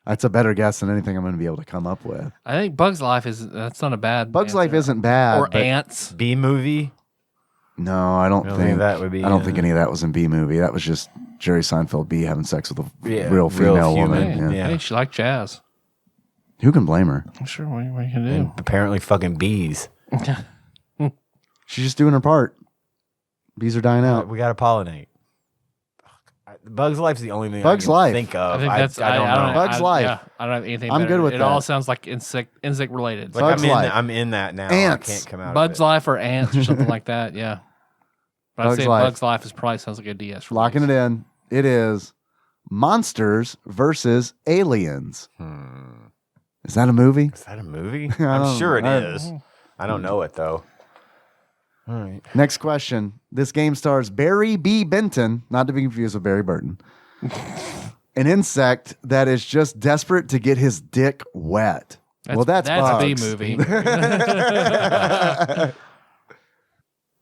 That's a better guess than anything I'm going to be able to come up with. I think Bug's Life that's not a bad Bug's answer. Life isn't bad. Or but- Ants. B movie. No, I don't I don't think think that would be I don't in think it. any of that was in B movie. That was just Jerry Seinfeld B having sex with a Yeah, real female human, woman. Yeah. yeah. Hey, she liked jazz. Who can blame her? I'm sure what you can do. And apparently fucking bees. She's just doing her part. Bees are dying out. We got to pollinate. Bug's Life's the only thing Bug's I can Life. think of. I think that's. I don't know. Bug's Life. Yeah, I don't have anything. I'm better. good with it. that. All sounds like insect related. Like Bug's Life. I'm in that now. Ants. I can't come out Bug's of it. Life or Ants or something like that. Yeah. But I'd Bug's say Life. Bug's Life is probably sounds like a DS. Locking it in. It is Monsters versus Aliens. Is that a movie? Is that a movie? I I'm don't- sure it I- is. I don't know it though. All right. Next question. This game stars Barry B. Benton, not to be confused with Barry Burton, an insect that is just desperate to get his dick wet. That's B Bugs. movie.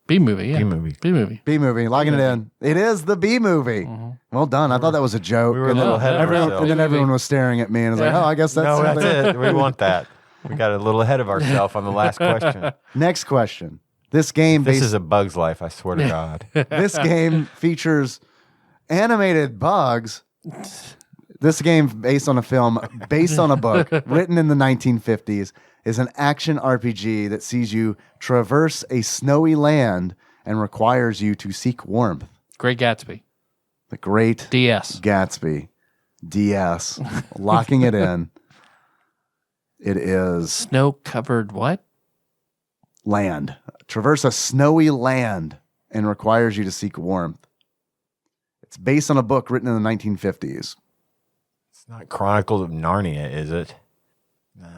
B movie, yeah. B movie. B movie. B movie, logging it in. It is the B movie. Well done. I thought that was a joke. We were a and little then ahead of everyone, ourselves. and then everyone was staring at me and was like, Yeah. oh, I guess that's No, something. that's it. We want that. We got a little ahead of ourselves on the last question. Next question. This game This is a Bug's Life, I swear to God. this game features animated bugs. This game, based on a film, based on a book, written in the 1950s, is an action RPG that sees you traverse a snowy land and requires you to seek warmth. Great Gatsby. The Great DS. Gatsby. DS. Locking it in. It is Snow-covered what? land. Traverse a snowy land and requires you to seek warmth. It's based on a book written in the 1950s. It's not Chronicles of Narnia, is it? Nah.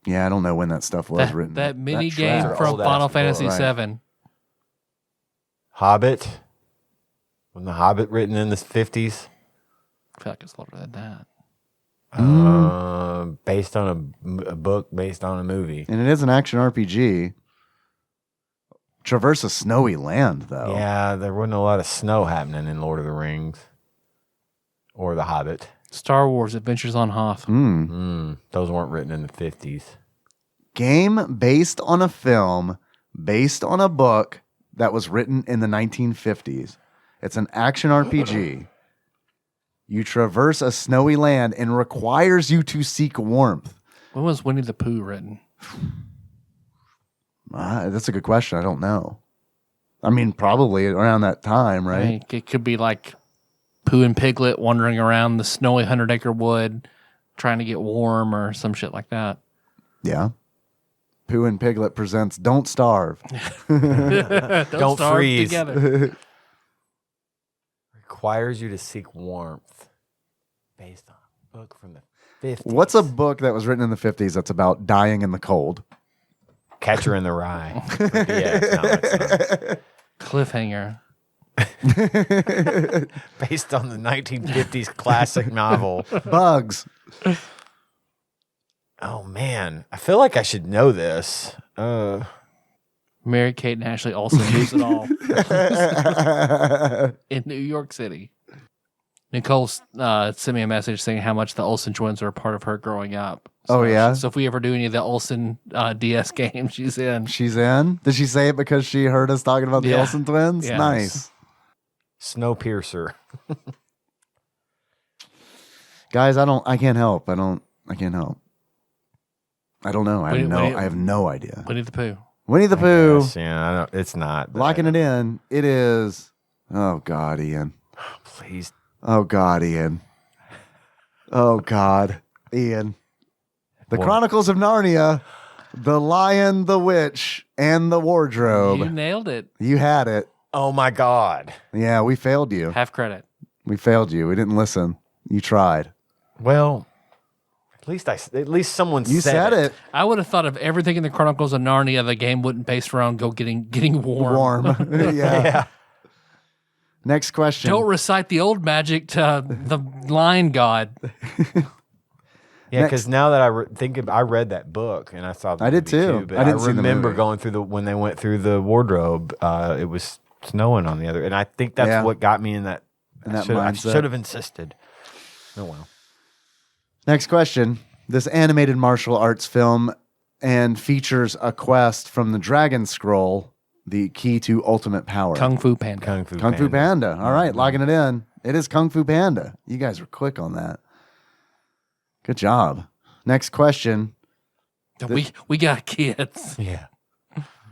Yeah, I don't know when that stuff was written. That mini tracks. game They're from old-ass Final books, Fantasy right. VII. Hobbit? Wasn't The Hobbit written in the 50s? I feel like it's older than that. Based on a book, based on a movie. And it is an action RPG. Traverse a snowy land, though. Yeah, there wasn't a lot of snow happening in Lord of the Rings or The Hobbit. Star Wars Adventures on Hoth. Those weren't written in the 50s. Game based on a film, based on a book that was written in the 1950s. It's an action RPG. You traverse a snowy land and requires you to seek warmth. When was Winnie the Pooh written? That's a good question. I don't know. I mean, probably around that time, right? I mean, it could be like Pooh and Piglet wandering around the snowy 100-acre wood trying to get warm or some shit like that. Yeah. Pooh and Piglet presents Don't Starve. Don't starve freeze. together. Requires you to seek warmth. Based on a book from the 50s. What's a book that was written in the 50s that's about dying in the cold? Catcher in the Rye. Yeah, it's not. Cliffhanger. Based on the 1950s classic novel. Bugs. Oh, man. I feel like I should know this. Mary Kate and Ashley Olsen lose it all in New York City. Nicole sent me a message saying how much the Olsen twins are a part of her growing up. So, Oh, yeah? So if we ever do any of the Olsen DS games, she's in. She's in? Did she say it because she heard us talking about the Yeah. Olsen twins? Yes. Nice. Snowpiercer. Guys, I can't help. I can't help. I don't know. I have no idea. Winnie the Pooh. Winnie the Pooh. Yes, yeah, I don't, it's not. but- Locking it in. It is. Oh, God, Ian. Please. Oh, God, Ian. Oh, God, Ian. The What? Chronicles of Narnia, The Lion, the Witch, and the Wardrobe. You nailed it. You had it. Oh, my God. Yeah, we failed you. Half credit. We failed you. We didn't listen. You tried. Well, at least someone You said it. I would have thought of everything in the Chronicles of Narnia. The game wouldn't base around getting warm. Warm. Yeah. Next question. Don't recite the old magic to the lion god. Yeah, because now that I read that book and I saw the I did movie too. but I didn't see the remember movie. going through when they went through the wardrobe, it was snowing on the other, and I think that's Yeah. what got me in that. In that I mindset. should have insisted. Oh well. Next question. This animated martial arts film and features a quest from the Dragon Scroll, the key to ultimate power. Kung Fu Panda. Kung Fu Panda. All right, logging it in. It is Kung Fu Panda. You guys were quick on that. Good job. Next question. We got kids. Yeah.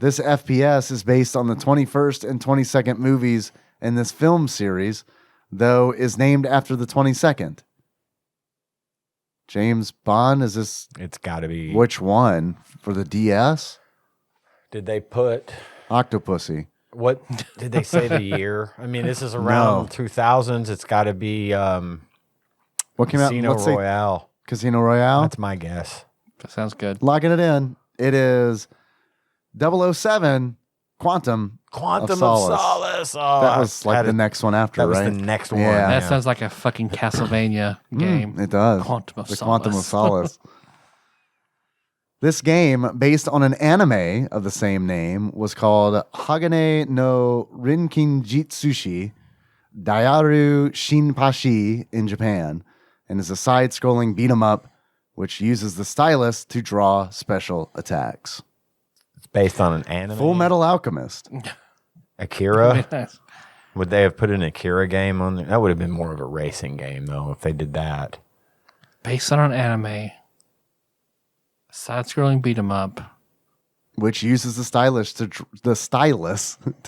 This FPS is based on the 21st and 22nd movies in this film series, though is named after the 22nd. James Bond, is this It's got to be. which one? For the DS? Did they put? Octopussy. What did they say the year? I mean, this is around 2000s. It's got to be What came out? Casino Let's say Royale. Casino Royale. That's my guess. That sounds good. Locking it in. It is 007 Quantum Quantum of Solace. Oh, That was like the next one after, that was right? the next one. Yeah. That sounds like a fucking Castlevania game. It does. Quantum of the Solace. Quantum of Solace. This game, based on an anime of the same name, was called Hagane no Rinkinjitsushi Daiaru Shinpashi in Japan, and is a side-scrolling beat-em-up which uses the stylus to draw special attacks. It's based on an anime. Full Metal Alchemist. Akira. Nice. Would they have put an Akira game on there? That would have been more of a racing game, though, if they did that. Based on an anime. Side-scrolling beat 'em up. Which uses the stylus to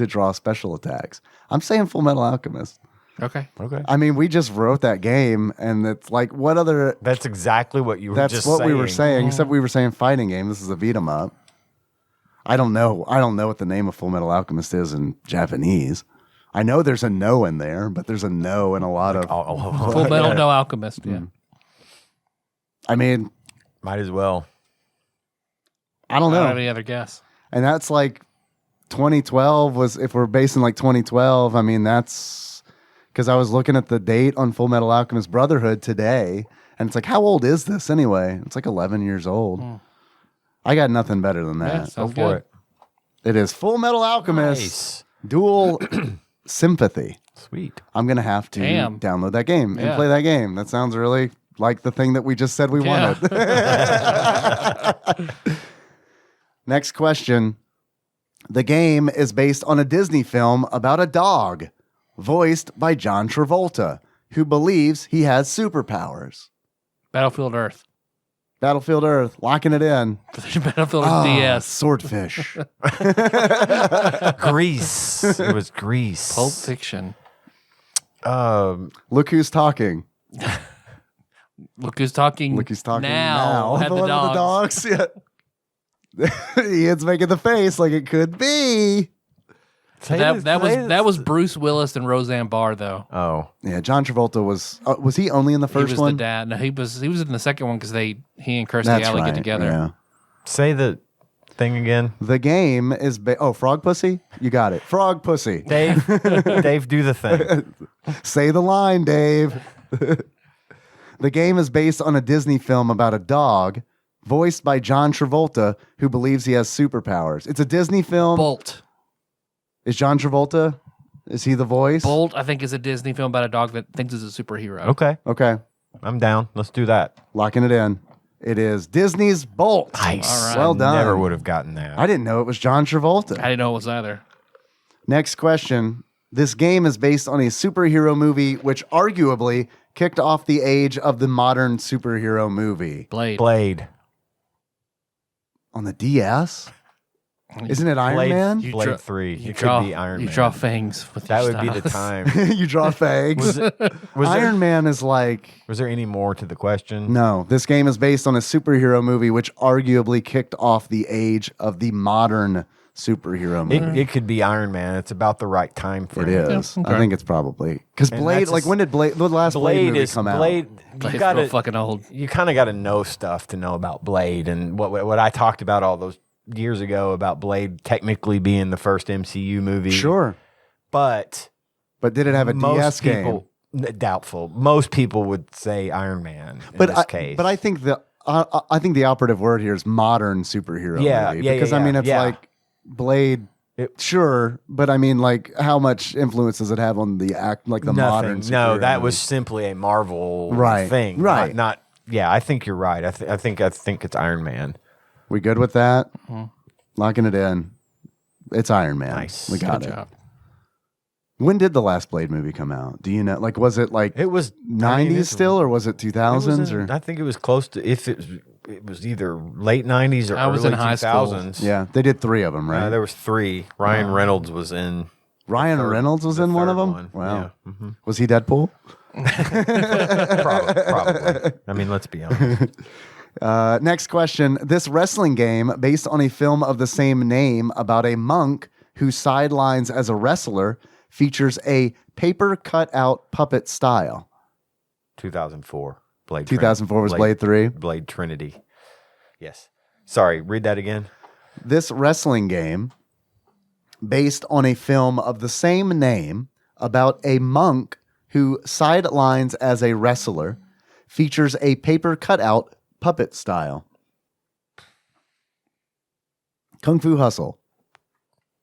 draw special attacks. I'm saying Full Metal Alchemist. Okay. I mean, we just wrote that game, and it's like, what other? That's exactly what you were That's just what saying. we were saying. Except we were saying fighting game. This is a beat 'em up. I don't know. I don't know what the name of Full Metal Alchemist is in Japanese. I know there's a no in there, but there's a no in a lot of. Full Metal No Alchemist. Yeah. I mean, Might as well. I don't I don't know. have any other guess. And that's like 2012 was, if we're basing like 2012, I mean, that's because I was looking at the date on Full Metal Alchemist Brotherhood today, and it's like, how old is this anyway? It's like 11 years old. I got nothing better than Yeah, that. sounds Go for good. it. It is Full Metal Alchemist Nice. Dual Sympathy. Sweet. I'm going to have to Damn. download that game and Yeah. play that game. That sounds really like the thing that we just said we Yeah. wanted. Next question. The game is based on a Disney film about a dog, voiced by John Travolta, who believes he has superpowers. Battlefield Earth. Battlefield Earth, locking it in. Battlefield Ah, DS. Swordfish. Grease. It was Grease. Pulp Fiction. Look who's talking. Look who's talking. Look who's talking now. now. Had the one with dogs. the dogs. Yeah. Ian's making the face like it could be. That was Bruce Willis and Roseanne Barr though. Oh. Yeah, John Travolta was he only in the He first was one? the dad. No, he was in the second one because he and Kirstie That's Alley right. get together. Yeah. Say the thing again. The game is Frog Pussy? You got it. Frog Pussy. Dave, do the thing. Say the line, Dave. The game is based on a Disney film about a dog, voiced by John Travolta, who believes he has superpowers. It's a Disney film. Bolt. Is John Travolta? Is he the voice? Bolt, I think, is a Disney film about a dog that thinks he's a superhero. Okay. Okay. I'm down. Let's do that. Locking it in. It is Disney's Bolt. Nice. All right. Well done. Never would have gotten that. I didn't know it was John Travolta. I didn't know it was either. Next question. This game is based on a superhero movie which arguably kicked off the age of the modern superhero movie. Blade. On the DS? Isn't it Iron Man? Blade 3. It draw, could be Iron Man. You draw fangs with That your would be the stylus. time. You draw fags. Was Iron Man is like... Was there any more to the question? No, this game is based on a superhero movie which arguably kicked off the age of the modern superhero movie. It could be Iron Man. It's about the right time It frame. is. Okay. I think it's probably... Because And Blade... that's Like, when did the last Blade movie come out? Blade. Blade's You gotta, real fucking old. you kind of got to know stuff to know about Blade and what I talked about all those years ago about Blade technically being the first MCU movie. Sure. But But did it have a DS game? Doubtful. Most people would say Iron Man in But this case. I think the operative word here is modern superhero Yeah, movie. yeah, Because yeah, I mean, it's yeah. like Blade... Sure, but I mean, like, how much influence does it have on the modern? Nothing. No, superhero that movie? was simply a Marvel Right, thing. right. Not. Yeah, I think you're right. I think it's Iron Man. We good with that? Locking it in. It's Iron Man. Nice. We got Good it. job. When did the last Blade movie come out? Do you know? Like, was it like It was 90s still, or was it 2000s? Or I think it was close to. If it was either late 90s or I was early in high school. 2000s. yeah, they did 3 of them, right? There was 3. Ryan Reynolds was in. Ryan Reynolds was the in one of third them. one. Wow. Yeah. Mhm. Was he Deadpool? Probably. I mean, let's be honest. Next question. This wrestling game, based on a film of the same name about a monk who sidelines as a wrestler, features a paper cutout puppet style. 2004. Blade. 2004 was Blade 3. Blade Trinity. Yes. Sorry. Read that again. This wrestling game, based on a film of the same name about a monk who sidelines as a wrestler, features a paper cutout puppet style. Kung Fu Hustle.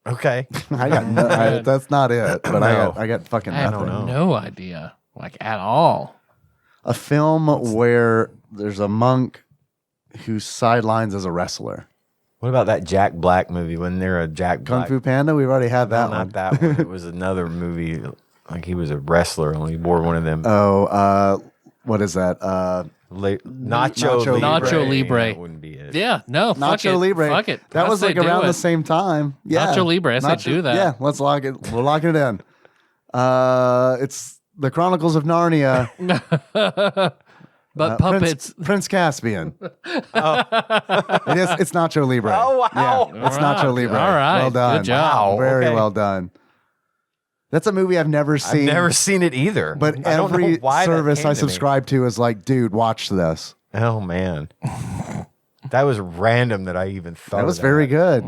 Okay. That's not it, but No. I got fucking I have nothing. know. no idea, like at all. A film where there's a monk who sidelines as a wrestler. What about that Jack Black movie? When they're a Jack Kung Black? Fu Panda, we've already had that No, one. not that one. It was another movie. Like he was a wrestler, only he wore one of them. What is that? Nacho Nacho Libre. Yeah, that wouldn't be it. Yeah, no, fuck Nacho it. Libre. Fuck it. That I was say like do around it. the same time. Yeah. Nacho Libre, I said do that. Yeah, let's lock it. We're locking it in. It's the Chronicles of Narnia. But puppets. Prince Caspian. It's Nacho Libre. Oh, wow. Yeah, it's Nacho Libre. All right. Well done. Good job. Wow, very Okay. well done. That's a movie I've never seen. I've never seen it either. But I don't know every why that service came I to me. subscribe to is like, dude, watch this. Oh man, that was random that I even thought. That was of very good.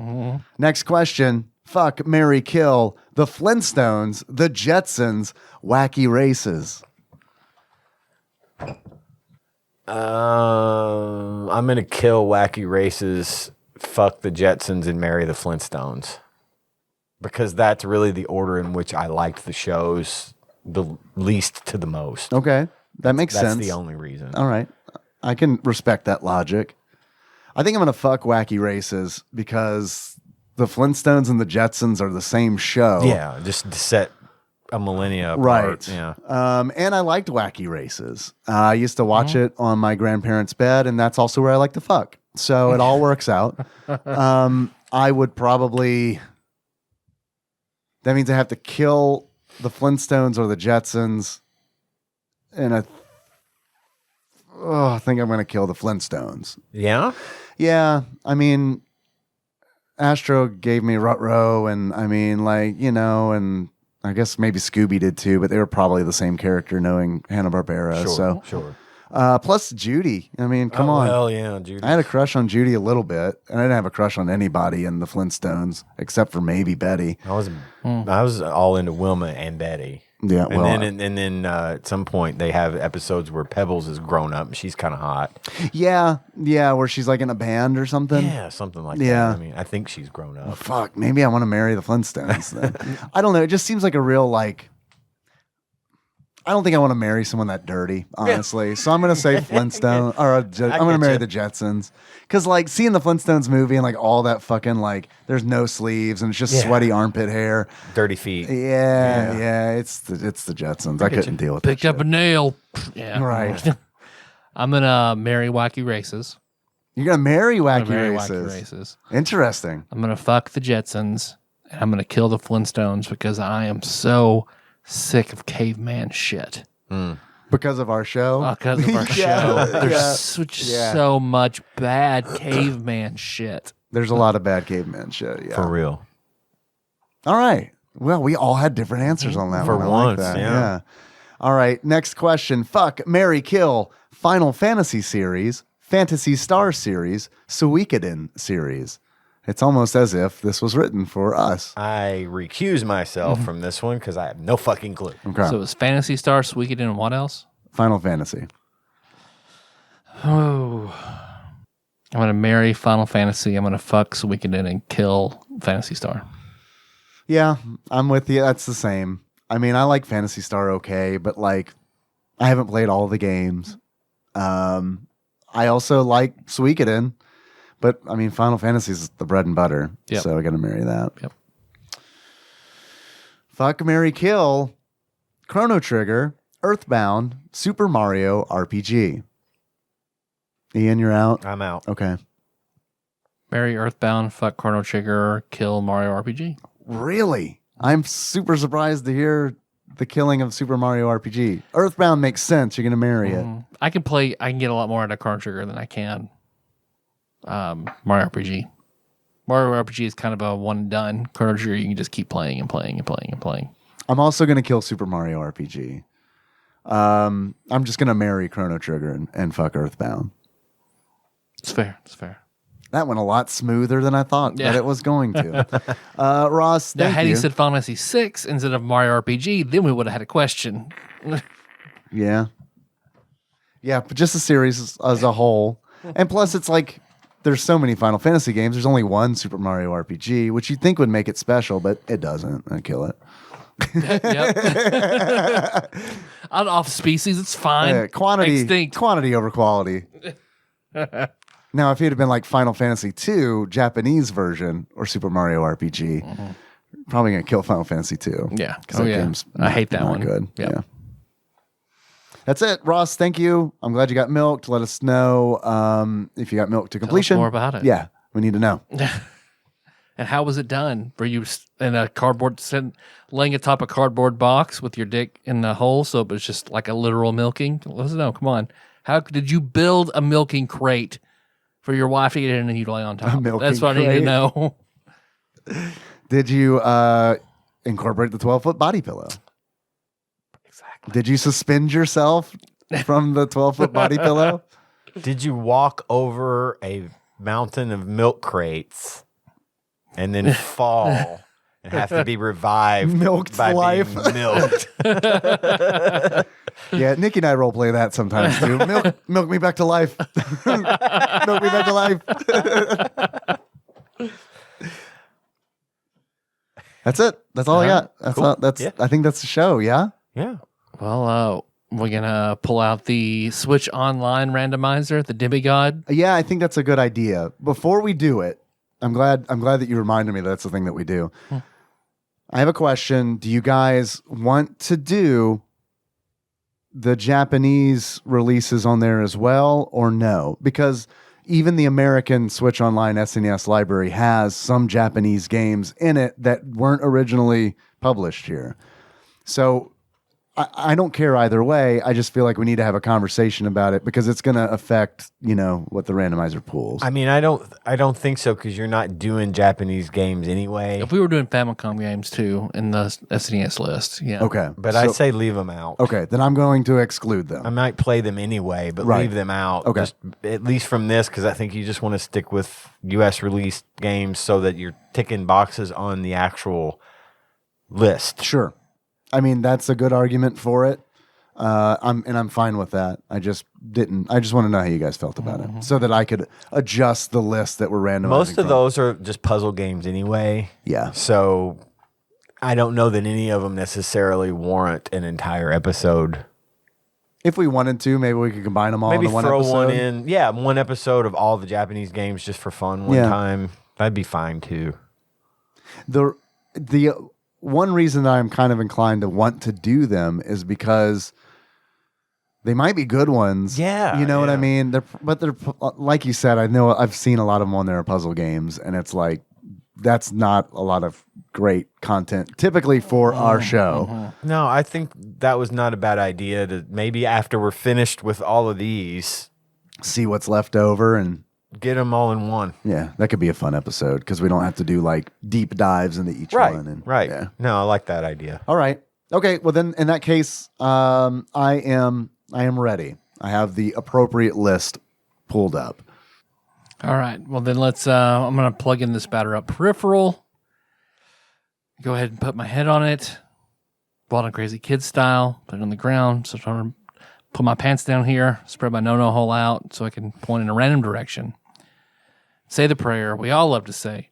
Next question. Fuck, marry, kill. The Flintstones, the Jetsons, wacky races. I'm gonna kill Wacky Races, fuck the Jetsons, and marry the Flintstones, because that's really the order in which I liked the shows, the least to the most. Okay, that makes That's sense. the only reason. All right. I can respect that logic. I think I'm going to fuck Wacky Races because the Flintstones and the Jetsons are the same show. Yeah, just to set a millennia Right. apart. Yeah. And I liked Wacky Races. I used to watch it on my grandparents' bed, and that's also where I like to fuck. So it all works out. I would probably. That means I have to kill the Flintstones or the Jetsons. And I think I'm going to kill the Flintstones. Yeah. Yeah, I mean, Astro gave me Ruh-Roh, and I mean, like, you know, and I guess maybe Scooby did too, but they were probably the same character knowing Hanna-Barbera. Sure. So, plus Judy. I mean, come on. Well, yeah, Judy. I had a crush on Judy a little bit, and I didn't have a crush on anybody in the Flintstones except for maybe Betty. I was all into Wilma and Betty. Yeah, well, and then at some point they have episodes where Pebbles is grown up and she's kind of hot. yeah, where she's like in a band or something. Yeah, something like Yeah. that. I mean, I think she's grown up. Fuck, maybe I want to marry the Flintstones then. I don't know. It just seems like a real, like, I don't think I want to marry someone that dirty, honestly. So I'm going to say Flintstone, or I'm going to get marry you. the Jetsons. Because, like, seeing the Flintstones movie and, like, all that fucking, like, there's no sleeves and it's just Yeah. sweaty armpit hair. Dirty feet. Yeah, it's the Jetsons. I couldn't deal with Picked that up a nail. Yeah. Right. I'm going to marry Wacky Races. You're going to marry I'm Wacky gonna marry Races. Wacky Races. Interesting. I'm going to fuck the Jetsons. And I'm going to kill the Flintstones because I am so sick of caveman shit. Because of our show. Because of our show. There's so much bad caveman shit. There's a lot of bad caveman shit. Yeah. For real. All right. Well, we all had different answers on that For one. I once, like that. yeah. All right. Next question. Fuck, marry, kill. Final Fantasy series, Fantasy Star series, Suikoden series. It's almost as if this was written for us. I recuse myself from this one because I have no fucking clue. Okay. So it was Fantasy Star, Suikoden, and what else? Final Fantasy. Oh. I'm going to marry Final Fantasy. I'm going to fuck Suikoden and kill Fantasy Star. Yeah, I'm with you. That's the same. I mean, I like Fantasy Star okay, but like, I haven't played all the games. I also like Suikoden. But, I mean, Final Fantasy is the bread and butter. Yep. So I got to marry that. Yep. Fuck, marry, kill. Chrono Trigger, Earthbound, Super Mario RPG. Ian, you're out? I'm out. Okay. Marry Earthbound, fuck Chrono Trigger, kill Mario RPG. Really? I'm super surprised to hear the killing of Super Mario RPG. Earthbound makes sense. You're going to marry it. I can get a lot more out of Chrono Trigger than I can Mario RPG. Mario RPG is kind of a one and done. Chrono Trigger, you can just keep playing and playing and playing and playing. I'm also going to kill Super Mario RPG. I'm just going to marry Chrono Trigger and fuck Earthbound. It's fair. It's fair. That went a lot smoother than I thought that it was going to. Ross, Now, thank had you. he said Final Fantasy 6 instead of Mario RPG, then we would have had a question. Yeah. Yeah, but just the series as a whole. And plus, it's like there's so many Final Fantasy games. There's only one Super Mario RPG, which you'd think would make it special, but it doesn't. I'd kill it. Out off species, it's fine. Quantity Extinct. quantity over quality. Now, if it had been like Final Fantasy 2 Japanese version or Super Mario RPG, probably gonna kill Final Fantasy 2. Yeah. 'Cause that game's I hate that not one. Good. Yep. Yeah. That's it, Ross. Thank you. I'm glad you got milked. Let us know if you got milked to completion. more about it. Yeah, we need to know. And how was it done? Were you in a cardboard, laying atop a cardboard box with your dick in the hole, so it was just like a literal milking? Let us know. Come on. How did you build a milking crate for your wife to get in and you lay on top? That's what I need to crate? know. Did you incorporate the 12-foot body pillow? Exactly. Did you suspend yourself from the 12-foot body pillow? Did you walk over a mountain of milk crates and then fall and have to be revived Milked by to life. being milked? Yeah, Nikki and I role play that sometimes too. Milk me back to life. Milk me back to life. That's it. That's all I got. That's Cool. all. That's. Yeah. I think that's the show. Yeah. Yeah. Well, we're going to pull out the Switch Online randomizer, the demigod. Yeah, I think that's a good idea. Before we do it, I'm glad that you reminded me that's the thing that we do. I have a question. Do you guys want to do the Japanese releases on there as well, or no? Because even the American Switch Online SNES library has some Japanese games in it that weren't originally published here. So I don't care either way. I just feel like we need to have a conversation about it because it's going to affect, what the randomizer pools. I mean, I don't think so because you're not doing Japanese games anyway. If we were doing Famicom games too in the SNES list, yeah. Okay. But so- I say leave them out. Okay, then I'm going to exclude them. I might play them anyway, but Right. leave them out. Okay. Just, at least from this, because I think you just want to stick with U.S. released games so that you're ticking boxes on the actual list. Sure. I mean, that's a good argument for it. I'm fine with that. I just want to know how you guys felt about it so that I could adjust the list that we're randomizing. Most of from. those are just puzzle games anyway. Yeah. So I don't know that any of them necessarily warrant an entire episode. If we wanted to, maybe we could combine them all Maybe into one throw episode. one in. Yeah, one episode of all the Japanese games just for fun one Yeah. time. That'd be fine too. The one reason that I'm kind of inclined to want to do them is because they might be good ones. Yeah, You know what I yeah. mean? They're like you said, I know I've seen a lot of them on there puzzle games, and it's like, that's not a lot of great content typically for our show. No, I think that was not a bad idea to maybe after we're finished with all of these, See what's left over, and get them all in one. yeah, that could be a fun episode because we don't have to do like deep dives into each one. And, right. Yeah. No, I like that idea. All right. Okay. Well, then in that case, I am ready. I have the appropriate list pulled up. All right. Well, then let's, I'm going to plug in this batter up peripheral. Go ahead and put my head on it. Wild and Crazy Kid style. Put it on the ground. So I'm trying to put my pants down here, spread my no-no hole out so I can point in a random direction. Say the prayer we all love to say.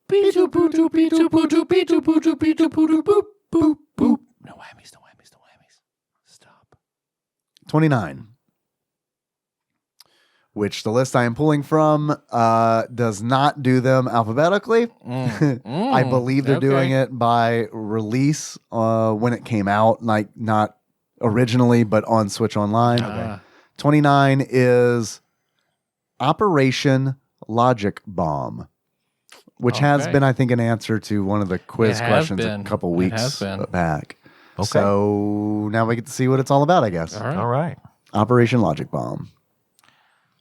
Beetu bootu beetu bootu beetu bootu beetu bootu boop boop boop. No whammies, no whammies, no whammies. Stop. 29. Which the list I am pulling from does not do them alphabetically. I believe they're doing it by release when it came out, like not originally, but on Switch Online. 29 is Operation Logic Bomb, which has Okay. been, I think, an answer to one of the quiz It has questions been. a couple It weeks has been. back. Okay. So now we get to see what it's all about, I guess. All right. All right. Operation Logic Bomb.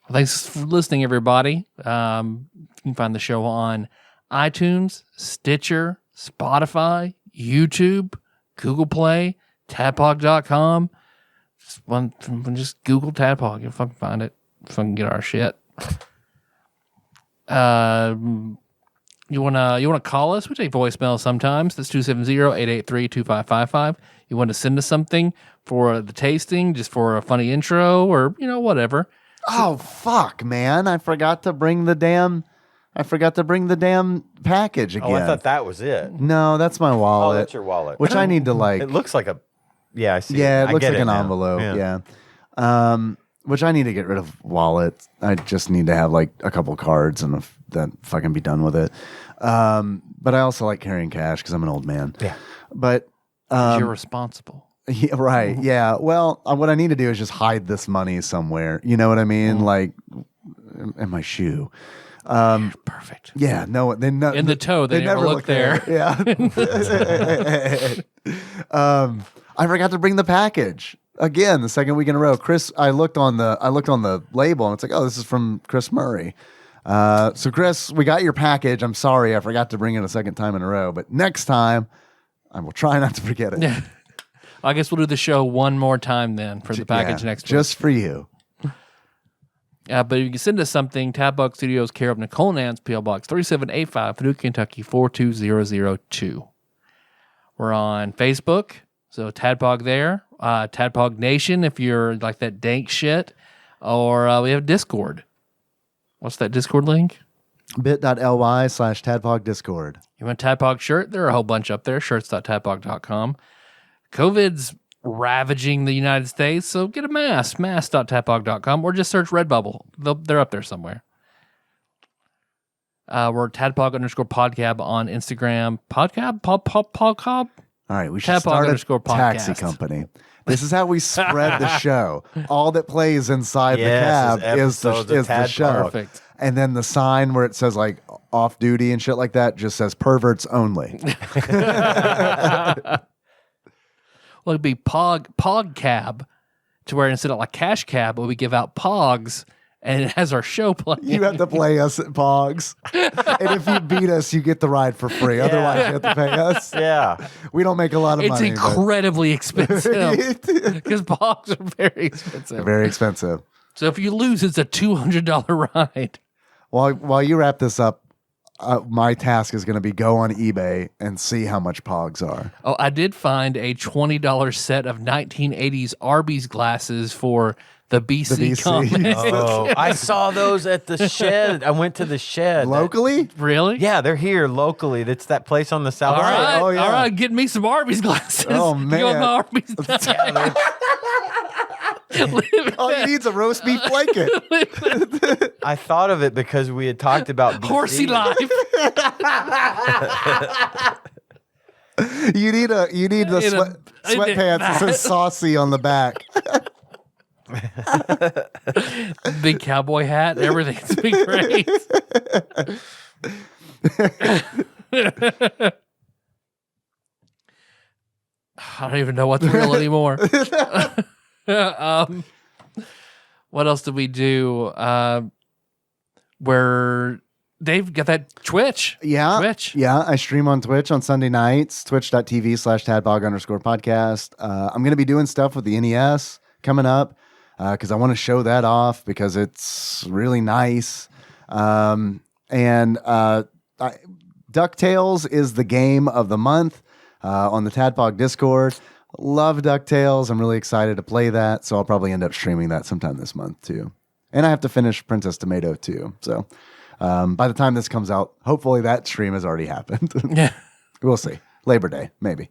Well, thanks for listening, everybody. You can find the show on iTunes, Stitcher, Spotify, YouTube, Google Play, TADPOG.com. Just Google TADPOG. You'll fucking find it. Fucking get our shit. You wanna call us? We take voicemail sometimes. That's 270-883-2555. You want to send us something for the tasting, just for a funny intro, or whatever. Oh fuck, man! I forgot to bring the damn package again. Oh, I thought that was it. No, that's my wallet. Oh, that's your wallet. Which I need to like. It looks like a. Yeah, I see. Yeah, I it looks get like an now. envelope. Yeah. Which I need to get rid of wallet. I just need to have like a couple cards and then fucking be done with it. But I also like carrying cash because I'm an old man. Yeah. But 'Cause you're responsible. yeah, right. Yeah. Well, what I need to do is just hide this money somewhere. You know what I mean? Like in my shoe. Perfect. Yeah. No. They no, In the toe. They never look there. Yeah. I forgot to bring the package. Again, the second week in a row. Chris, I looked on the label and it's like, oh, this is from Chris Murray. So Chris, we got your package. I'm sorry, I forgot to bring it a second time in a row, but next time I will try not to forget it. Yeah. I guess we'll do the show one more time then for the package next week. Just for you. But if you can send us something, TADPOG Studios, care of Nicole Nance, P.O. Box 3785, Paducah, Kentucky 42002. We're on Facebook, so TADPOG there. TADPOG Nation if you're like that dank shit. Or we have Discord. What's that Discord link? bit.ly/TADPOG Discord. You want a TADPOG shirt? There are a whole bunch up there. Shirts.tadpog.com. COVID's ravaging the United States, so get a mask. Mask.tadpog.com or just search Redbubble. They're up there somewhere. We're TADPOG_podcab on Instagram. Podcab? All right, we should TADPOG start a taxi podcast. company. This is how we spread the show. All that plays inside the cab is the show. Perfect. And then the sign where it says like off duty and shit like that just says perverts only. Well, it'd be Pog Cab, to where instead of like Cash Cab, we give out Pogs, and it has our show playing. You have to play us at Pogs. And if you beat us, you get the ride for free. Otherwise, you have to pay us. Yeah. We don't make a lot of It's money. incredibly expensive because Pogs are very expensive. They're very expensive. So if you lose, it's a $200 ride. While you wrap this up, my task is going to be go on eBay and see how much Pogs are. Oh, I did find a $20 set of 1980s Arby's glasses for the BC Comics. Oh, I saw those at the shed. I went to the shed. Locally? Really? Yeah, they're here locally. It's that place on the south All side. right. Oh, yeah. All right. Get me some Arby's glasses. Oh, man. Go to Arby's. All you need is a roast beef blanket. I thought of it because we had talked about BC. Horsey life. You need the sweatpants that says saucy on the back. Big cowboy hat. Everything's be great. I don't even know what's real anymore. What else did we do? Where Dave got that Twitch. Yeah. Twitch. Yeah. I stream on Twitch on Sunday nights, twitch.tv/tadpog_podcast. I'm going to be doing stuff with the NES coming up because I want to show that off because it's really nice. DuckTales is the game of the month on the Tadpog Discord. Love DuckTales. I'm really excited to play that, so I'll probably end up streaming that sometime this month too. And I have to finish Princess Tomato too. So by the time this comes out, hopefully that stream has already happened. Yeah. We'll see. Labor Day, maybe.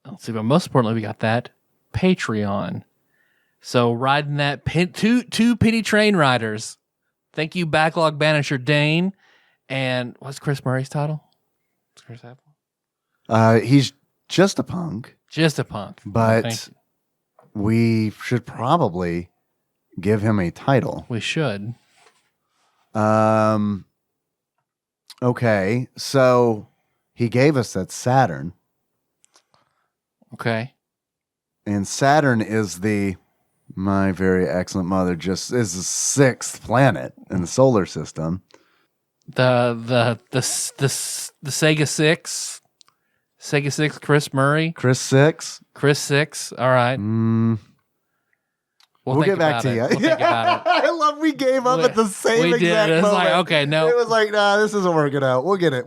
Let's see, but most importantly, we got that Patreon. So riding that two penny train riders. Thank you, Backlog Banisher Dane. And what's Chris Murray's title? What's Chris Apple? He's just a punk, Just a punk. but we should probably give him a title. We should. Okay, so he gave us that Saturn, Okay. and Saturn is my very excellent mother is the 6th planet in the solar system. The Sega 6. Sega 6, Chris Murray. Chris 6. Chris 6. All right. We'll get back to you. We'll think about it. I love we gave up at the same We did. exact It's moment. like, okay, no. It was like, nah, this isn't working out. We'll get it.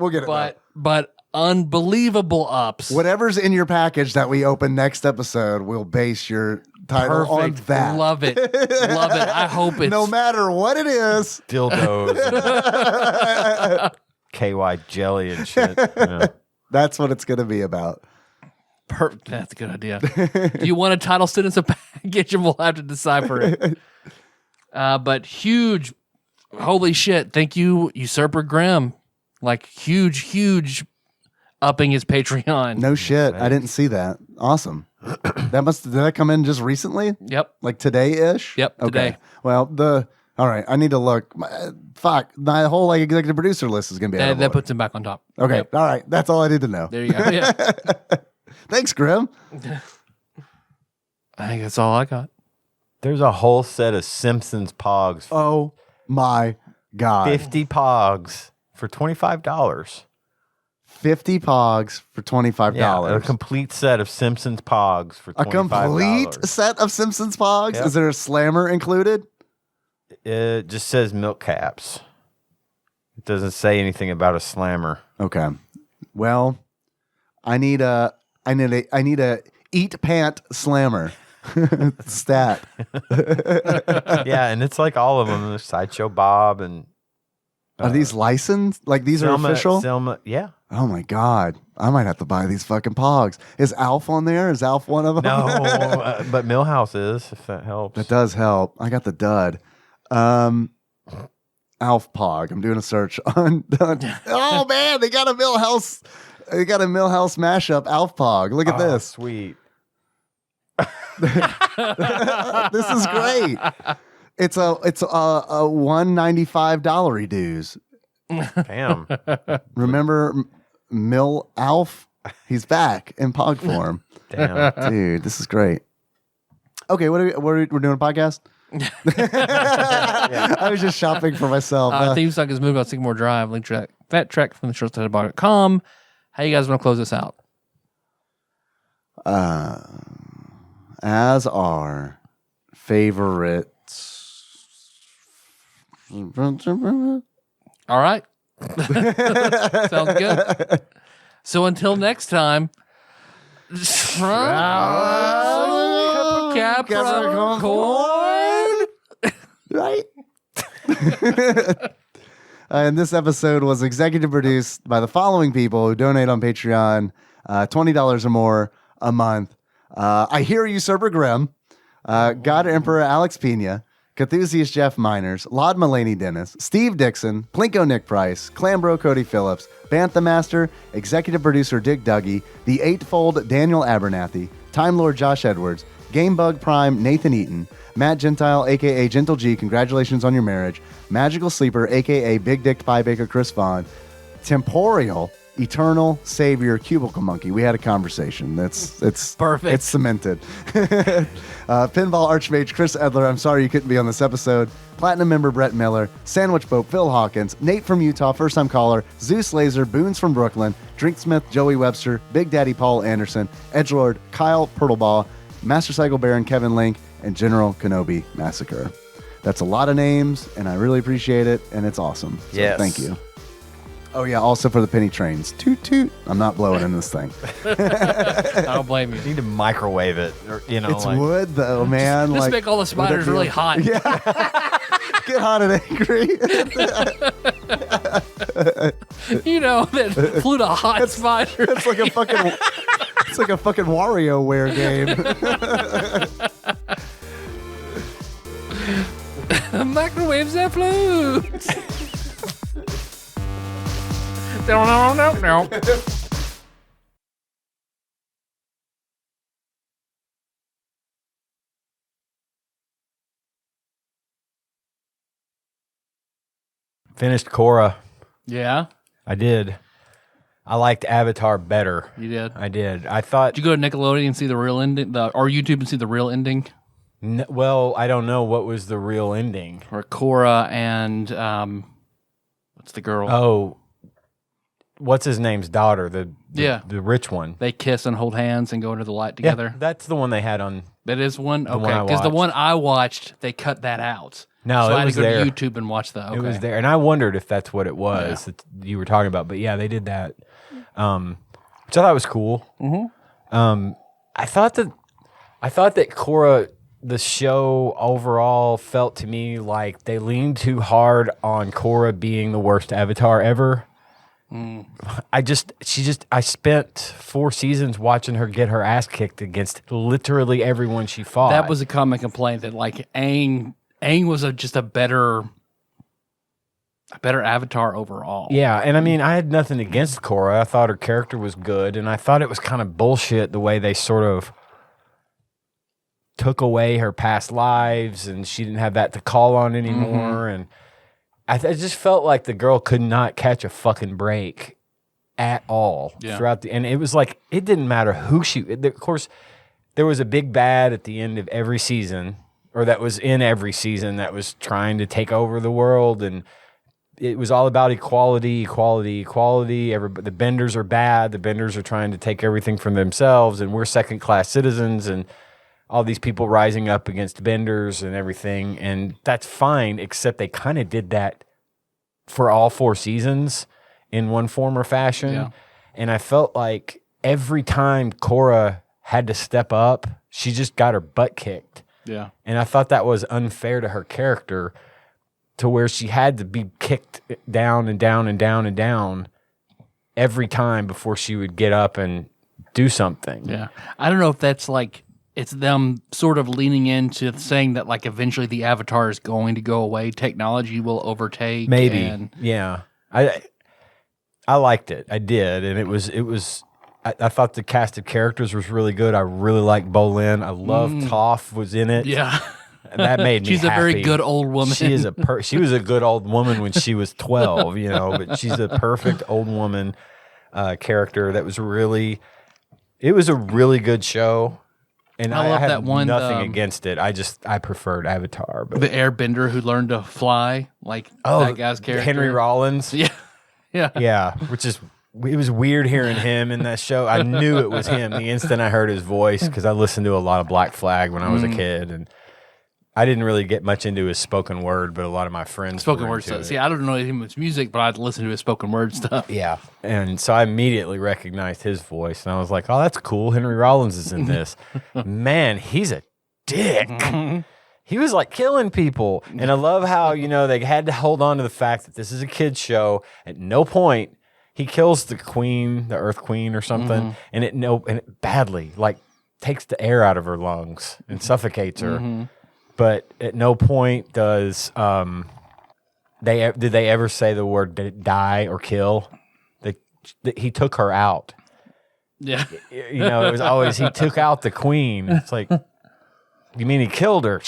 But unbelievable ups. Whatever's in your package that we open next episode, we'll base your title on Perfect. that. Love it. Love it. I hope it's No matter what it is. Dildos, and KY jelly and shit. Yeah. That's what it's going to be about. That's a good idea. Do you want a title sentence a package, and we'll have to decipher it. But huge, holy shit! Thank you, Usurper Grimm. Like huge upping his Patreon. No shit. I didn't see that. Awesome. Did that come in just recently? Yep. Like today-ish? Yep, today. Well, all right, I need to look. Fuck, my whole like executive producer list is going to be out of That order. puts him back on top. Okay, Yep. all right. That's all I need to know. There you go. Yeah. Thanks, Grim. I think that's all I got. There's a whole set of Simpsons Pogs. Oh my God. 50 Pogs for $25. 50 Pogs for $25. Yeah, a complete set of Simpsons Pogs for $25. A complete set of Simpsons Pogs? Yep. Is there a slammer included? It just says milk caps. It doesn't say anything about a slammer. Okay. Well, I need a eat pant slammer stat. Yeah, and it's like all of them. There's Sideshow Bob and Are these licensed? Like these are official? Selma, yeah. Oh my God. I might have to buy these fucking Pogs. Is Alf on there? Is Alf one of them? No, but Millhouse is, if that helps. That does help. I got the dud. Alf Pog. I'm doing a search on. Oh man, they got a Millhouse. They got a Millhouse mashup. Alf Pog. Look at this. Sweet. This is great. It's a $195 dues. Damn. Remember Mill Alf? He's back in Pog form. Damn. Dude, this is great. Okay, we're doing a podcast? I was just shopping for myself. Theme song is moved on Sycamore Drive. Link track. That track from the shorts.com. How you guys want to close this out? As our favorites. All right. Sounds good. So until next time, Capricorn. Right? And this episode was executive produced by the following people who donate on Patreon, $20 or more a month. I Hear Usurper Grimm, God Emperor Alex Pena, Cthusiast Jeff Miners, Laud Mulaney Dennis, Steve Dixon, Plinko Nick Price, Clambro Cody Phillips, Bantha Master, Executive Producer Dick Dougie, The Eightfold Daniel Abernathy, Time Lord Josh Edwards, Gamebug Prime Nathan Eaton, Matt Gentile aka Gentle G, congratulations on your marriage, Magical Sleeper aka Big Dick Pie Baker Chris Vaughn, Temporeal Eternal Savior Cubicle Monkey. We had a conversation. It's perfect. It's cemented. Pinball Archmage Chris Edler. I'm sorry you couldn't be on this episode. Platinum member Brett Miller. Sandwich Boat Phil Hawkins. Nate from Utah. First time caller. Zeus Laser. Boons from Brooklyn. Drinksmith Joey Webster. Big Daddy Paul Anderson. Edgelord Kyle Purtlebaugh. Master Cycle Baron Kevin Link. And General Kenobi Massacre. That's a lot of names, and I really appreciate it, and it's awesome. So Yes. thank you. Oh, yeah, also for the penny trains. Toot, toot. I'm not blowing in this thing. I don't blame you. You need to microwave it. Or, It's wood, though, man. Just like, make all the spiders really hot. Yeah. Get hot and angry. You know that flew to hot spider. It's like a fucking... It's like a fucking WarioWare game. Microwaves that flutes. No. Finished Korra. Yeah, I did. I liked Avatar better. you did. I did. I thought. Did you go to Nickelodeon and see the real ending, or YouTube and see the real ending? Well, I don't know what was the real ending. Or Cora and what's the girl? Oh, what's his name's daughter, the rich one. They kiss and hold hands and go into the light together. Yeah, that's the one they had on. That is one? The one Okay, I because the watched. one I watched, they cut that out. No, so it I had was to go there. to YouTube and watch that. Okay. It was there, and I wondered if that's what it was that you were talking about. But yeah, they did that, which I thought was cool. Mm-hmm. I thought that Korra, the show overall, felt to me like they leaned too hard on Korra being the worst Avatar ever. I spent 4 seasons watching her get her ass kicked against literally everyone she fought. That was a common complaint that like Aang was just a better Avatar overall. Yeah, and I mean, I had nothing against Korra. I thought her character was good, and I thought it was kind of bullshit the way they sort of took away her past lives, and she didn't have that to call on anymore, and I just felt like the girl could not catch a fucking break at all throughout and it was like, it didn't matter who of course, there was a big bad at the end of every season, or that was in every season, that was trying to take over the world, and it was all about equality. The Benders are bad. The Benders are trying to take everything from themselves, and we're second-class citizens, and all these people rising up against Benders and everything, and that's fine, except they kind of did that for all 4 seasons in one form or fashion. Yeah. And I felt like every time Korra had to step up, she just got her butt kicked. Yeah. And I thought that was unfair to her character, to where she had to be kicked down and down and down and down every time before she would get up and do something. Yeah. I don't know if that's like, it's them sort of leaning into saying that like eventually the Avatar is going to go away. Technology will overtake. Maybe. Yeah. I liked it. I did. And it was I thought the cast of characters was really good. I really liked Bolin. I loved Toph was in it. Yeah. And that made me She's happy. a very good old woman. She is she was a good old woman when she was 12, but she's a perfect old woman character that was really, it was a really good show. And I love had that one, nothing against it. I preferred Avatar. But the airbender who learned to fly, like that guy's character. Henry Rollins. Yeah. Yeah. Yeah, it was weird hearing him in that show. I knew it was him the instant I heard his voice, because I listened to a lot of Black Flag when I was a kid, and I didn't really get much into his spoken word, but a lot of my friends Spoken were word into stuff. it. See, I don't know anything with music, but I'd listen to his spoken word stuff. Yeah, and so I immediately recognized his voice, and I was like, "Oh, that's cool. Henry Rollins is in this. Man, he's a dick." He was like killing people, and I love how they had to hold on to the fact that this is a kids show. At no point he kills the queen, the Earth Queen, or something, and it badly, like takes the air out of her lungs and suffocates her. But at no point does did they ever say the word die or kill. He took her out. Yeah. It was always he took out the queen. It's like, you mean he killed her?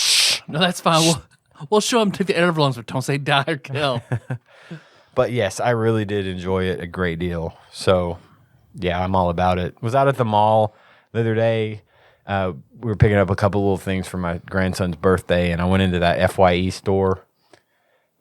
No, that's fine. We'll show him take the air of lungs, but don't say die or kill. But yes, I really did enjoy it a great deal. So yeah, I'm all about it. Was out at the mall the other day. We were picking up a couple little things for my grandson's birthday, and I went into that FYE store.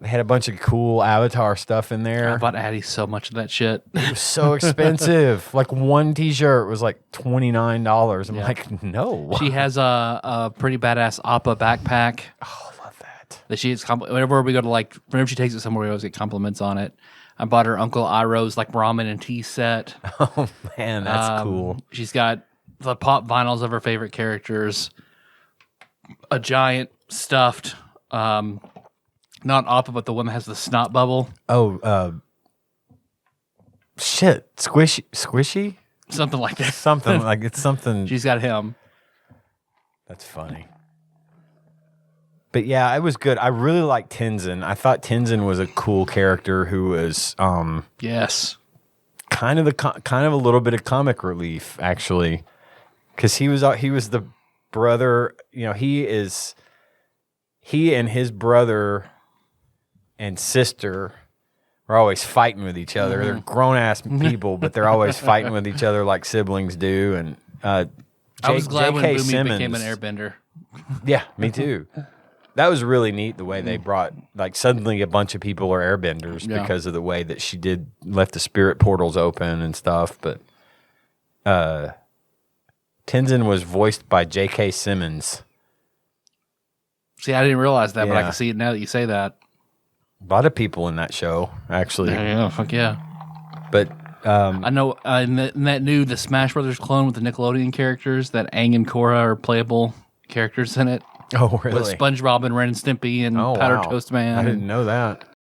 They had a bunch of cool Avatar stuff in there. I bought Addie so much of that shit. It was so expensive. Like one T-shirt was like $29. I'm like, no. She has a pretty badass Appa backpack. Oh, I love that. That she is whenever we go to whenever she takes it somewhere, we always get compliments on it. I bought her Uncle Iroh's ramen and tea set. Oh man, that's cool. She's got the pop vinyls of her favorite characters. A giant stuffed, not Appa, but the one that has the snot bubble. Oh, shit, squishy, Something like that. something like it's something. She's got him. That's funny. But yeah, it was good. I really liked Tenzin. I thought Tenzin was a cool character who was Yes. kind of a little bit of comic relief, actually, because he was the brother. He and his brother and sister are always fighting with each other. They're grown ass people, but they're always fighting with each other like siblings do. And I was glad when J.K. Boomy Simmons became an airbender. Yeah, me too. That was really neat the way they brought, like, suddenly a bunch of people are airbenders Yeah. because of the way that she left the spirit portals open and stuff. But Tenzin was voiced by J.K. Simmons. See, I didn't realize that, but I Yeah. can see it now that you say that. A lot of people in that show, actually. Yeah, fuck yeah. But I know in that new the Smash Brothers clone with the Nickelodeon characters, that Aang and Korra are playable characters in it. oh, really? With SpongeBob and Ren and Stimpy and Oh, Powder wow. Toast Man. I didn't know that.